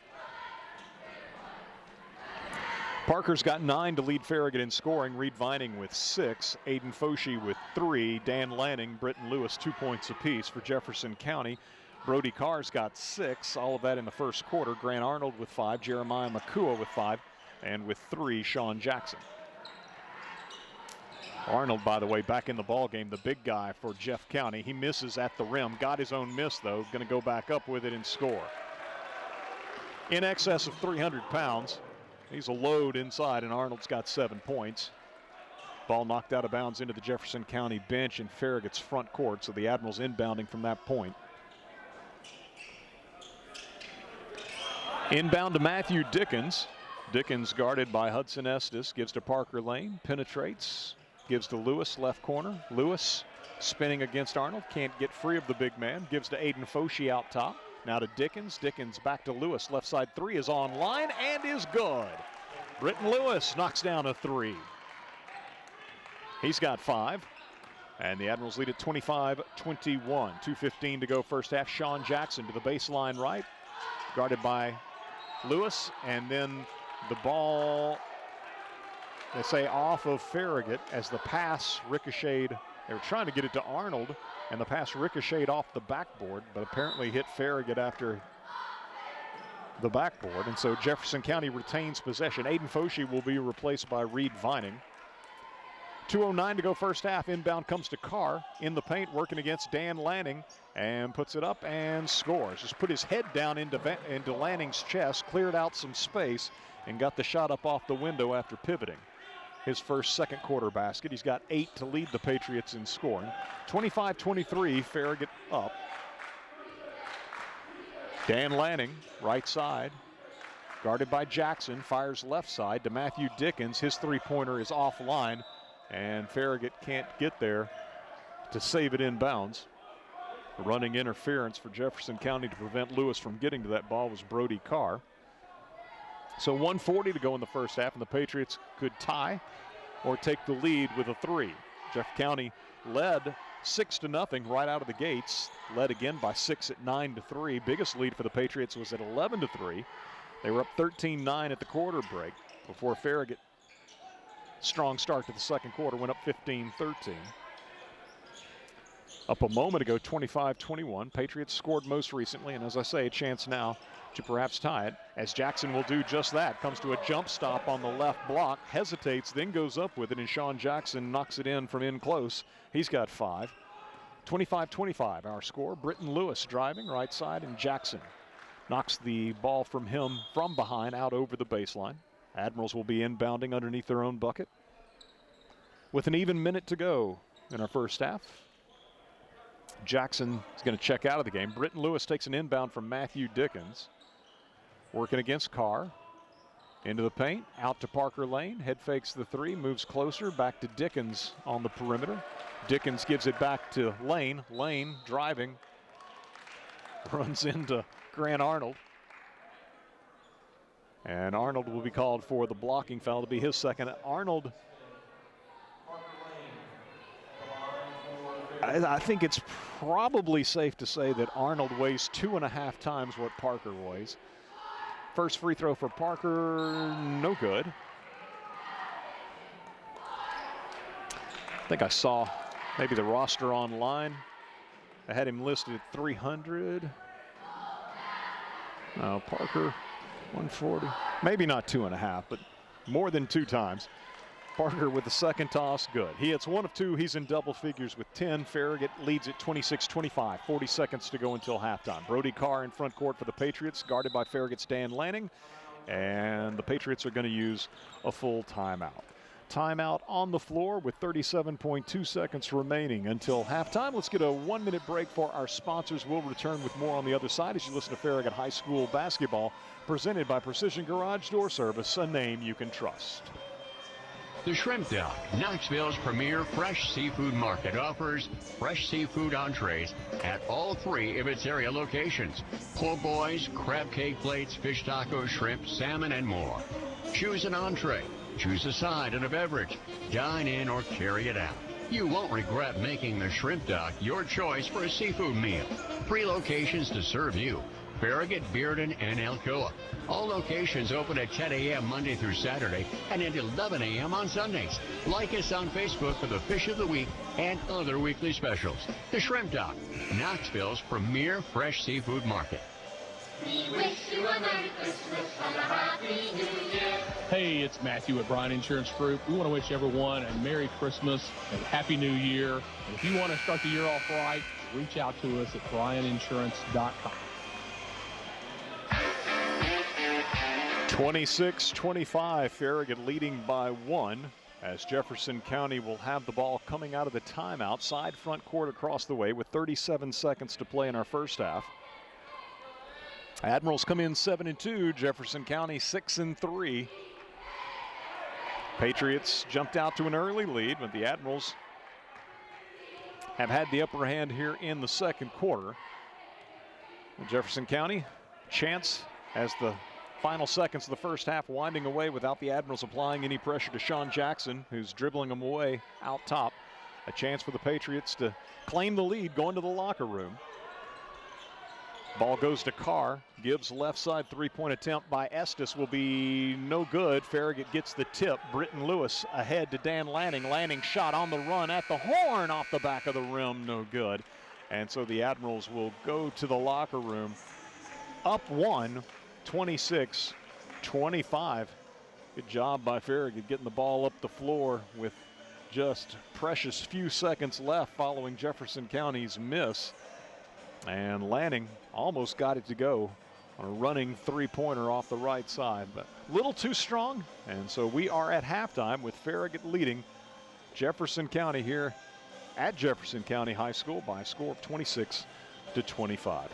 Parker's got 9 to lead Farragut in scoring. Reed Vining with 6, Aiden Foshee with 3, Dan Lanning, Britton Lewis 2 points apiece for Jefferson County. Brody Carr's got 6, all of that in the first quarter. Grant Arnold with 5, Jeremiah Makua with 5, and with 3, Sean Jackson. Arnold, by the way, back in the ball game, the big guy for Jeff County. He misses at the rim, got his own miss though, going to go back up with it and score. In excess of 300 pounds. He's a load inside, and Arnold's got 7 points. Ball knocked out of bounds into the Jefferson County bench in Farragut's front court, so the Admirals inbounding from that point. Inbound to Matthew Dickens. Dickens guarded by Hudson Estes, gives to Parker Lane, penetrates, gives to Lewis, left corner. Lewis spinning against Arnold, can't get free of the big man, gives to Aiden Foshee out top. Now to Dickens. Dickens back to Lewis. Left side 3 is online and is good. Britton Lewis knocks down a 3. He's got 5. And the Admirals lead at 25-21. 2:15 to go first half. Sean Jackson to the baseline right. Guarded by Lewis. And then the ball, they say, off of Farragut as the pass ricocheted. They were trying to get it to Arnold, and the pass ricocheted off the backboard, but apparently hit Farragut after the backboard. And so Jefferson County retains possession. Aiden Foshee will be replaced by Reed Vining. 2:09 to go first half. Inbound comes to Carr in the paint, working against Dan Lanning, and puts it up and scores. Just put his head down into Lanning's chest, cleared out some space, and got the shot up off the window after pivoting. His first second quarter basket. He's got 8 to lead the Patriots in scoring. 25-23, Farragut up. Dan Lanning, right side, guarded by Jackson, fires left side to Matthew Dickens. His three-pointer is offline, and Farragut can't get there to save it inbounds. Running interference for Jefferson County to prevent Lewis from getting to that ball was Brody Carr. So 1:40 to go in the first half, and the Patriots could tie or take the lead with a 3. Jeff County led 6-0 right out of the gates. Led again by 6 at 9-3. Biggest lead for the Patriots was at 11-3. They were up 13-9 at the quarter break before Farragut, strong start to the second quarter, went up 15-13. Up a moment ago, 25-21. Patriots scored most recently, and as I say, a chance now to perhaps tie it, as Jackson will do just that. Comes to a jump stop on the left block, hesitates, then goes up with it, and Sean Jackson knocks it in from in close. He's got 5. 25-25, our score. Britton Lewis driving right side, and Jackson knocks the ball from him from behind out over the baseline. Admirals will be inbounding underneath their own bucket with an even minute to go in our first half. Jackson is going to check out of the game. Britton Lewis takes an inbound from Matthew Dickens. Working against Carr. Into the paint, out to Parker Lane. Head fakes the 3, moves closer, back to Dickens on the perimeter. Dickens gives it back to Lane. Lane driving. Runs into Grant Arnold. And Arnold will be called for the blocking foul to be his second. Arnold, I think it's probably safe to say that Arnold weighs 2.5 times what Parker weighs. First free throw for Parker, no good. I think I saw maybe the roster online. I had him listed at 300. No, Parker, 140. Maybe not 2.5, but more than 2 times. Parker with the second toss, good. He hits 1 of 2. He's in double figures with 10. Farragut leads at 26-25. 40 seconds to go until halftime. Brody Carr in front court for the Patriots, guarded by Farragut's Dan Lanning. And the Patriots are going to use a full timeout. Timeout on the floor with 37.2 seconds remaining until halftime. Let's get a 1-minute break for our sponsors. We'll return with more on the other side as you listen to Farragut High School basketball, presented by Precision Garage Door Service, a name you can trust. The Shrimp Dock, Knoxville's premier fresh seafood market, offers fresh seafood entrees at all 3 of its area locations. Po' boys, crab cake plates, fish tacos, shrimp, salmon, and more. Choose an entree, choose a side and a beverage, dine in or carry it out. You won't regret making the Shrimp Dock your choice for a seafood meal. 3 locations to serve you. Farragut, Bearden, and Alcoa. All locations open at 10 a.m. Monday through Saturday and at 11 a.m. on Sundays. Like us on Facebook for the Fish of the Week and other weekly specials. The Shrimp Dock, Knoxville's premier fresh seafood market. We wish you a Merry Christmas and a Happy New Year. Hey, it's Matthew at Bryan Insurance Group. We want to wish everyone a Merry Christmas and Happy New Year. And if you want to start the year off right, reach out to us at bryaninsurance.com. 26-25, Farragut leading by 1 as Jefferson County will have the ball coming out of the timeout, side front court across the way with 37 seconds to play in our first half. Admirals come in 7-2, Jefferson County 6-3. Patriots jumped out to an early lead, but the Admirals have had the upper hand here in the second quarter. Jefferson County, chance as the final seconds of the first half winding away without the Admirals applying any pressure to Sean Jackson, who's dribbling them away out top. A chance for the Patriots to claim the lead going to the locker room. Ball goes to Carr. Gibbs left side three-point attempt by Estes will be no good. Farragut gets the tip. Britton Lewis ahead to Dan Lanning. Lanning shot on the run at the horn off the back of the rim, no good. And so the Admirals will go to the locker room up 1, 26-25. Good job by Farragut getting the ball up the floor with just precious few seconds left following Jefferson County's miss. And Lanning almost got it to go on a running three-pointer off the right side, but a little too strong. And so we are at halftime with Farragut leading Jefferson County here at Jefferson County High School by a score of 26-25.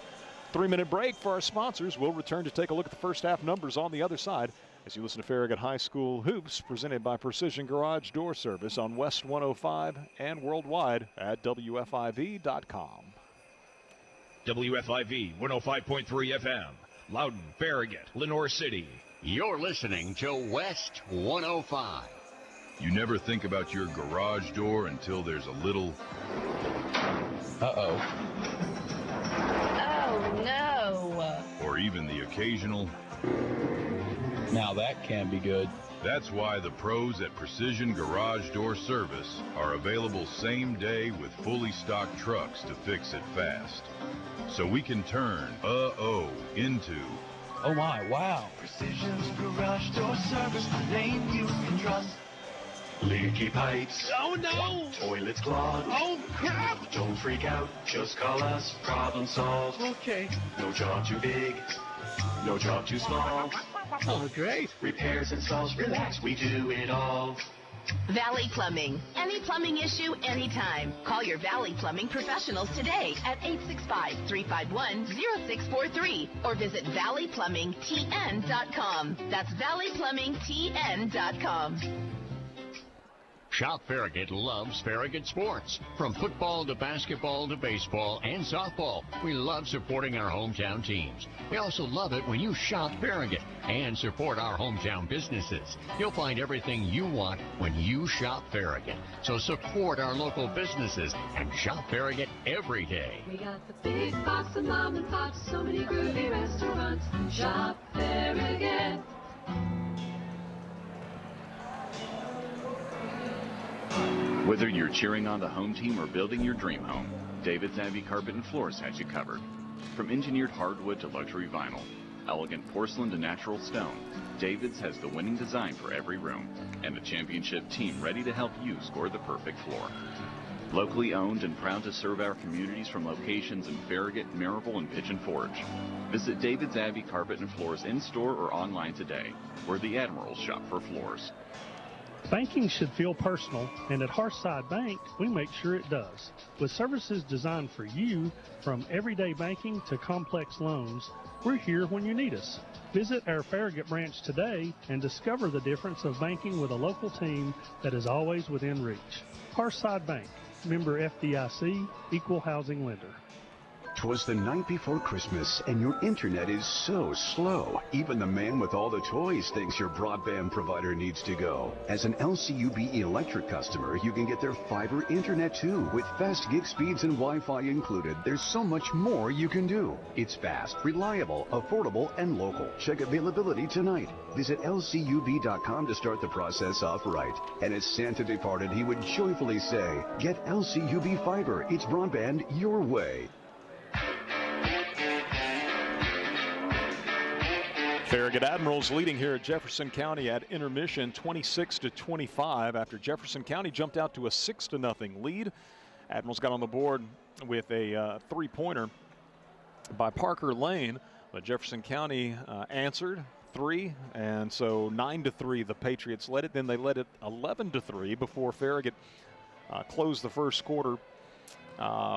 3-minute break for our sponsors. We'll return to take a look at the first half numbers on the other side as you listen to Farragut High School Hoops, presented by Precision Garage Door Service on West 105 and worldwide at WFIV.com. WFIV 105.3 FM, Loudon, Farragut, Lenore City. You're listening to West 105. You never think about your garage door until there's a little... Uh-oh. Oh, no. Or even the occasional... Now that can be good. That's why the pros at Precision Garage Door Service are available same day with fully stocked trucks to fix it fast. So we can turn into... Oh my, wow. Precision's Garage Door Service, the name you can trust. Leaky pipes. Oh no! Toilets clogged. Oh crap! Don't freak out, just call us, problem solved. Okay. No job too big, no job too small. Oh, great. Repairs, installs, relax, we do it all. Valley Plumbing. Any plumbing issue, anytime. Call your Valley Plumbing professionals today at 865-351-0643 or visit valleyplumbingtn.com. That's valleyplumbingtn.com. Shop Farragut loves Farragut sports. From football to basketball to baseball and softball, we love supporting our hometown teams. We also love it when you shop Farragut and support our hometown businesses. You'll find everything you want when you shop Farragut. So support our local businesses and shop Farragut every day. We got the big box of mom and pops, so many groovy restaurants. Shop Farragut. Whether you're cheering on the home team or building your dream home, David's Abbey Carpet and Floors has you covered. From engineered hardwood to luxury vinyl, elegant porcelain to natural stone, David's has the winning design for every room and a championship team ready to help you score the perfect floor. Locally owned and proud to serve our communities from locations in Farragut, Maryville, and Pigeon Forge. Visit David's Abbey Carpet and Floors in-store or online today, where the Admirals shop for floors. Banking should feel personal, and at Hearthside Bank, we make sure it does. With services designed for you, from everyday banking to complex loans, we're here when you need us. Visit our Farragut branch today and discover the difference of banking with a local team that is always within reach. Hearthside Bank, member FDIC, equal housing lender. 'Twas the night before Christmas, and your internet is so slow. Even the man with all the toys thinks your broadband provider needs to go. As an LCUB Electric customer, you can get their fiber internet too. With fast gig speeds and Wi-Fi included, there's so much more you can do. It's fast, reliable, affordable, and local. Check availability tonight. Visit LCUB.com to start the process off right. And as Santa departed, he would joyfully say, get LCUB Fiber. It's broadband your way. Farragut Admirals leading here at Jefferson County at intermission 26-25 after Jefferson County jumped out to a 6-0 lead. Admirals got on the board with a three-pointer by Parker Lane, but Jefferson County answered 3, and so 9-3 the Patriots led it. Then they led it 11-3 before Farragut closed the first quarter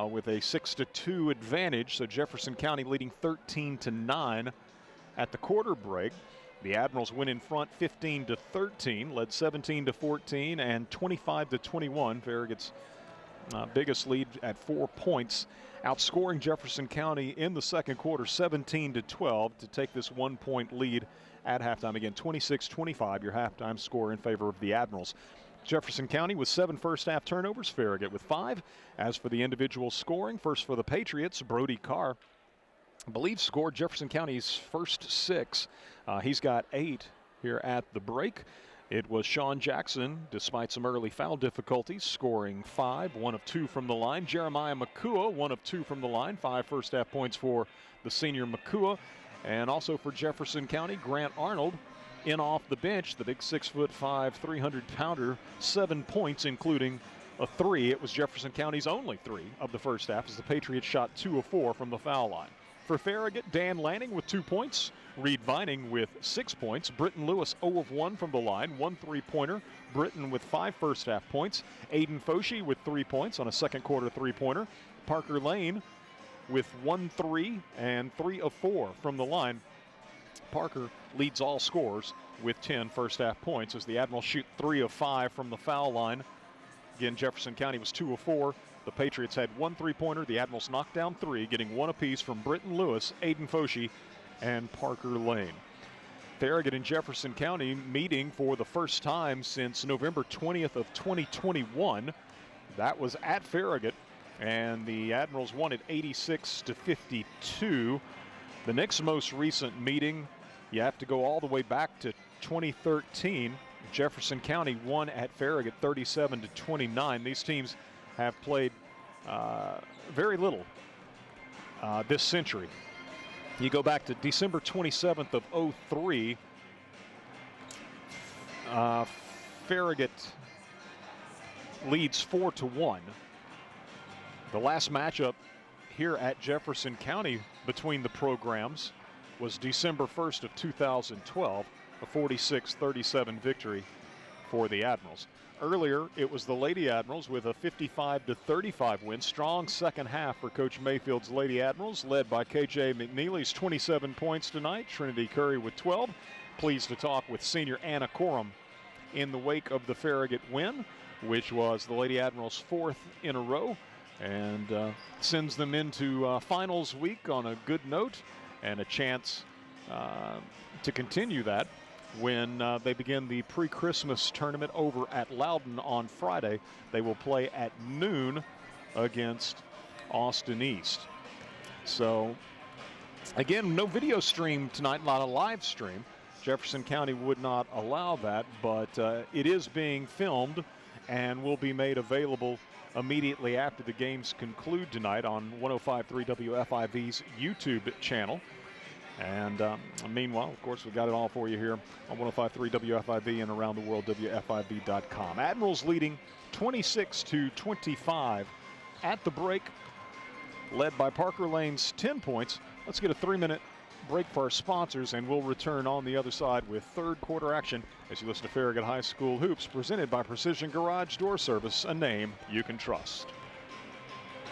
with a 6-2 advantage. So Jefferson County leading 13-9 at the quarter break. The Admirals went in front 15-13, led 17-14 and 25-21. Farragut's biggest lead at 4 points, outscoring Jefferson County in the second quarter 17-12 to take this 1-point lead at halftime. Again, 26-25, your halftime score in favor of the Admirals. Jefferson County with 7 first-half turnovers, Farragut with 5. As for the individual scoring, first for the Patriots, Brody Carr, I believe, scored Jefferson County's first 6. He's got 8 here at the break. It was Sean Jackson, despite some early foul difficulties, scoring 5, 1 of 2 from the line. Jeremiah McCua, 1 of 2 from the line, 5 first-half points for the senior McCua. And also for Jefferson County, Grant Arnold, in off the bench, the big 6'5", 300-pounder, 7 points, including a 3. It was Jefferson County's only 3 of the first half as the Patriots shot 2 of 4 from the foul line. For Farragut, Dan Lanning with 2 points, Reed Vining with 6 points, Britton Lewis 0 of 1 from the line, 1 3-pointer, Britton with 5 first-half points, Aiden Foshee with 3 points on a second-quarter 3-pointer, Parker Lane with 1 3 and 3 of 4 from the line. Parker leads all scorers with 10 first-half points as the Admirals shoot 3 of 5 from the foul line. Again, Jefferson County was 2 of 4. The Patriots had 1 3-pointer. The Admirals knocked down 3, getting 1 apiece from Britton Lewis, Aiden Foshee, and Parker Lane. Farragut and Jefferson County meeting for the first time since November 20th of 2021. That was at Farragut, and the Admirals won it 86-52. The next most recent meeting, you have to go all the way back to 2013. Jefferson County won at Farragut 37-29. These teams have played very little this century. You go back to December 27th of 03. Farragut leads 4-1. The last matchup here at Jefferson County between the programs was December 1st of 2012, a 46-37 victory for the Admirals. Earlier, it was the Lady Admirals with a 55-35 win. Strong second half for Coach Mayfield's Lady Admirals, led by KJ McNeely's 27 points tonight. Trinity Curry with 12. Pleased to talk with senior Anna Corum in the wake of the Farragut win, which was the Lady Admirals' 4th in a row, and sends them into finals week on a good note and a chance to continue that when they begin the pre-Christmas tournament over at Loudon on Friday. They will play at noon against Austin East. So, again, no video stream tonight, not a live stream. Jefferson County would not allow that, but it is being filmed and will be made available immediately after the games conclude tonight on 105.3 WFIV's YouTube channel. And meanwhile, of course, we've got it all for you here on 105.3 WFIV and around the world, WFIV.com. Admirals leading 26-25 at the break, led by Parker Lane's 10 points. Let's get a 3-minute break for our sponsors, and we'll return on the other side with third quarter action as you listen to Farragut High School Hoops, presented by Precision Garage Door Service, a name you can trust.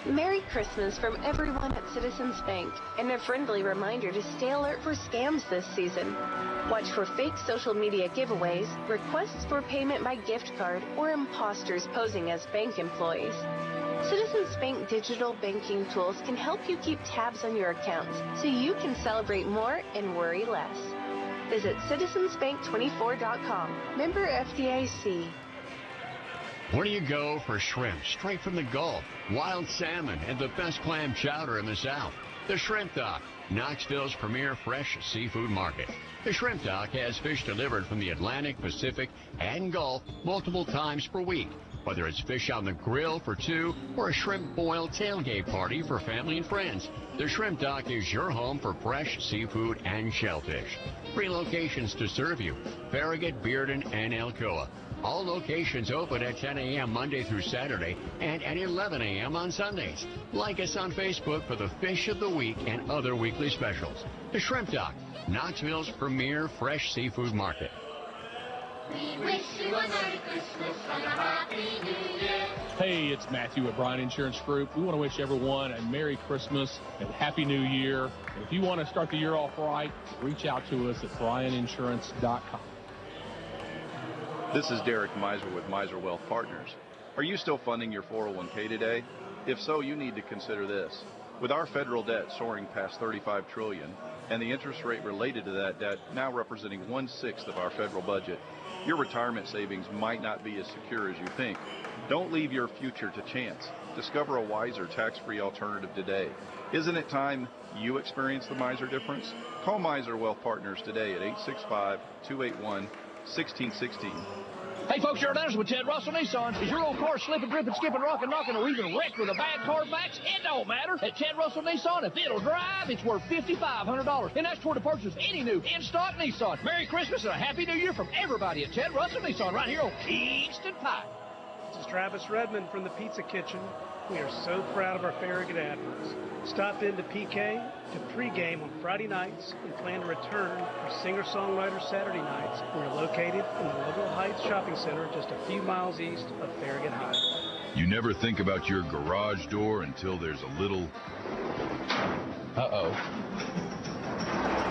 Merry Christmas from everyone at Citizens Bank, and a friendly reminder to stay alert for scams this season. Watch for fake social media giveaways, requests for payment by gift card, or imposters posing as bank employees. Citizens Bank digital banking tools can help you keep tabs on your accounts so you can celebrate more and worry less. Visit citizensbank24.com. Member FDIC. Where do you go for shrimp straight from the Gulf, wild salmon, and the best clam chowder in the South? The Shrimp Dock, Knoxville's premier fresh seafood market. The Shrimp Dock has fish delivered from the Atlantic, Pacific, and Gulf multiple times per week. Whether it's fish on the grill for two or a shrimp boil tailgate party for family and friends, the Shrimp Dock is your home for fresh seafood and shellfish. 3 locations to serve you: Farragut, Bearden, and Alcoa. All locations open at 10 a.m. Monday through Saturday and at 11 a.m. on Sundays. Like us on Facebook for the Fish of the Week and other weekly specials. The Shrimp Dock, Knoxville's premier fresh seafood market. We wish you a Merry Christmas and a Happy New Year. Hey, it's Matthew at Bryan Insurance Group. We want to wish everyone a Merry Christmas and Happy New Year. And if you want to start the year off right, reach out to us at bryaninsurance.com. This is Derek Miser with Miser Wealth Partners. Are you still funding your 401k today? If so, you need to consider this. With our federal debt soaring past $35 trillion and the interest rate related to that debt now representing 1/6 of our federal budget, your retirement savings might not be as secure as you think. Don't leave your future to chance. Discover a wiser tax-free alternative today. Isn't it time you experience the Miser difference? Call Miser Wealth Partners today at 865-281-1616. Hey folks, you're Dennis with Ted Russell Nissan. Is your old car slipping, dripping, skipping, rocking, knocking, or even wrecked with a bad Carfax? It don't matter. At Ted Russell Nissan, if it'll drive, it's worth $5,500. And that's toward to purchase any new in-stock Nissan. Merry Christmas and a Happy New Year from everybody at Ted Russell Nissan right here on Kingston Pike. This is Travis Redmond from the Pizza Kitchen. We are so proud of our Farragut athletes. Stop into PK to pregame on Friday nights and plan to return for singer-songwriter Saturday nights. We're located in the Logan Heights Shopping Center just a few miles east of Farragut High. You never think about your garage door until there's a little... Uh-oh.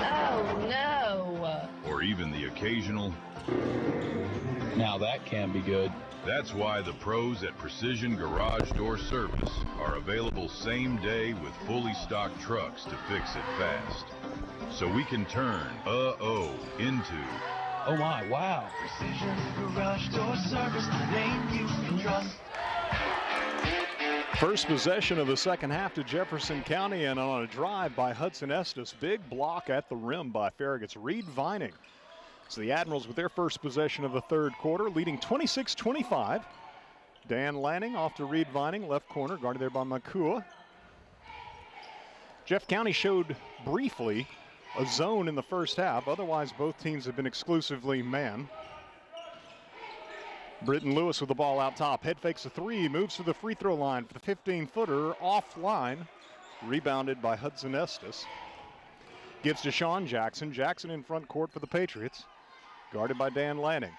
Oh, no. Or even the occasional... Now that can be good. That's why the pros at Precision Garage Door Service are available same day with fully stocked trucks to fix it fast. So we can turn into... Oh my, wow. Precision Garage Door Service, the name you can trust. First possession of the second half to Jefferson County, and on a drive by Hudson Estes. Big block at the rim by Farragut's Reed Vining. So the Admirals with their first possession of the third quarter, leading 26-25. Dan Lanning off to Reed Vining, left corner, guarded there by Makua. Jeff County showed briefly a zone in the first half. Otherwise, both teams have been exclusively man. Britton Lewis with the ball out top. Head fakes a three, moves to the free throw line for the 15-footer, offline. Rebounded by Hudson Estes. Gives to Sean Jackson. Jackson in front court for the Patriots. Guarded by Dan Lanning.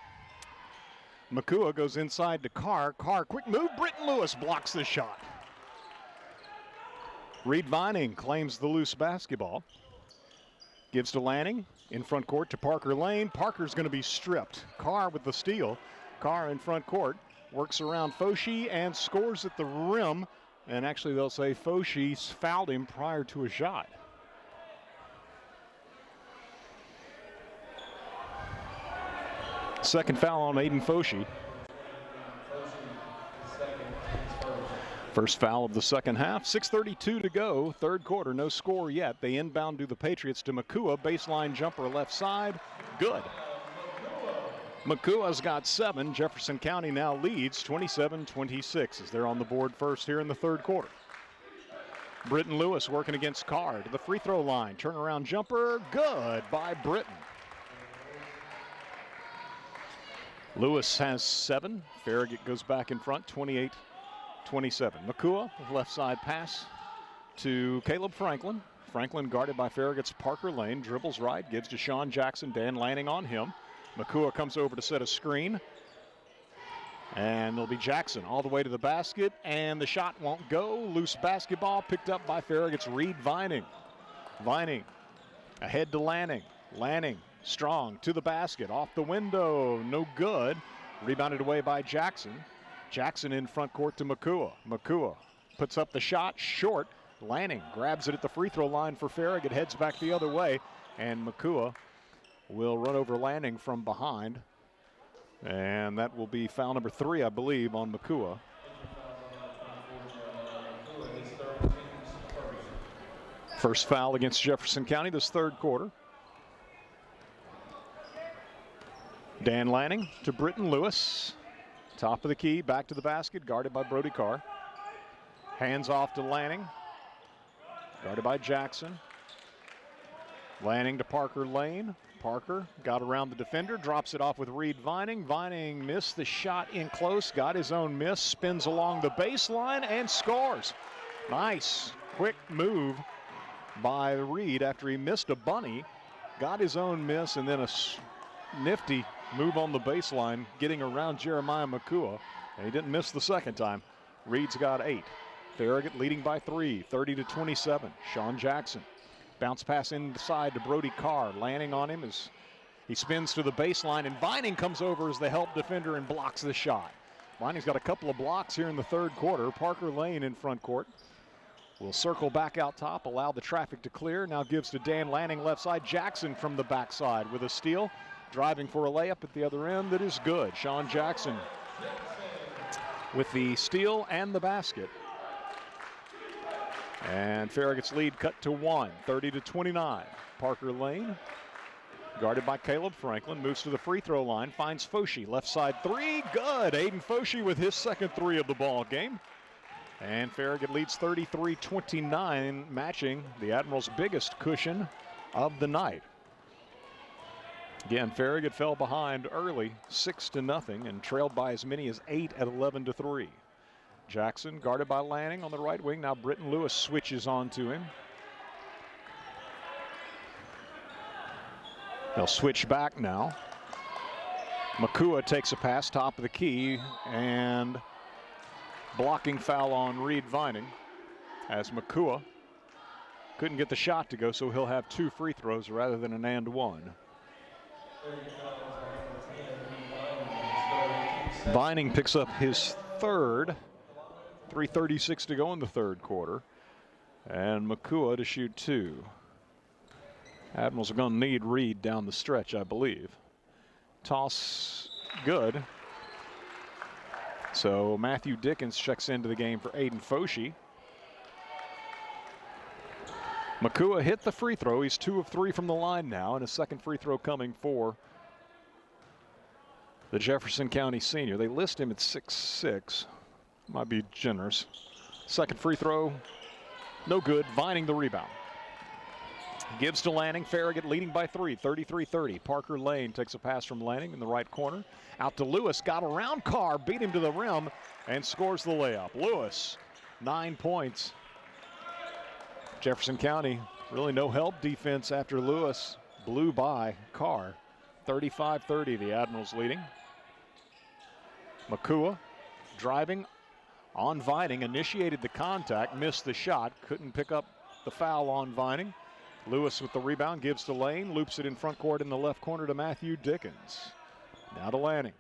Makua goes inside to Carr. Carr, quick move. Britton Lewis blocks the shot. Reed Vining claims the loose basketball. Gives to Lanning. In front court to Parker Lane. Parker's going to be stripped. Carr with the steal. Carr in front court. Works around Foshi and scores at the rim. And actually they'll say Foshi fouled him prior to a shot. Second foul on Aiden Foshi. First foul of the second half. 6:32 to go. Third quarter. No score yet. They inbound to the Patriots to Makua. Baseline jumper left side. Good. Makua's got 7. Jefferson County now leads 27-26 as they're on the board first here in the third quarter. Britton Lewis working against Carr to the free throw line. Turnaround jumper. Good by Britton. Lewis has 7. Farragut goes back in front, 28-27. Makua, left side pass to Caleb Franklin. Franklin guarded by Farragut's Parker Lane. Dribbles right, gives to Sean Jackson. Dan Lanning on him. Makua comes over to set a screen. And it'll be Jackson all the way to the basket, and the shot won't go. Loose basketball picked up by Farragut's Reed Vining. Vining ahead to Lanning. Lanning strong to the basket, off the window, no good. Rebounded away by Jackson. Jackson in front court to Makua. Makua puts up the shot, short. Lanning grabs it at the free throw line for Farragut, heads back the other way, and Makua will run over Lanning from behind. And that will be foul number 3, I believe, on Makua. First foul against Jefferson County this third quarter. Dan Lanning to Britton Lewis. Top of the key, back to the basket, guarded by Brody Carr. Hands off to Lanning, guarded by Jackson. Lanning to Parker Lane. Parker got around the defender, drops it off with Reed Vining. Vining missed the shot in close, got his own miss, spins along the baseline and scores. Nice, quick move by Reed after he missed a bunny, got his own miss, and then a nifty move on the baseline, getting around Jeremiah Makua, and he didn't miss the second time. Reed's got 8. Farragut leading by 3, 30-27. Sean Jackson. Bounce pass inside to Brody Carr. Landing on him as he spins to the baseline, and Vining comes over as the help defender and blocks the shot. Vining's got a couple of blocks here in the third quarter. Parker Lane in front court will circle back out top, allow the traffic to clear. Now gives to Dan Lanning left side. Jackson from the backside with a steal. Driving for a layup at the other end that is good. Sean Jackson with the steal and the basket. And Farragut's lead cut to 1, 30-29. Parker Lane, guarded by Caleb Franklin, moves to the free throw line, finds Foshi, left side 3, good. Aiden Foshi with his second 3 of the ball game. And Farragut leads 33-29, matching the Admirals' biggest cushion of the night. Again, Farragut fell behind early, 6-0, and trailed by as many as 8 at 11-3. Jackson guarded by Lanning on the right wing. Now Britton Lewis switches on to him. They'll switch back now. Makua takes a pass, top of the key, and blocking foul on Reed Vining as Makua couldn't get the shot to go, so he'll have 2 free throws rather than an and 1. Vining picks up his third. 3:36 to go in the third quarter. And Makua to shoot 2. Admirals are going to need Reed down the stretch, I believe. Toss good. So Matthew Dickens checks into the game for Aiden Foshi. Makua hit the free throw. He's 2 of 3 from the line now, and a second free throw coming for the Jefferson County senior. They list him at 6'6". Might be generous. Second free throw, no good. Vining the rebound. Gives to Lanning. Farragut leading by 3, 33-30. Parker Lane takes a pass from Lanning in the right corner. Out to Lewis, got around Carr, beat him to the rim, and scores the layup. Lewis, 9 points. Jefferson County, really no help defense after Lewis blew by Carr. 35-30, the Admirals leading. Makua driving on Vining, initiated the contact, missed the shot, couldn't pick up the foul on Vining. Lewis with the rebound, gives to Lane, loops it in front court in the left corner to Matthew Dickens. Now to Lanning.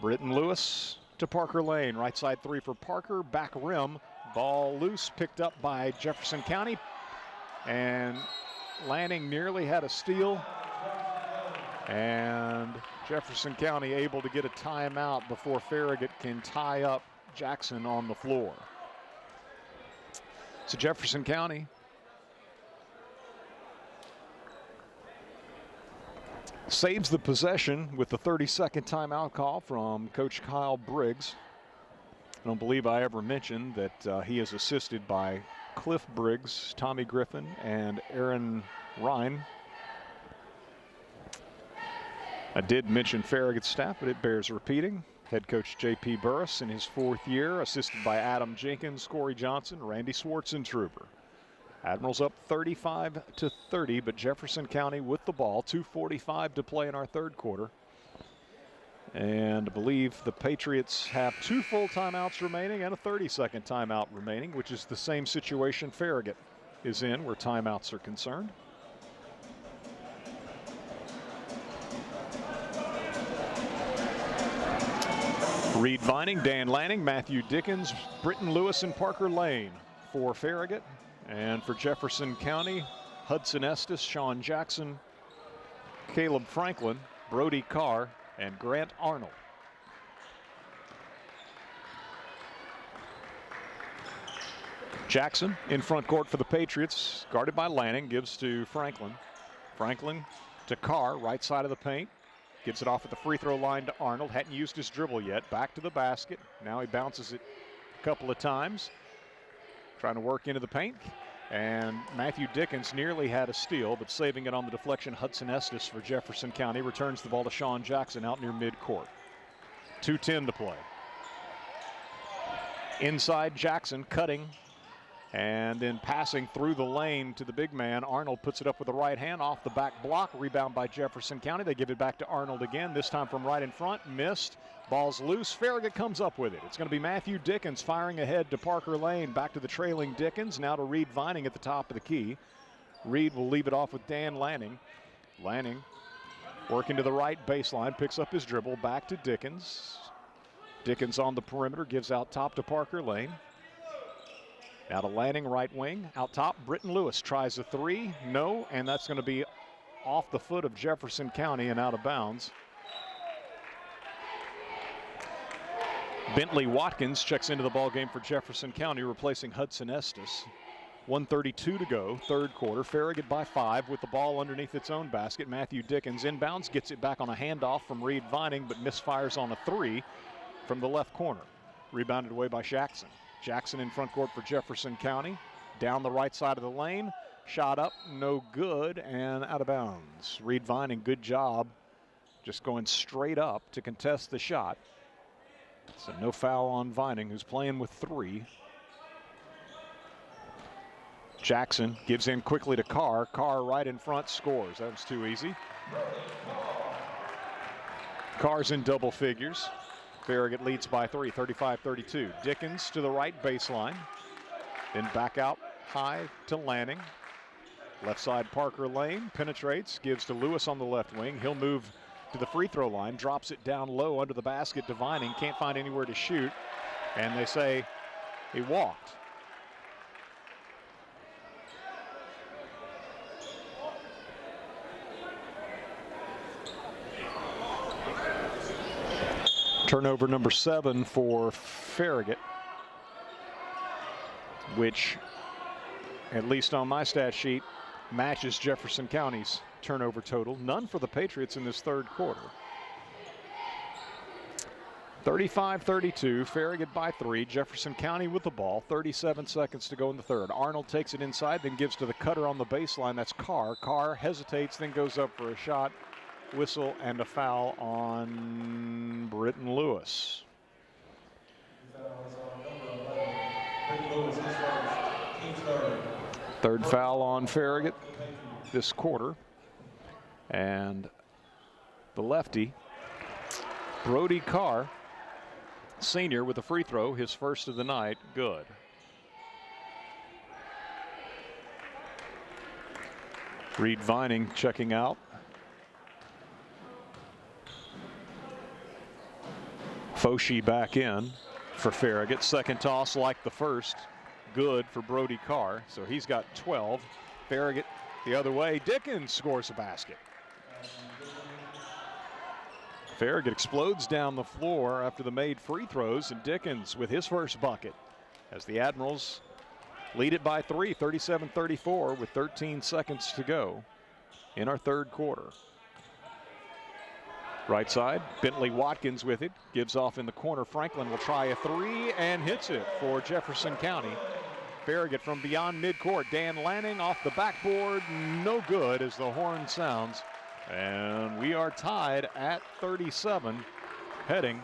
Britton Lewis to Parker Lane, right side 3 for Parker, back rim, ball loose, picked up by Jefferson County, and Lanning nearly had a steal, and Jefferson County able to get a timeout before Farragut can tie up Jackson on the floor. So Jefferson County saves the possession with the 32nd timeout call from Coach Kyle Briggs. I don't believe I ever mentioned that he is assisted by Cliff Briggs, Tommy Griffin, and Aaron Ryan. I did mention Farragut's staff, but it bears repeating. Head coach J.P. Burris in his 4th year, assisted by Adam Jenkins, Corey Johnson, Randy Schwarzentrooper. Admirals up 35-30, but Jefferson County with the ball. 2:45 to play in our third quarter. And I believe the Patriots have 2 full timeouts remaining and a 30-second timeout remaining, which is the same situation Farragut is in where timeouts are concerned. Reed Vining, Dan Lanning, Matthew Dickens, Britton Lewis, and Parker Lane for Farragut. And for Jefferson County, Hudson Estes, Sean Jackson, Caleb Franklin, Brody Carr, and Grant Arnold. Jackson in front court for the Patriots, guarded by Lanning, gives to Franklin. Franklin to Carr, right side of the paint. Gets it off at the free throw line to Arnold. Hadn't used his dribble yet. Back to the basket. Now he bounces it a couple of times. Trying to work into the paint. And Matthew Dickens nearly had a steal, but saving it on the deflection. Hudson Estes for Jefferson County returns the ball to Sean Jackson out near midcourt. 2:10 to play. Inside Jackson cutting and then passing through the lane to the big man. Arnold puts it up with the right hand off the back block. Rebound by Jefferson County. They give it back to Arnold again, this time from right in front. Missed. Ball's loose. Farragut comes up with it. It's going to be Matthew Dickens firing ahead to Parker Lane. Back to the trailing Dickens. Now to Reed Vining at the top of the key. Reed will leave it off with Dan Lanning. Lanning working to the right baseline. Picks up his dribble. Back to Dickens. Dickens on the perimeter. Gives out top to Parker Lane. Now to Lanning, right wing. Out top, Britton Lewis tries a 3. No, and that's going to be off the foot of Jefferson County and out of bounds. Bentley Watkins checks into the ball game for Jefferson County, replacing Hudson Estes. 1:32 to go, third quarter. Farragut by 5 with the ball underneath its own basket. Matthew Dickens inbounds, gets it back on a handoff from Reed Vining, but misfires on a 3 from the left corner. Rebounded away by Jackson. Jackson in front court for Jefferson County. Down the right side of the lane. Shot up, no good, and out of bounds. Reed Vining, good job just going straight up to contest the shot. So no foul on Vining, who's playing with 3. Jackson gives in quickly to Carr. Carr right in front, scores. That was too easy. Carr's in double figures. Farragut leads by 3, 35-32. Dickens to the right baseline. Then back out high to Lanning. Left side Parker Lane penetrates, gives to Lewis on the left wing. He'll move to the free throw line, drops it down low under the basket to Vining. Can't find anywhere to shoot. And they say he walked. Turnover number 7 for Farragut, which, at least on my stat sheet, matches Jefferson County's turnover total. None for the Patriots in this third quarter. 35-32, Farragut by 3. Jefferson County with the ball. 37 seconds to go in the third. Arnold takes it inside, then gives to the cutter on the baseline. That's Carr. Carr hesitates, then goes up for a shot. Whistle and a foul on Britton Lewis. Third foul on Farragut this quarter. And the lefty, Brody Carr, senior, with a free throw, his first of the night, good. Reed Vining checking out. Foshi back in for Farragut. Second toss like the first. Good for Brody Carr. So he's got 12. Farragut the other way. Dickens scores a basket. Farragut explodes down the floor after the made free throws, and Dickens with his first bucket as the Admirals lead it by 3, 37-34 with 13 seconds to go in our third quarter. Right side, Bentley Watkins with it, gives off in the corner. Franklin will try a 3 and hits it for Jefferson County. Farragut from beyond midcourt. Dan Lanning off the backboard, no good as the horn sounds. And we are tied at 37, heading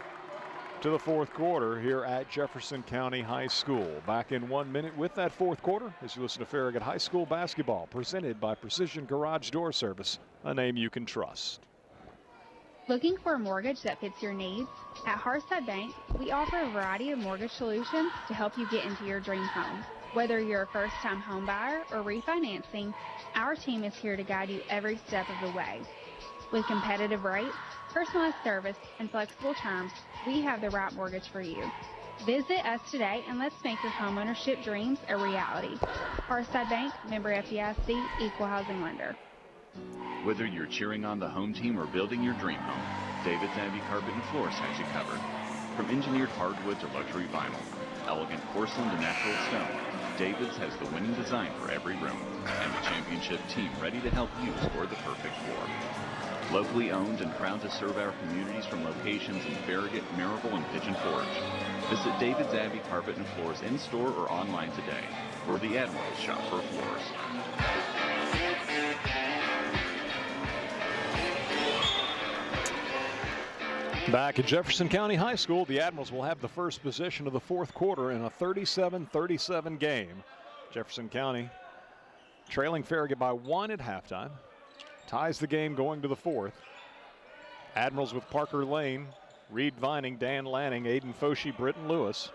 to the fourth quarter here at Jefferson County High School. Back in 1 minute with that fourth quarter as you listen to Farragut High School basketball, presented by Precision Garage Door Service, a name you can trust. Looking for a mortgage that fits your needs? At Hearthside Bank, we offer a variety of mortgage solutions to help you get into your dream home. Whether you're a first-time home buyer or refinancing, our team is here to guide you every step of the way. With competitive rates, personalized service, and flexible terms, we have the right mortgage for you. Visit us today and let's make your homeownership dreams a reality. Hearthside Bank, member FDIC, equal housing lender. Whether you're cheering on the home team or building your dream home, David's Abbey Carpet and Floors has you covered. From engineered hardwood to luxury vinyl, elegant porcelain to natural stone, David's has the winning design for every room and the championship team ready to help you score the perfect floor. Locally owned and proud to serve our communities from locations in Farragut, Marable, and Pigeon Forge. Visit David's Abbey Carpet and Floors in-store or online today, or the Admirals shop for floors. Back at Jefferson County High School, the Admirals will have the first possession of the fourth quarter in a 37-37 game. Jefferson County trailing Farragut by 1 at halftime. Ties the game going to the fourth. Admirals with Parker Lane, Reed Vining, Dan Lanning, Aiden Foshee, Britton Lewis.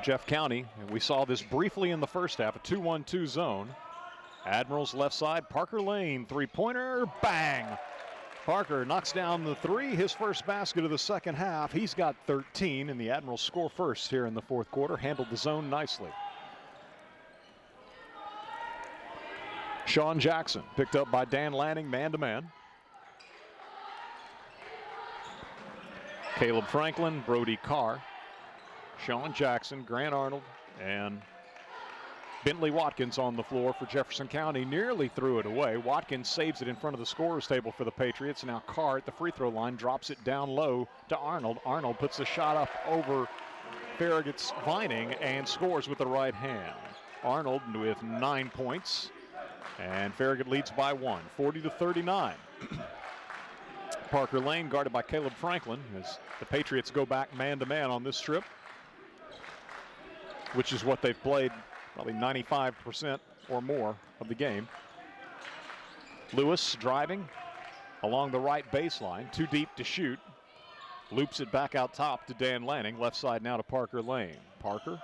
Jeff County, and we saw this briefly in the first half, a 2-1-2 zone. Admirals left side, Parker Lane, three-pointer, bang! Parker knocks down the three, his first basket of the second half. He's got 13, and the Admirals score first here in the fourth quarter. Handled the zone nicely. Sean Jackson picked up by Dan Lanning, man-to-man. Caleb Franklin, Brody Carr, Sean Jackson, Grant Arnold, and Bentley Watkins on the floor for Jefferson County. Nearly threw it away. Watkins saves it in front of the scorer's table for the Patriots. Now Carr at the free throw line drops it down low to Arnold. Arnold puts the shot up over Farragut's Vining and scores with the right hand. Arnold with 9 points, and Farragut leads by 1, 40-39. Parker Lane guarded by Caleb Franklin as the Patriots go back man-to-man on this trip, which is what they've played probably 95% or more of the game. Lewis driving along the right baseline, too deep to shoot. Loops it back out top to Dan Lanning. Left side now to Parker Lane. Parker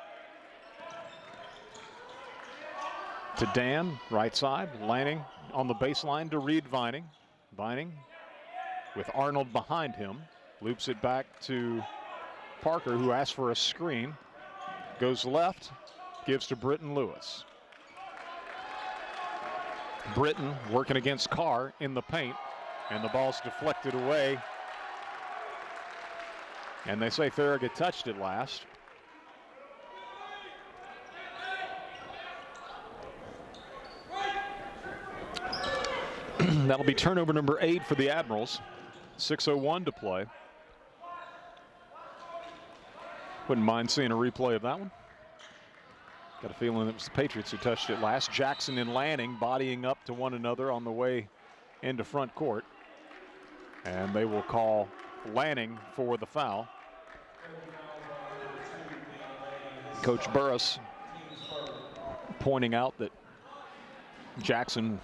to Dan, right side. Lanning on the baseline to Reed Vining. Vining with Arnold behind him. Loops it back to Parker, who asks for a screen. Goes left, gives to Britton Lewis. Britton working against Carr in the paint, and the ball's deflected away. And they say Farragut touched it last. That'll be turnover number 8 for the Admirals. 6:01 to play. Wouldn't mind seeing a replay of that one. Got a feeling it was the Patriots who touched it last. Jackson and Lanning bodying up to one another on the way into front court. And they will call Lanning for the foul. Coach Burris pointing out that Jackson,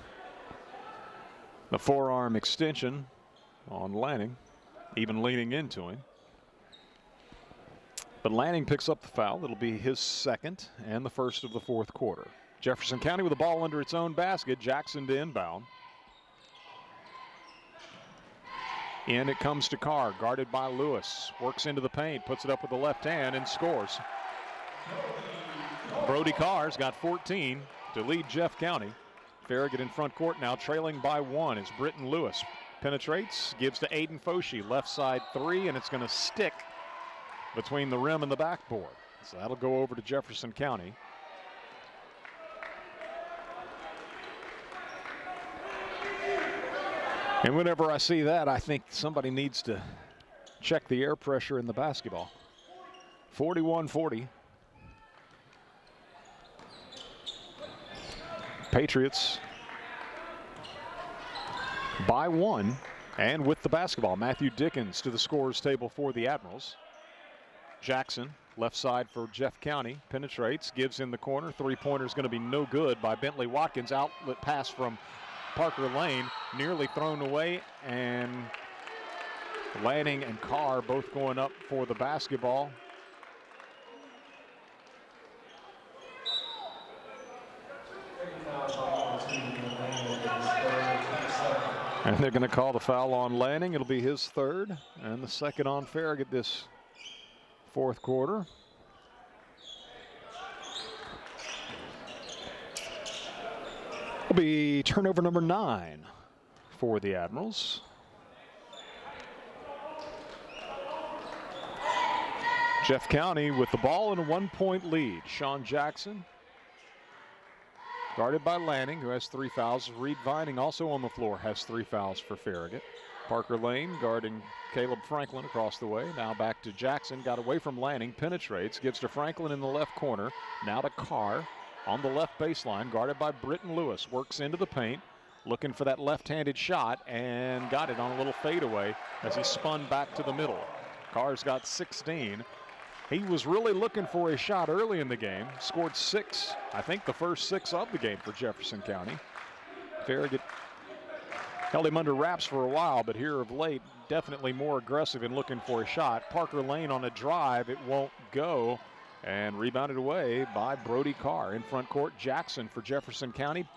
the forearm extension on Lanning, even leaning into him. But Lanning picks up the foul. It'll be his second and the first of the fourth quarter. Jefferson County with the ball under its own basket. Jackson to inbound. In it comes to Carr, guarded by Lewis. Works into the paint, puts it up with the left hand and scores. Brody Carr's got 14 to lead Jeff County. Farragut in front court now, trailing by 1 as Britton Lewis penetrates, gives to Aiden Foshee. Left side three, and it's going to stick between the rim and the backboard. So that'll go over to Jefferson County. And whenever I see that, I think somebody needs to check the air pressure in the basketball. 41-40. Patriots by 1 and with the basketball. Matthew Dickens to the scorer's table for the Admirals. Jackson, left side for Jeff County, penetrates, gives in the corner. Three-pointer is going to be no good by Bentley Watkins. Outlet pass from Parker Lane, nearly thrown away, and Lanning and Carr both going up for the basketball. And they're going to call the foul on Lanning. It'll be his third and the second on Farragut this fourth quarter. It'll be turnover number 9 for the Admirals. Jeff County with the ball in a 1-point lead. Sean Jackson guarded by Lanning, who has 3 fouls. Reed Vining also on the floor, has 3 fouls for Farragut. Parker Lane guarding Caleb Franklin across the way. Now back to Jackson, got away from Lanning, penetrates, gives to Franklin in the left corner. Now to Carr on the left baseline, guarded by Britton Lewis. Works into the paint, looking for that left-handed shot, and got it on a little fadeaway as he spun back to the middle. Carr's got 16. He was really looking for a shot early in the game. Scored 6, I think the first 6 of the game for Jefferson County. Farragut held him under wraps for a while, but here of late, definitely more aggressive in looking for a shot. Parker Lane on a drive, it won't go, and rebounded away by Brody Carr. In front court, Jackson for Jefferson County.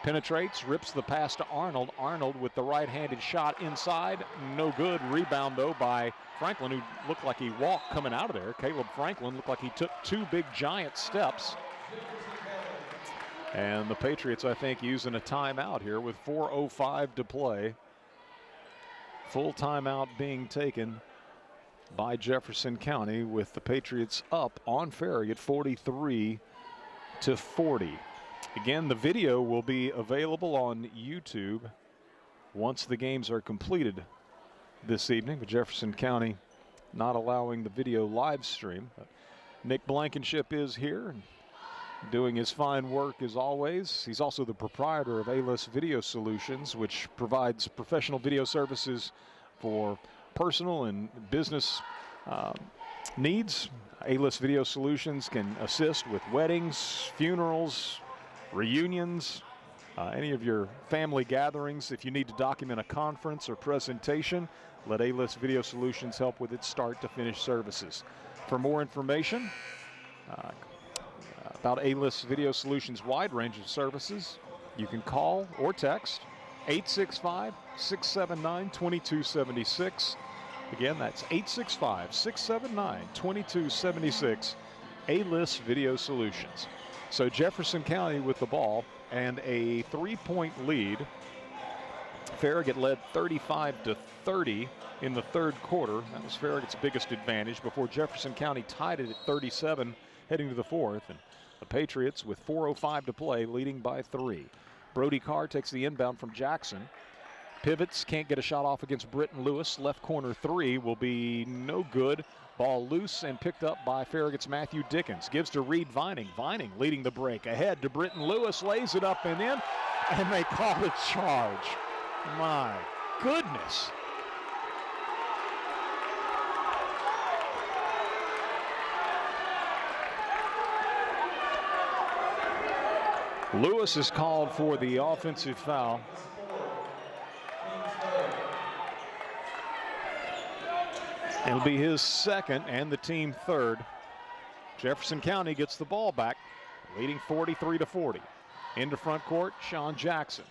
Penetrates, rips the pass to Arnold. Arnold with the right-handed shot inside. No good. Rebound, though, by Franklin, who looked like he walked coming out of there. Caleb Franklin looked like he took 2 big giant steps. And the Patriots, I think, using a timeout here with 4:05 to play. Full timeout being taken by Jefferson County, with the Patriots up on Farragut 43-40. Again, the video will be available on YouTube once the games are completed this evening, but Jefferson County not allowing the video live stream. But Nick Blankenship is here and doing his fine work as always. He's also the proprietor of A-List Video Solutions, which provides professional video services for personal and business needs. A-List Video Solutions can assist with weddings, funerals, reunions, any of your family gatherings. If you need to document a conference or presentation, let A-List Video Solutions help with its start to finish services. For more information about A-List Video Solutions' wide range of services, you can call or text 865-679-2276. Again, that's 865-679-2276, A-List Video Solutions. So Jefferson County with the ball and a 3-point lead. Farragut led 35-30 in the third quarter. That was Farragut's biggest advantage before Jefferson County tied it at 37 heading to the fourth. And the Patriots with 4:05 to play leading by 3. Brody Carr takes the inbound from Jackson. Pivots, can't get a shot off against Britton Lewis. Left corner 3 will be no good. Ball loose and picked up by Farragut's Matthew Dickens. Gives to Reed Vining. Vining leading the break. Ahead to Britton Lewis. Lays it up and in. And they call a charge. My goodness. Lewis is called for the offensive foul. It'll be his second and the team third. Jefferson County gets the ball back, leading 43-40. Into front court, Sean Jackson.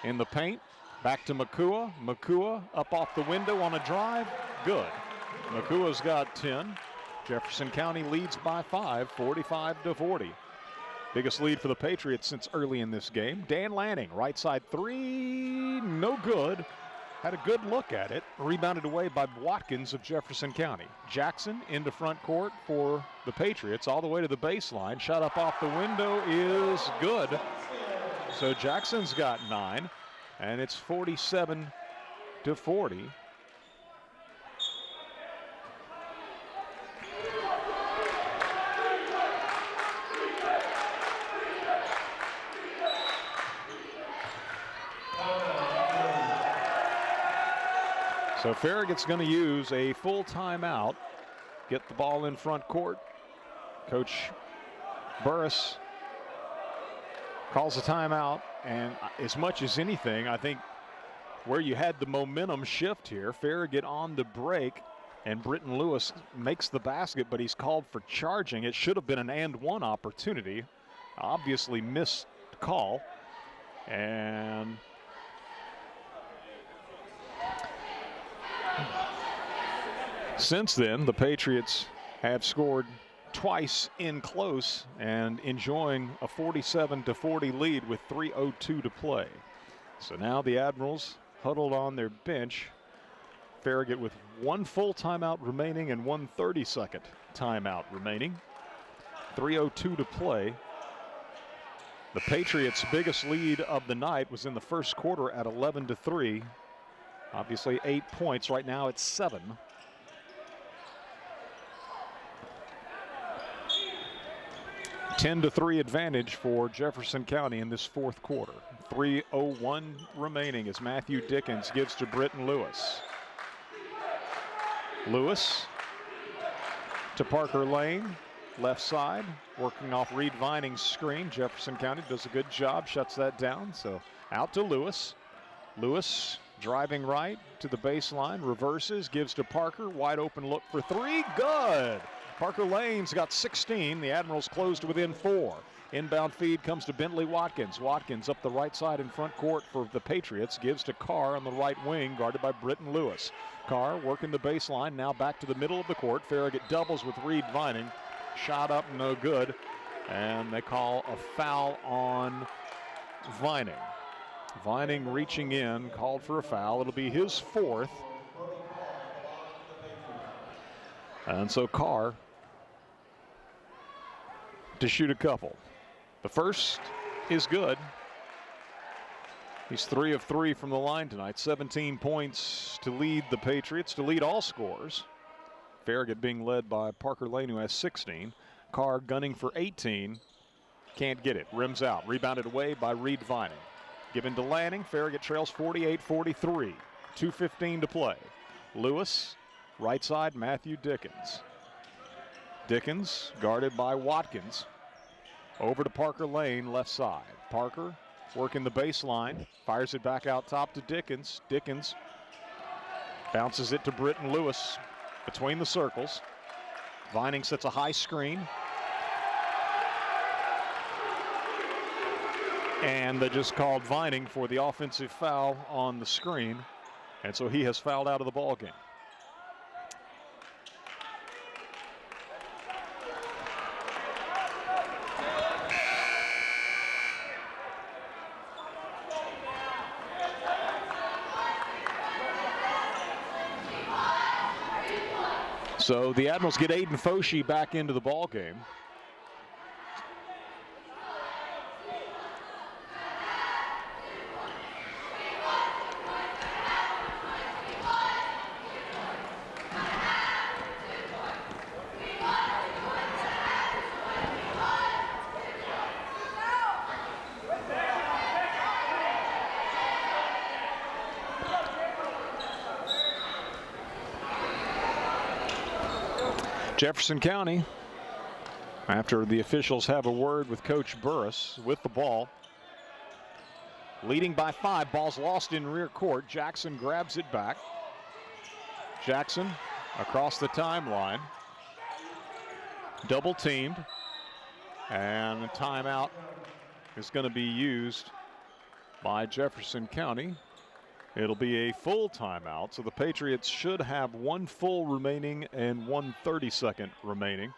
In the paint, back to Makua. Makua up off the window on a drive. Good. Makua's got 10. Jefferson County leads by 5, 45-40. Biggest lead for the Patriots since early in this game. Dan Lanning, right side 3, no good. Had a good look at it. Rebounded away by Watkins of Jefferson County. Jackson into front court for the Patriots, all the way to the baseline. Shot up off the window is good. So Jackson's got 9, and it's 47-40. So Farragut's going to use a full timeout, get the ball in front court. Coach Burris calls a timeout, and as much as anything, I think where you had the momentum shift here. Farragut on the break, and Britton Lewis makes the basket, but he's called for charging. It should have been an and-one opportunity. Obviously missed call. And since then, the Patriots have scored twice in close and enjoying a 47-40 lead with 3:02 to play. So now the Admirals huddled on their bench. Farragut with one full timeout remaining and 1 30-second timeout remaining. 3:02 to play. The Patriots' biggest lead of the night was in the first quarter at 11-3. Obviously 8 points. Right now it's 7. A 10-3 advantage for Jefferson County in this fourth quarter. 3:01 remaining as Matthew Dickens gives to Britton Lewis. Lewis to Parker Lane, left side, working off Reed Vining's screen. Jefferson County does a good job, shuts that down. So out to Lewis. Lewis driving right to the baseline, reverses, gives to Parker. Wide open look for three. Good. Parker Lane's got 16. The Admirals closed within 4. Inbound feed comes to Bentley Watkins. Watkins up the right side in front court for the Patriots. Gives to Carr on the right wing, guarded by Britton Lewis. Carr working the baseline, now back to the middle of the court. Farragut doubles with Reed Vining. Shot up, no good. And they call a foul on Vining. Vining reaching in, called for a foul. It'll be his 4th. And so Carr to shoot a couple. The first is good. He's 3 of 3 from the line tonight. 17 points to lead the Patriots, to lead all scorers. Farragut being led by Parker Lane, who has 16. Carr gunning for 18. Can't get it. Rims out. Rebounded away by Reed Vining. Given to Lanning. Farragut trails 48-43. 2:15 to play. Lewis, right side, Matthew Dickens. Dickens guarded by Watkins. Over to Parker Lane, left side. Parker working the baseline, fires it back out top to Dickens. Dickens bounces it to Britton Lewis between the circles. Vining sets a high screen. And they just called Vining for the offensive foul on the screen. And so he has fouled out of the ball game. So the Admirals get Aiden Foshee back into the ball game. Jefferson County, after the officials have a word with Coach Burris with the ball, leading by 5. Ball's lost in rear court. Jackson grabs it back. Jackson across the timeline, double teamed, and a timeout is going to be used by Jefferson County. It'll be a full timeout, so the Patriots should have 1 full remaining and 1 30-second remaining.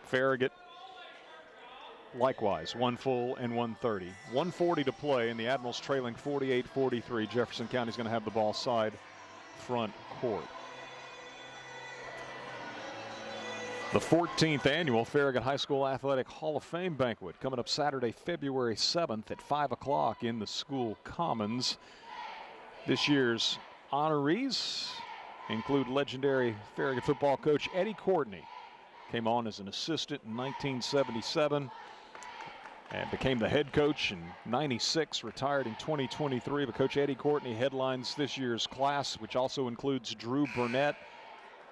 Farragut, likewise, 1 full and 1 30. 1:40 to play, and the Admirals trailing 48-43. Jefferson County's going to have the ball side front court. The 14th annual Farragut High School Athletic Hall of Fame banquet coming up Saturday, February 7th at 5 o'clock in the school commons. This year's honorees include legendary Farragut football coach Eddie Courtney. Came on as an assistant in 1977 and became the head coach in '96, retired in 2023. But Coach Eddie Courtney headlines this year's class, which also includes Drew Burnett,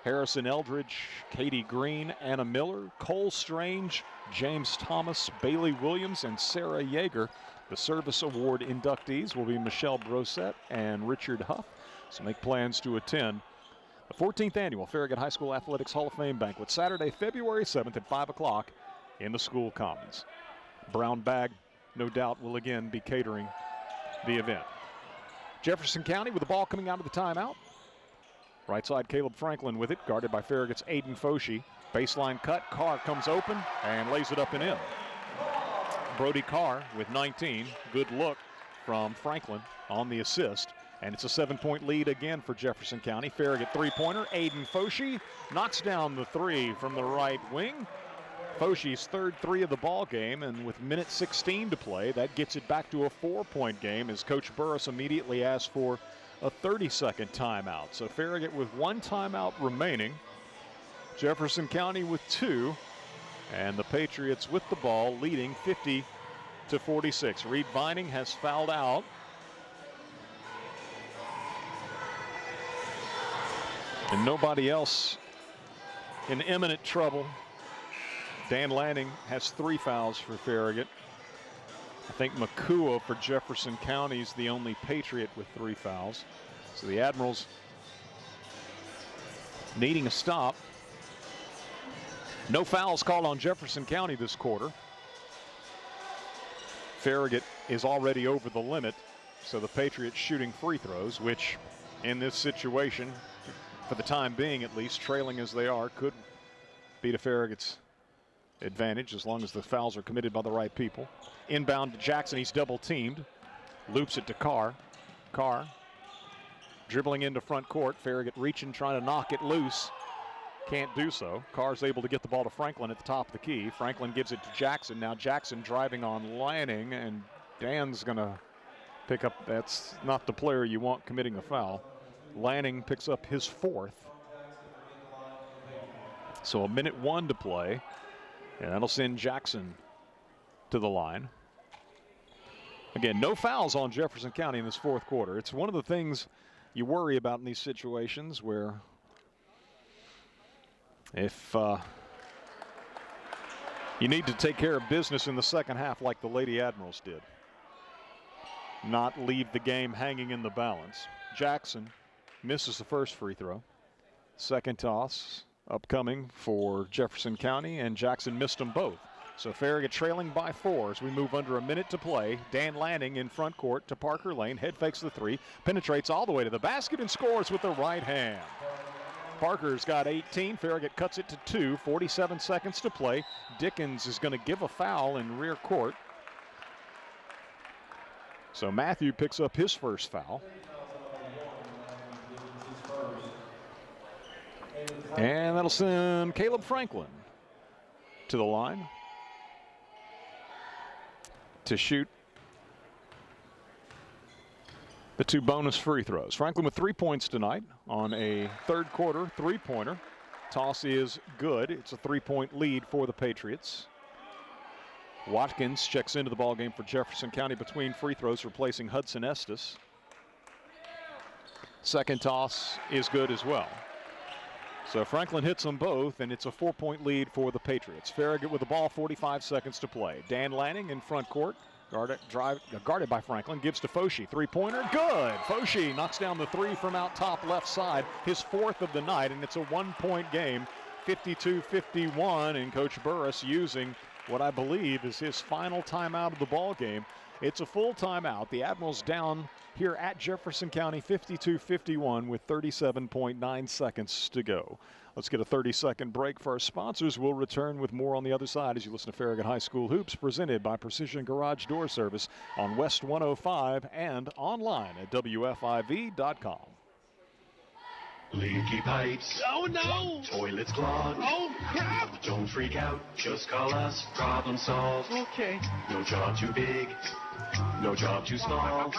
Harrison Eldridge, Katie Green, Anna Miller, Cole Strange, James Thomas, Bailey Williams, and Sarah Yeager. The Service Award inductees will be Michelle Brosette and Richard Huff. So make plans to attend the 14th Annual Farragut High School Athletics Hall of Fame Banquet, Saturday, February 7th at 5 o'clock in the school commons. Brown Bag, no doubt, will again be catering the event. Jefferson County with the ball coming out of the timeout. Right side, Caleb Franklin with it, guarded by Farragut's Aiden Foshee. Baseline cut, Carr comes open and lays it up and in. Brody Carr with 19. Good look from Franklin on the assist. And it's a 7-point lead again for Jefferson County. Farragut three-pointer. Aiden Foshee knocks down the three from the right wing. Foshee's third three of the ball game, and with minute 16 to play, that gets it back to a 4-point game as Coach Burris immediately asked for a 30-second timeout. So Farragut with one timeout remaining. Jefferson County with two. And the Patriots with the ball leading 50-46. Reed Vining has fouled out. And nobody else in imminent trouble. Dan Lanning has 3 fouls for Farragut. I think Makua for Jefferson County is the only Patriot with 3 fouls. So the Admirals needing a stop. No fouls called on Jefferson County this quarter. Farragut is already over the limit, so the Patriots shooting free throws, which in this situation, for the time being at least, trailing as they are, could be to Farragut's advantage as long as the fouls are committed by the right people. Inbound to Jackson, he's double teamed. Loops it to Carr. Carr dribbling into front court. Farragut reaching, trying to knock it loose. Can't do so. Carr's able to get the ball to Franklin at the top of the key. Franklin gives it to Jackson. Now Jackson driving on Lanning, and Dan's going to pick up. That's not the player you want committing a foul. Lanning picks up his 4th. So a minute 1 to play, and that'll send Jackson to the line. Again, no fouls on Jefferson County in this 4th quarter. It's one of the things you worry about in these situations where if you need to take care of business in the second half like the Lady Admirals did, not leave the game hanging in the balance. Jackson misses the first free throw. Second toss upcoming for Jefferson County, and Jackson missed them both. So Farragut trailing by 4 as we move under a minute to play. Dan Lanning in front court to Parker Lane. Head fakes the 3, penetrates all the way to the basket and scores with the right hand. Parker's got 18. Farragut cuts it to 2. 47 seconds to play. Dickens is going to give a foul in rear court. So Matthew picks up his first foul. And that'll send Caleb Franklin to the line to shoot the 2 bonus free throws. Franklin with 3 points tonight on a 3rd quarter 3-pointer. Toss is good. It's a 3-point lead for the Patriots. Watkins checks into the ballgame for Jefferson County between free throws, replacing Hudson Estes. Second toss is good as well. So Franklin hits them both, and it's a 4-point lead for the Patriots. Farragut with the ball, 45 seconds to play. Dan Lanning in front court, guarded by Franklin, gives to Foshee. 3-pointer, good. Foshee knocks down the 3 from out top left side, his 4th of the night, and it's a 1-point game, 52-51, and Coach Burris using what I believe is his final timeout of the ball game. It's a full timeout. The Admirals down here at Jefferson County 52-51 with 37.9 seconds to go. Let's get a 30-second break for our sponsors. We'll return with more on the other side as you listen to Farragut High School Hoops, presented by Precision Garage Door Service on West 105 and online at WFIV.com. Leaky pipes. Oh, no. Toilets clogged. Oh, crap. Don't freak out. Just call us. Problem solved. Okay. No job too big. No job too small.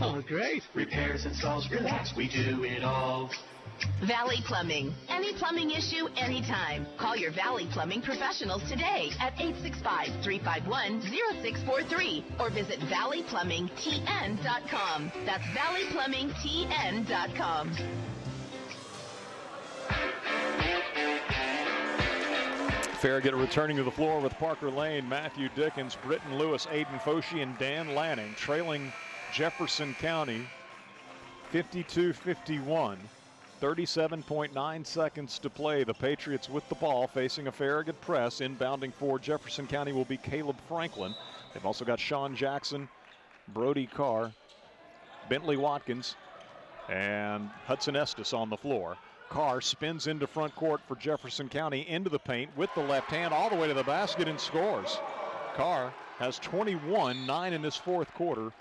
Oh, great. Repairs, installs, relax. We do it all. Valley Plumbing. Any plumbing issue, anytime. Call your Valley Plumbing professionals today at 865-351-0643 or visit valleyplumbingtn.com. That's valleyplumbingtn.com. Farragut returning to the floor with Parker Lane, Matthew Dickens, Britton Lewis, Aiden Foshee, and Dan Lanning, trailing Jefferson County 52-51. 37.9 seconds to play. The Patriots with the ball facing a Farragut press. Inbounding for Jefferson County will be Caleb Franklin. They've also got Sean Jackson, Brody Carr, Bentley Watkins, and Hudson Estes on the floor. Carr spins into front court for Jefferson County, into the paint with the left hand all the way to the basket and scores. Carr has 21, 9 in this fourth quarter.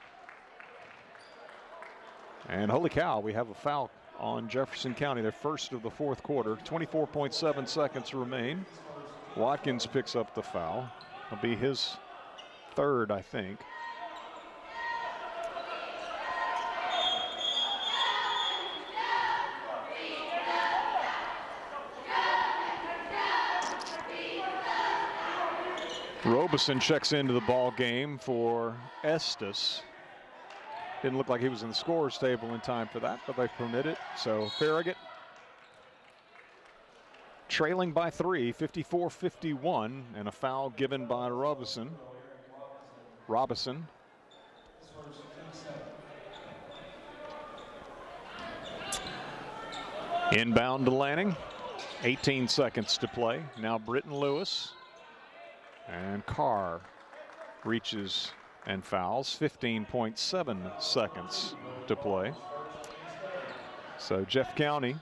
And holy cow, we have a foul on Jefferson County, their first of the fourth quarter. 24.7 seconds remain. Watkins picks up the foul. It'll be his third, I think. Robeson checks into the ball game for Estes. Didn't look like he was in the scorer's table in time for that, but they permit it. So Farragut trailing by 3, 54-51, and a foul given by Robison. Inbound to Lanning. 18 seconds to play. Now Britton Lewis. And Carr reaches and fouls. 15.7 seconds to play. So Jeff County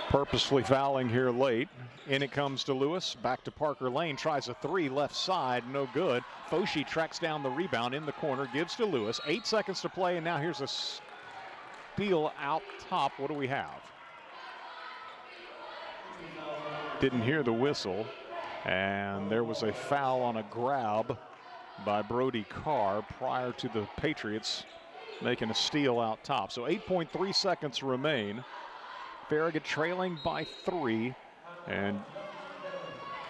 purposefully fouling here late. In it comes to Lewis. Back to Parker Lane. Tries a three left side. No good. Foshee tracks down the rebound in the corner. Gives to Lewis. 8 seconds to play. And now here's a steal out top. What do we have? Didn't hear the whistle. And there was a foul on a grab by Brody Carr prior to the Patriots making a steal out top. So 8.3 seconds remain. Farragut trailing by 3, and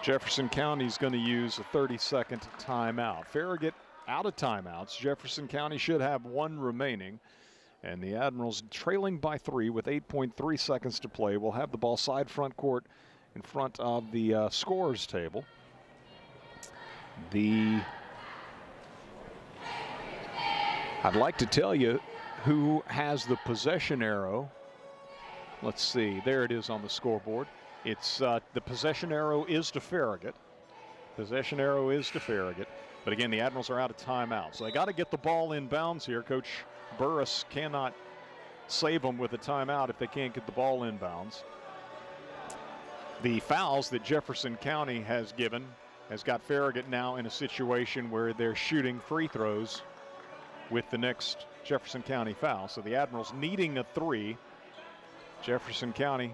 Jefferson County's going to use a 30-second timeout. Farragut out of timeouts. Jefferson County should have 1 remaining, and the Admirals trailing by 3 with 8.3 seconds to play. Will have the ball side front court in front of the scorers table. I'd like to tell you who has the possession arrow. Let's see, there it is on the scoreboard. It's the possession arrow is to Farragut. Possession arrow is to Farragut. But again, the Admirals are out of timeout. So they got to get the ball in bounds here. Coach Burris cannot save them with a timeout if they can't get the ball in bounds. The fouls that Jefferson County has given has got Farragut now in a situation where they're shooting free throws with the next Jefferson County foul. So the Admirals needing a 3. Jefferson County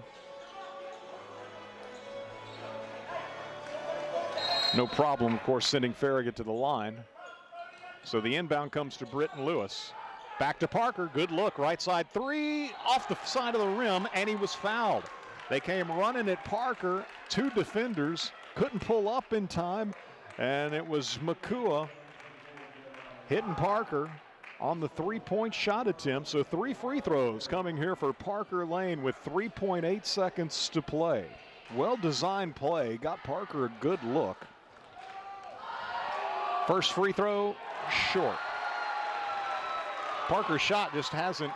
no problem, of course, sending Farragut to the line. So the inbound comes to Britton Lewis. Back to Parker. Good look. Right side 3 off the side of the rim, and he was fouled. They came running at Parker. 2 defenders couldn't pull up in time, and it was Makua hitting Parker on the 3-point shot attempt. So 3 free throws coming here for Parker Lane with 3.8 seconds to play. Well-designed play. Got Parker a good look. First free throw, short. Parker's shot just hasn't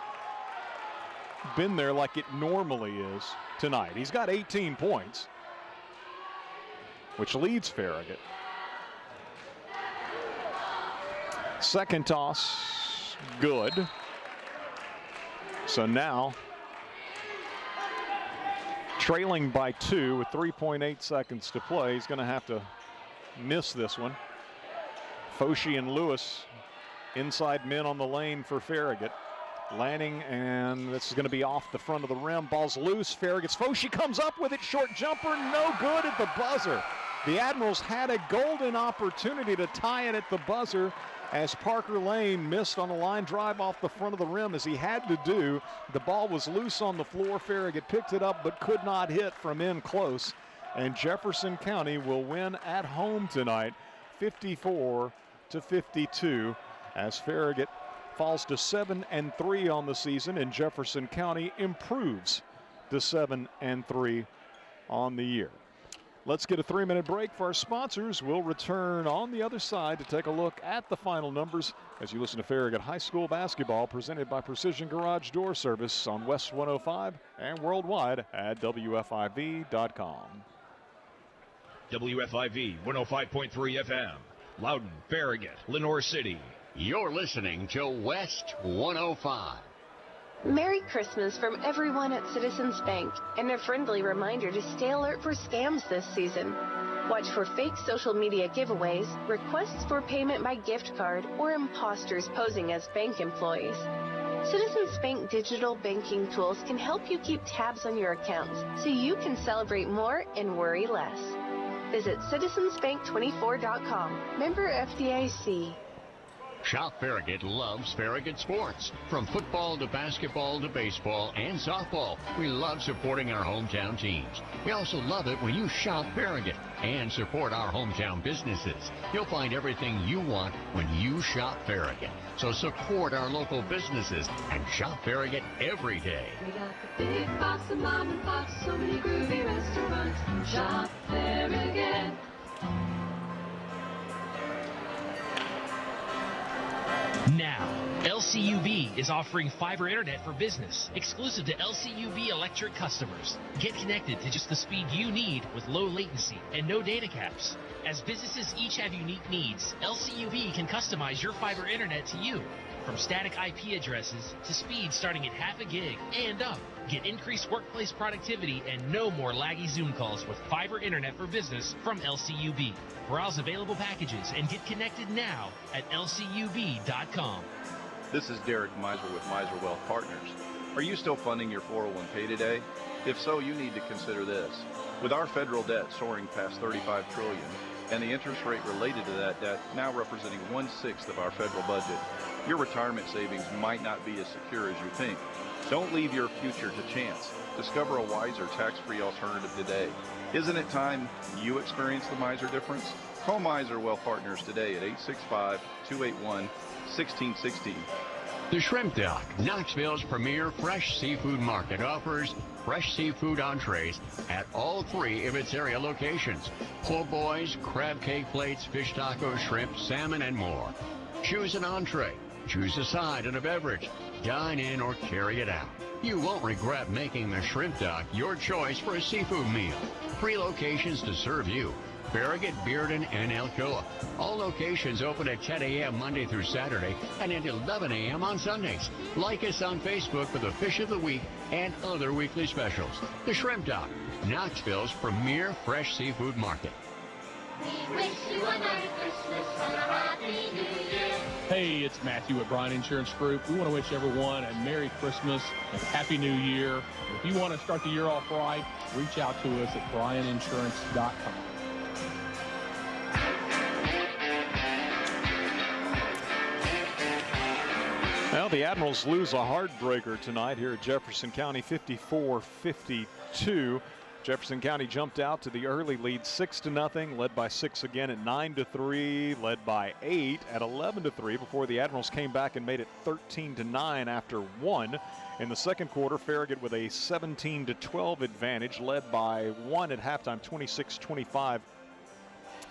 been there like it normally is tonight. He's got 18 points, which leads Farragut. Second toss, good. So now trailing by 2 with 3.8 seconds to play. He's going to have to miss this one. Foshee and Lewis inside men on the lane for Farragut. Lanning, and this is going to be off the front of the rim. Ball's loose. Farragut's Foshee comes up with it. Short jumper, no good at the buzzer. The Admirals had a golden opportunity to tie it at the buzzer as Parker Lane missed on a line drive off the front of the rim as he had to do. The ball was loose on the floor. Farragut picked it up but could not hit from in close. And Jefferson County will win at home tonight, 54-52, as Farragut falls to 7-3 on the season, and Jefferson County improves to 7-3 on the year. Let's get a 3-minute break for our sponsors. We'll return on the other side to take a look at the final numbers as you listen to Farragut High School basketball, presented by Precision Garage Door Service on West 105 and worldwide at WFIV.com. WFIV 105.3 FM, Loudon, Farragut, Lenoir City. You're listening to West 105. Merry Christmas from everyone at Citizens Bank, and a friendly reminder to stay alert for scams this season. Watch for fake social media giveaways, requests for payment by gift card, or imposters posing as bank employees. Citizens Bank digital banking tools can help you keep tabs on your accounts so you can celebrate more and worry less. Visit citizensbank24.com. Member FDIC. Shop Farragut loves Farragut sports. From football to basketball to baseball and softball, we love supporting our hometown teams. We also love it when you shop Farragut and support our hometown businesses. You'll find everything you want when you shop Farragut. So support our local businesses and shop Farragut every day. We got the big box of mom and pops, so many groovy restaurants. Shop Farragut. Now, LCUB is offering fiber internet for business, exclusive to LCUB electric customers. Get connected to just the speed you need with low latency and no data caps. As businesses each have unique needs, LCUB can customize your fiber internet to you. From static IP addresses to speed starting at half a gig and up. Get increased workplace productivity and no more laggy Zoom calls with fiber internet for business from LCUB. Browse available packages and get connected now at lcub.com. This is Derek Miser with Miser Wealth Partners. Are you still funding your 401k today? If so, you need to consider this. With our federal debt soaring past $35 trillion and the interest rate related to that debt now representing 1/6 of our federal budget, your retirement savings might not be as secure as you think. Don't leave your future to chance. Discover a wiser tax-free alternative today. Isn't it time you experience the Miser difference? Call Miser Wealth Partners today at 865-281-1616. The Shrimp Dock, Knoxville's premier fresh seafood market, offers fresh seafood entrees at all 3 of its area locations. Po' boys, crab cake plates, fish tacos, shrimp, salmon, and more. Choose an entree. Choose a side and a beverage. Dine in or carry it out. You won't regret making the Shrimp Dock your choice for a seafood meal. 3 locations to serve you. Farragut, Bearden, and Alcoa. All locations open at 10 a.m. Monday through Saturday and at 11 a.m. on Sundays. Like us on Facebook for the Fish of the Week and other weekly specials. The Shrimp Dock, Knoxville's premier fresh seafood market. We wish you a Merry Christmas and a Happy New Year. Hey, it's Matthew at Bryan Insurance Group. We want to wish everyone a Merry Christmas and Happy New Year. If you want to start the year off right, reach out to us at bryaninsurance.com. Well, the Admirals lose a heartbreaker tonight here at Jefferson County, 54-52. Jefferson County jumped out to the early lead 6-0, led by 6 again at 9-3, led by 8 at 11-3 before the Admirals came back and made it 13-9 after 1. In the second quarter, Farragut with a 17-12 advantage, led by 1 at halftime, 26-25.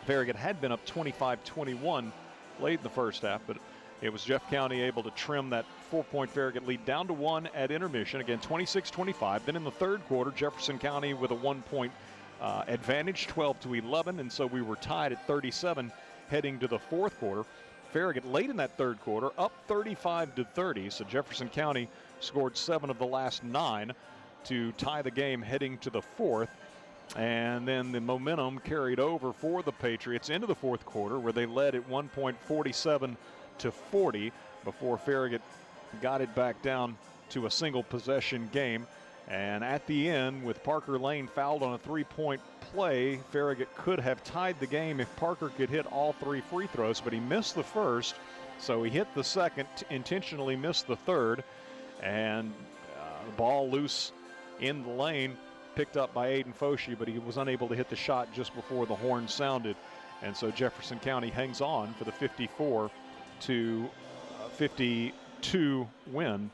Farragut had been up 25-21 late in the first half, but it was Jeff County able to trim that 4-point Farragut lead down to 1 at intermission. Again, 26-25. Then in the third quarter, Jefferson County with a 1-point advantage, 12-11, and so we were tied at 37 heading to the fourth quarter. Farragut late in that third quarter, up 35-30. So Jefferson County scored 7 of the last 9 to tie the game heading to the fourth. And then the momentum carried over for the Patriots into the fourth quarter, where they led at 1 point, 47-40, before Farragut got it back down to a single possession game. And at the end, with Parker Lane fouled on a 3-point play, Farragut could have tied the game if Parker could hit all 3 free throws, but he missed the first, so he hit the second, intentionally missed the third, and the ball loose in the lane, picked up by Aiden Foshee, but he was unable to hit the shot just before the horn sounded. And so Jefferson County hangs on for the 54-52 win,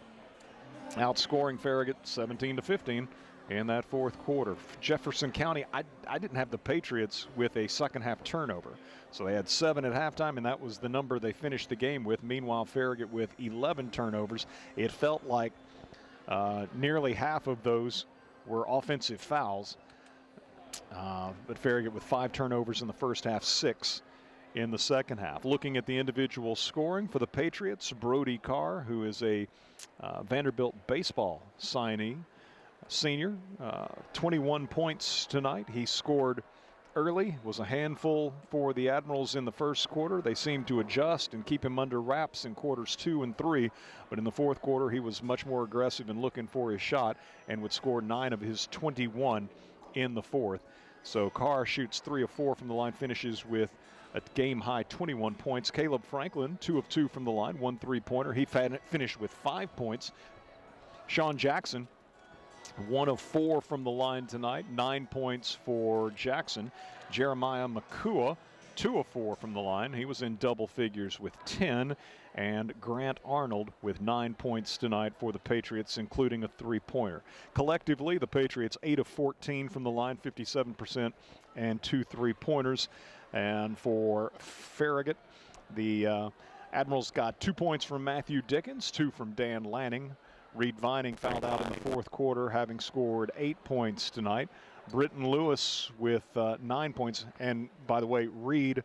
outscoring Farragut 17-15 in that fourth quarter. Jefferson County, I didn't have the Patriots with a second-half turnover. So they had 7 at halftime, and that was the number they finished the game with. Meanwhile, Farragut with 11 turnovers. It felt like nearly half of those were offensive fouls. But Farragut with 5 turnovers in the first half, 6 in the second half. Looking at the individual scoring for the Patriots, Brody Carr, who is a Vanderbilt baseball signee, senior, 21 points tonight. He scored early, was a handful for the Admirals in the first quarter. They seemed to adjust and keep him under wraps in quarters 2 and 3, but in the fourth quarter he was much more aggressive and looking for his shot and would score 9 of his 21 in the fourth. So Carr shoots 3 of 4 from the line, finishes with a game-high 21 points. Caleb Franklin, 2 of 2 from the line, 1 3-pointer. He finished with 5 points. Sean Jackson, 1 of 4 from the line tonight, 9 points for Jackson. Jeremiah McCua, 2 of 4 from the line. He was in double figures with 10. And Grant Arnold with 9 points tonight for the Patriots, including a 3-pointer. Collectively, the Patriots 8 of 14 from the line, 57%, and 2 3-pointers. And for Farragut, the Admirals got 2 points from Matthew Dickens, 2 from Dan Lanning. Reed Vining fouled out in the fourth quarter, having scored 8 points tonight. Britton Lewis with 9 points. And by the way, Reed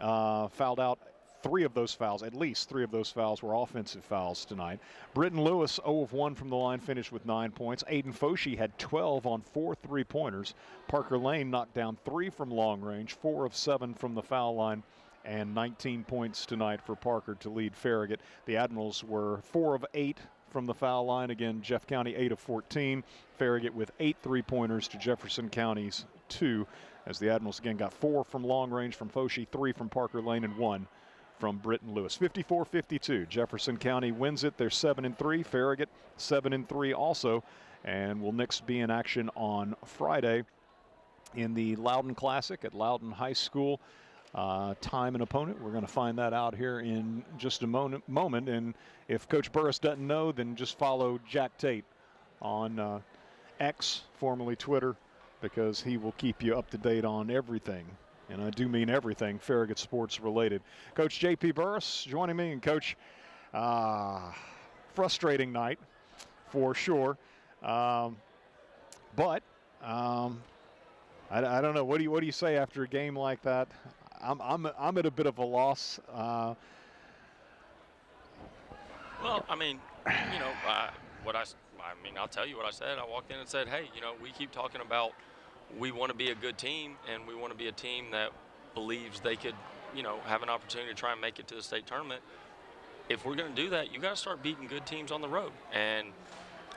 fouled out. 3 of those fouls, at least 3 of those fouls, were offensive fouls tonight. Britton Lewis, 0 of 1 from the line, finished with 9 points. Aiden Foshee had 12 on 4 3-pointers. Parker Lane knocked down 3 from long range, 4 of 7 from the foul line, and 19 points tonight for Parker to lead Farragut. The Admirals were 4 of 8 from the foul line. Again, Jeff County 8 of 14. Farragut with 8 3-pointers to Jefferson County's 2, as the Admirals again got 4 from long range from Foshee, 3 from Parker Lane, and 1 from Britton Lewis. 54-52. Jefferson County wins it. They're 7-3. Farragut 7-3 also, and will next be in action on Friday in the Loudon Classic at Loudon High School. Time and opponent, we're going to find that out here in just a moment. And if Coach Burris doesn't know, then just follow Jack Tate on X, formerly Twitter, because he will keep you up to date on everything. And I do mean everything Farragut sports related. Coach J.P. Burris joining me. And Coach, frustrating night for sure. But I don't know. What do you say after a game like that? I'm at a bit of a loss. Well, I mean, you know, I'll tell you what I said. I walked in and said, hey, you know, we keep talking about we want to be a good team, and we want to be a team that believes they could, you know, have an opportunity to try and make it to the state tournament. If we're going to do that, you got to start beating good teams on the road. And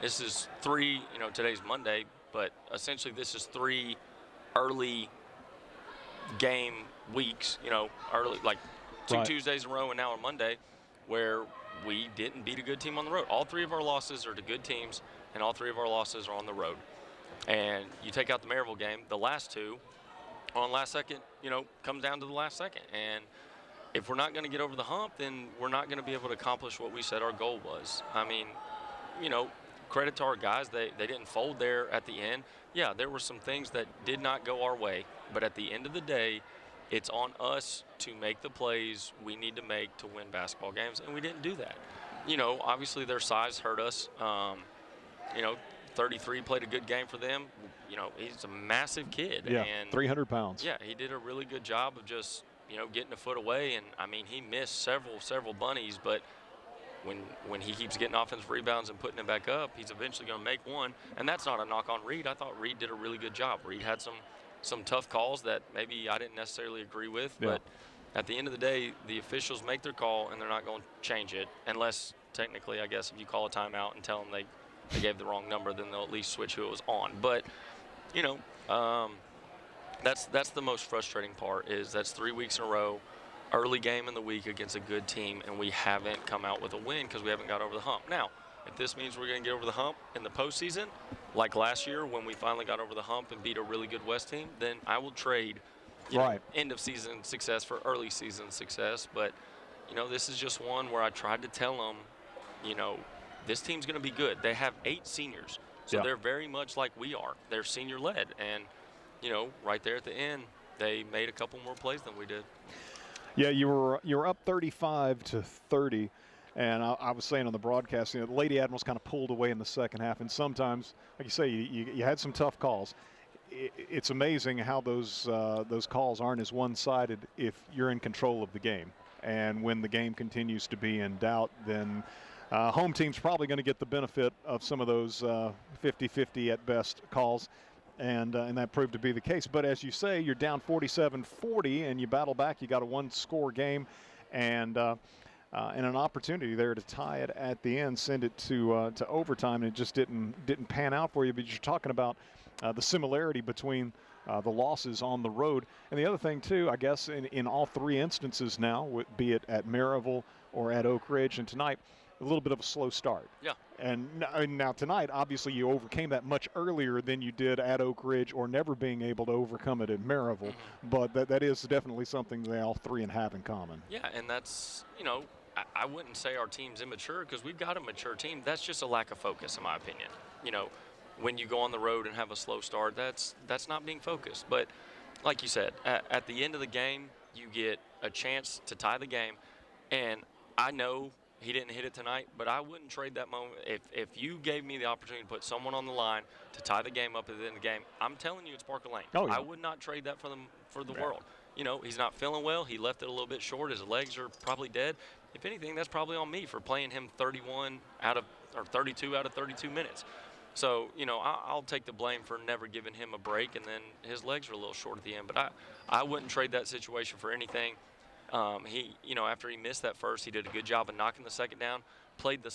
this is 3, you know, today's Monday, but essentially this is 3 early game weeks, you know, early, like 2 Tuesdays in a row and now on Monday, where we didn't beat a good team on the road. All 3 of our losses are to good teams, and all 3 of our losses are on the road. And you take out the Maryville game, the last 2 on last second, you know, comes down to the last second. And if we're not going to get over the hump, then we're not going to be able to accomplish what we said our goal was. I mean, you know, credit to our guys. They didn't fold there at the end. Yeah, there were some things that did not go our way. But at the end of the day, it's on us to make the plays we need to make to win basketball games, and we didn't do that. You know, obviously their size hurt us. You know, 33 played a good game for them. You know, he's a massive kid. Yeah, and 300 pounds. Yeah, he did a really good job of just, you know, getting a foot away. And, I mean, he missed several bunnies, but when he keeps getting offensive rebounds and putting it back up, he's eventually going to make one. And that's not a knock on Reed. I thought Reed did a really good job. Reed had some tough calls that maybe I didn't necessarily agree with, but at the end of the day, the officials make their call, and they're not going to change it unless technically, I guess, if you call a timeout and tell them they gave the wrong number, then they'll at least switch who it was on. But, you know, that's the most frustrating part, is that's 3 weeks in a row, early game in the week against a good team, and we haven't come out with a win because we haven't got over the hump. Now, if this means we're going to get over the hump in the postseason, like last year when we finally got over the hump and beat a really good West team, then I will trade end of season success for early season success. But, you know, this is just one where I tried to tell them, you know, this team's going to be good. They have 8 seniors. So Yeah. they're very much like we are. They're senior-led. And, you know, right there at the end, they made a couple more plays than we did. Yeah, you were up 35-30, and I was saying on the broadcast, you know, the Lady Admirals kind of pulled away in the second half, and sometimes, like you say, you had some tough calls. It's amazing how those calls aren't as one-sided if you're in control of the game, and when the game continues to be in doubt, then home team's probably going to get the benefit of some of those 50-50 at best calls. And that proved to be the case. But as you say, you're down 47-40, and you battle back. You got a one-score game, and an opportunity there to tie it at the end, send it to overtime, and it just didn't pan out for you. But you're talking about the similarity between the losses on the road, and the other thing too, I guess, in all three instances now, be it at Maryville or at Oak Ridge, and tonight, a little bit of a slow start. Yeah. And now tonight, obviously, you overcame that much earlier than you did at Oak Ridge, or never being able to overcome it at Maryville. But that is definitely something they all three have in common. Yeah, and that's, you know, I wouldn't say our team's immature because we've got a mature team. That's just a lack of focus, in my opinion. You know, when you go on the road and have a slow start, that's not being focused. But like you said, at the end of the game, you get a chance to tie the game. And I know he didn't hit it tonight, but I wouldn't trade that moment. If you gave me the opportunity to put someone on the line to tie the game up at the end of the game, I'm telling you it's Parker Lane. Oh, yeah. I would not trade that for the world. You know, he's not feeling well. He left it a little bit short. His legs are probably dead. If anything, that's probably on me for playing him 32 out of 32 minutes. So, you know, I'll take the blame for never giving him a break, and then his legs are a little short at the end. But I wouldn't trade that situation for anything. He, you know, after he missed that first, he did a good job of knocking the second down, played the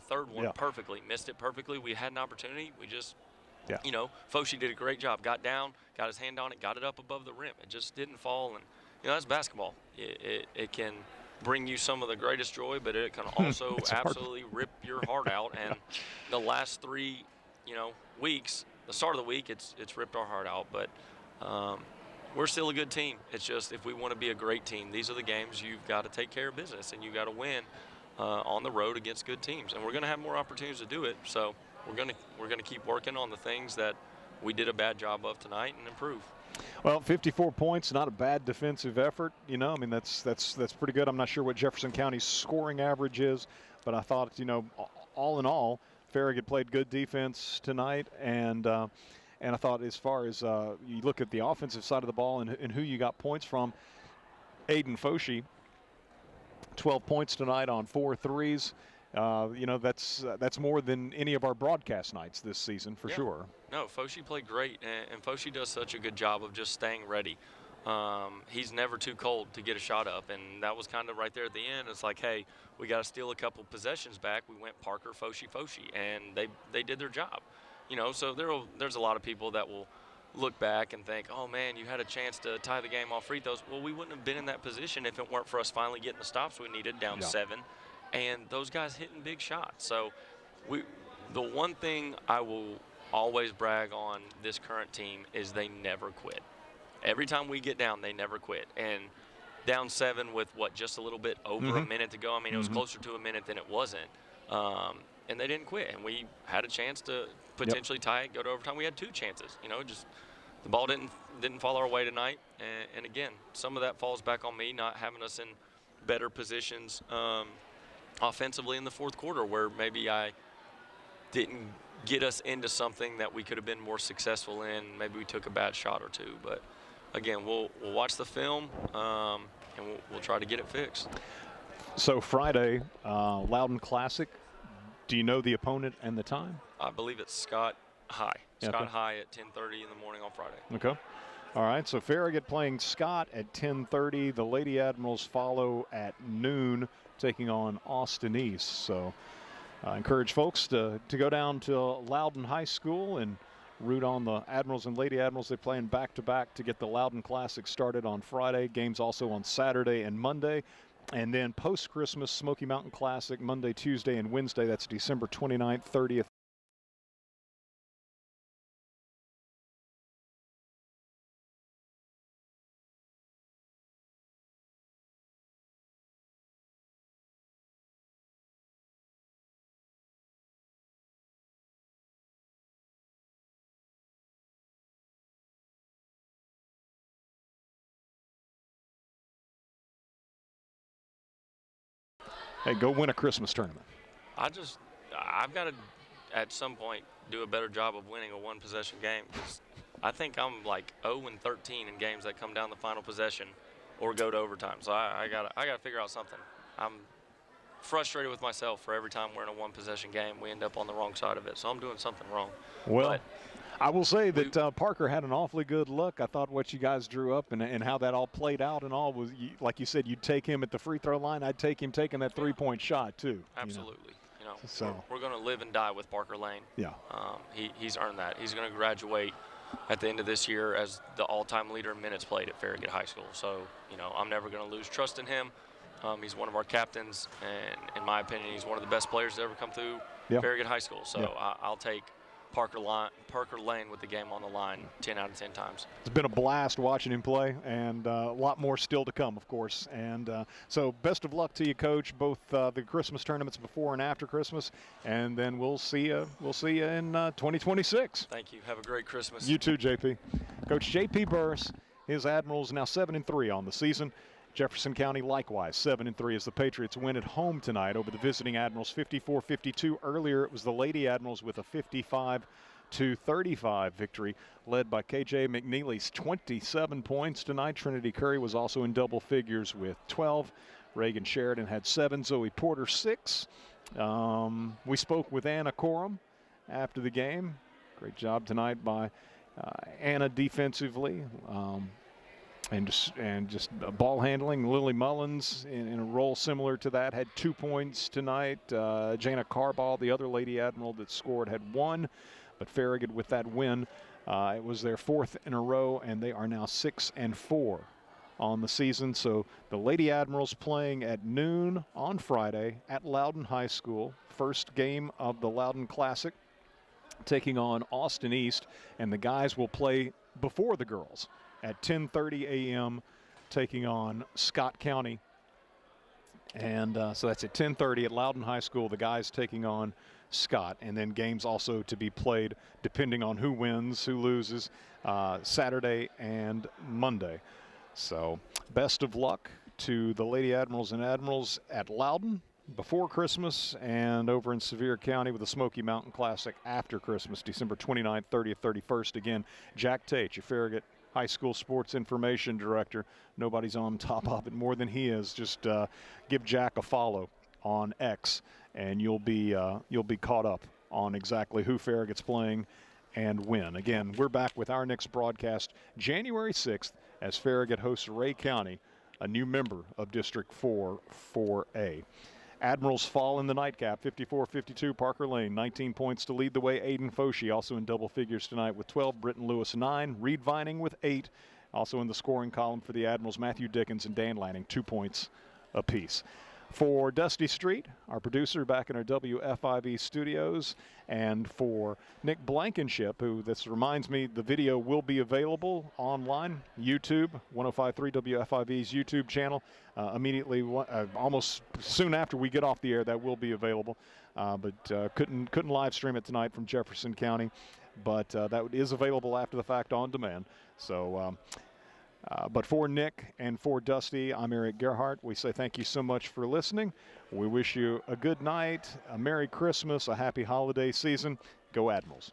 third one perfectly, missed it perfectly. We had an opportunity. We just, you know, Foshi did a great job. Got down, got his hand on it, got it up above the rim. It just didn't fall. And, you know, that's basketball. It can bring you some of the greatest joy, but it can also absolutely rip your heart out. And the last 3, you know, weeks, the start of the week, it's ripped our heart out. But we're still a good team. It's just if we want to be a great team, these are the games you've got to take care of business, and you've got to win on the road against good teams. And we're going to have more opportunities to do it. So we're going to keep working on the things that we did a bad job of tonight and improve. Well, 54 points, not a bad defensive effort. You know, I mean, that's pretty good. I'm not sure what Jefferson County's scoring average is, but I thought, you know, all in all, Farragut played good defense tonight, and I thought as far as you look at the offensive side of the ball and who you got points from, Aiden Foshi, 12 points tonight on 4 threes. You know, that's more than any of our broadcast nights this season for sure. No, Foshi played great, and Foshi does such a good job of just staying ready. He's never too cold to get a shot up, and that was kind of right there at the end. It's like, hey, we got to steal a couple possessions back. We went Parker, Foshi, and they did their job. You know, so there's a lot of people that will look back and think, oh, man, you had a chance to tie the game off free throws. Well, we wouldn't have been in that position if it weren't for us finally getting the stops we needed down 7, and those guys hitting big shots. So the one thing I will always brag on this current team is they never quit. Every time we get down, they never quit. And down 7 with, just a little bit over a minute to go. I mean, it was closer to a minute than it wasn't. And they didn't quit. And we had a chance to potentially tie it, go to overtime. We had 2 chances. You know, just the ball didn't fall our way tonight. And again, some of that falls back on me, not having us in better positions offensively in the fourth quarter, where maybe I didn't get us into something that we could have been more successful in. Maybe we took a bad shot or 2. But again, we'll watch the film and we'll try to get it fixed. So Friday, Loudon Classic. Do you know the opponent and the time? I believe it's Scott High. Scott High at 10:30 in the morning on Friday. Okay. All right. So Farragut playing Scott at 10:30. The Lady Admirals follow at noon, taking on Austin East. So I encourage folks to go down to Loudon High School and root on the Admirals and Lady Admirals. They're playing back-to-back to get the Loudon Classic started on Friday. Games also on Saturday and Monday. And then post-Christmas, Smoky Mountain Classic, Monday, Tuesday, and Wednesday. That's December 29th, 30th, Hey, go win a Christmas tournament. I've got to, at some point, do a better job of winning a one-possession game. 'Cause I think I'm like 0-13 in games that come down the final possession or go to overtime. So I gotta figure out something. I'm frustrated with myself for every time we're in a one-possession game. We end up on the wrong side of it. So I'm doing something wrong. Well, but I will say that Parker had an awfully good look. I thought what you guys drew up and how that all played out and all was, like you said, you'd take him at the free throw line. I'd take him taking that three-point shot, too. Absolutely. You know, so we're going to live and die with Parker Lane. Yeah. He's earned that. He's going to graduate at the end of this year as the all-time leader in minutes played at Farragut High School. So, you know, I'm never going to lose trust in him. He's one of our captains, and in my opinion, he's one of the best players to ever come through Farragut High School. So I'll take Parker Lane with the game on the line 10 out of 10 times. It's been a blast watching him play, and a lot more still to come, of course. And so best of luck to you, Coach, both the Christmas tournaments before and after Christmas, and then we'll see you in 2026. Thank you. Have a great Christmas. You too, JP. Coach J.P. Burris, his Admirals now 7-3 on the season. Jefferson County likewise 7-3 as the Patriots win at home tonight over the visiting Admirals 54-52. Earlier it was the Lady Admirals with a 55-35 victory led by KJ McNeely's 27 points tonight. Trinity Curry was also in double figures with 12. Reagan Sheridan had 7. Zoe Porter 6. We spoke with Anna Corum after the game. Great job tonight by Anna defensively. And just ball handling. Lily Mullins in a role similar to that had 2 points tonight. Jana Carball, the other Lady Admiral that scored, had 1. But Farragut with that win, it was their 4th in a row, and they are now 6-4 on the season. So the Lady Admirals playing at noon on Friday at Loudon High School. First game of the Loudon Classic, taking on Austin East, and the guys will play before the girls at 10:30 a.m. taking on Scott County. And so that's at 10:30 at Loudon High School, the guys taking on Scott. And then games also to be played depending on who wins, who loses, Saturday and Monday. So best of luck to the Lady Admirals and Admirals at Loudon before Christmas, and over in Sevier County with the Smoky Mountain Classic after Christmas, December 29th, 30th, 31st. Again, Jack Tate, your Farragut High School Sports Information Director. Nobody's on top of it more than he is. Just give Jack a follow on X, and you'll be caught up on exactly who Farragut's playing and when. Again, we're back with our next broadcast January 6th as Farragut hosts Ray County, a new member of District 4A. Admirals fall in the nightcap, 54-52. Parker Lane, 19 points to lead the way. Aiden Foshi also in double figures tonight with 12. Britton Lewis, 9. Reed Vining with 8. Also in the scoring column for the Admirals, Matthew Dickens and Dan Lanning, 2 points apiece. For Dusty Street, our producer back in our WFIV studios, and for Nick Blankenship, who, this reminds me, the video will be available online, YouTube, 105.3 WFIV's YouTube channel. Immediately, almost soon after we get off the air, that will be available. But couldn't live stream it tonight from Jefferson County, but that is available after the fact on demand. So. But for Nick and for Dusty, I'm Eric Gerhardt. We say thank you so much for listening. We wish you a good night, a Merry Christmas, a happy holiday season. Go Admirals.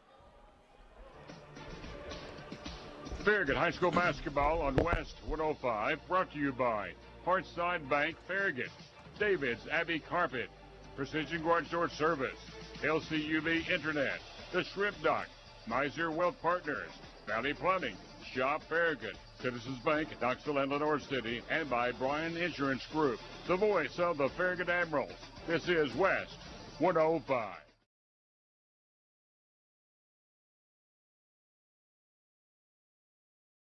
Farragut High School basketball on West 105, brought to you by Hearthside Bank Farragut, David's Abbey Carpet, Precision Garage Door Service, LCUV Internet, The Shrimp Dock, Miser Wealth Partners, Valley Plumbing, Shop Farragut, Citizens Bank, Knoxville and Lenore City, and by Bryan Insurance Group, the voice of the Farragut Admirals. This is West 105.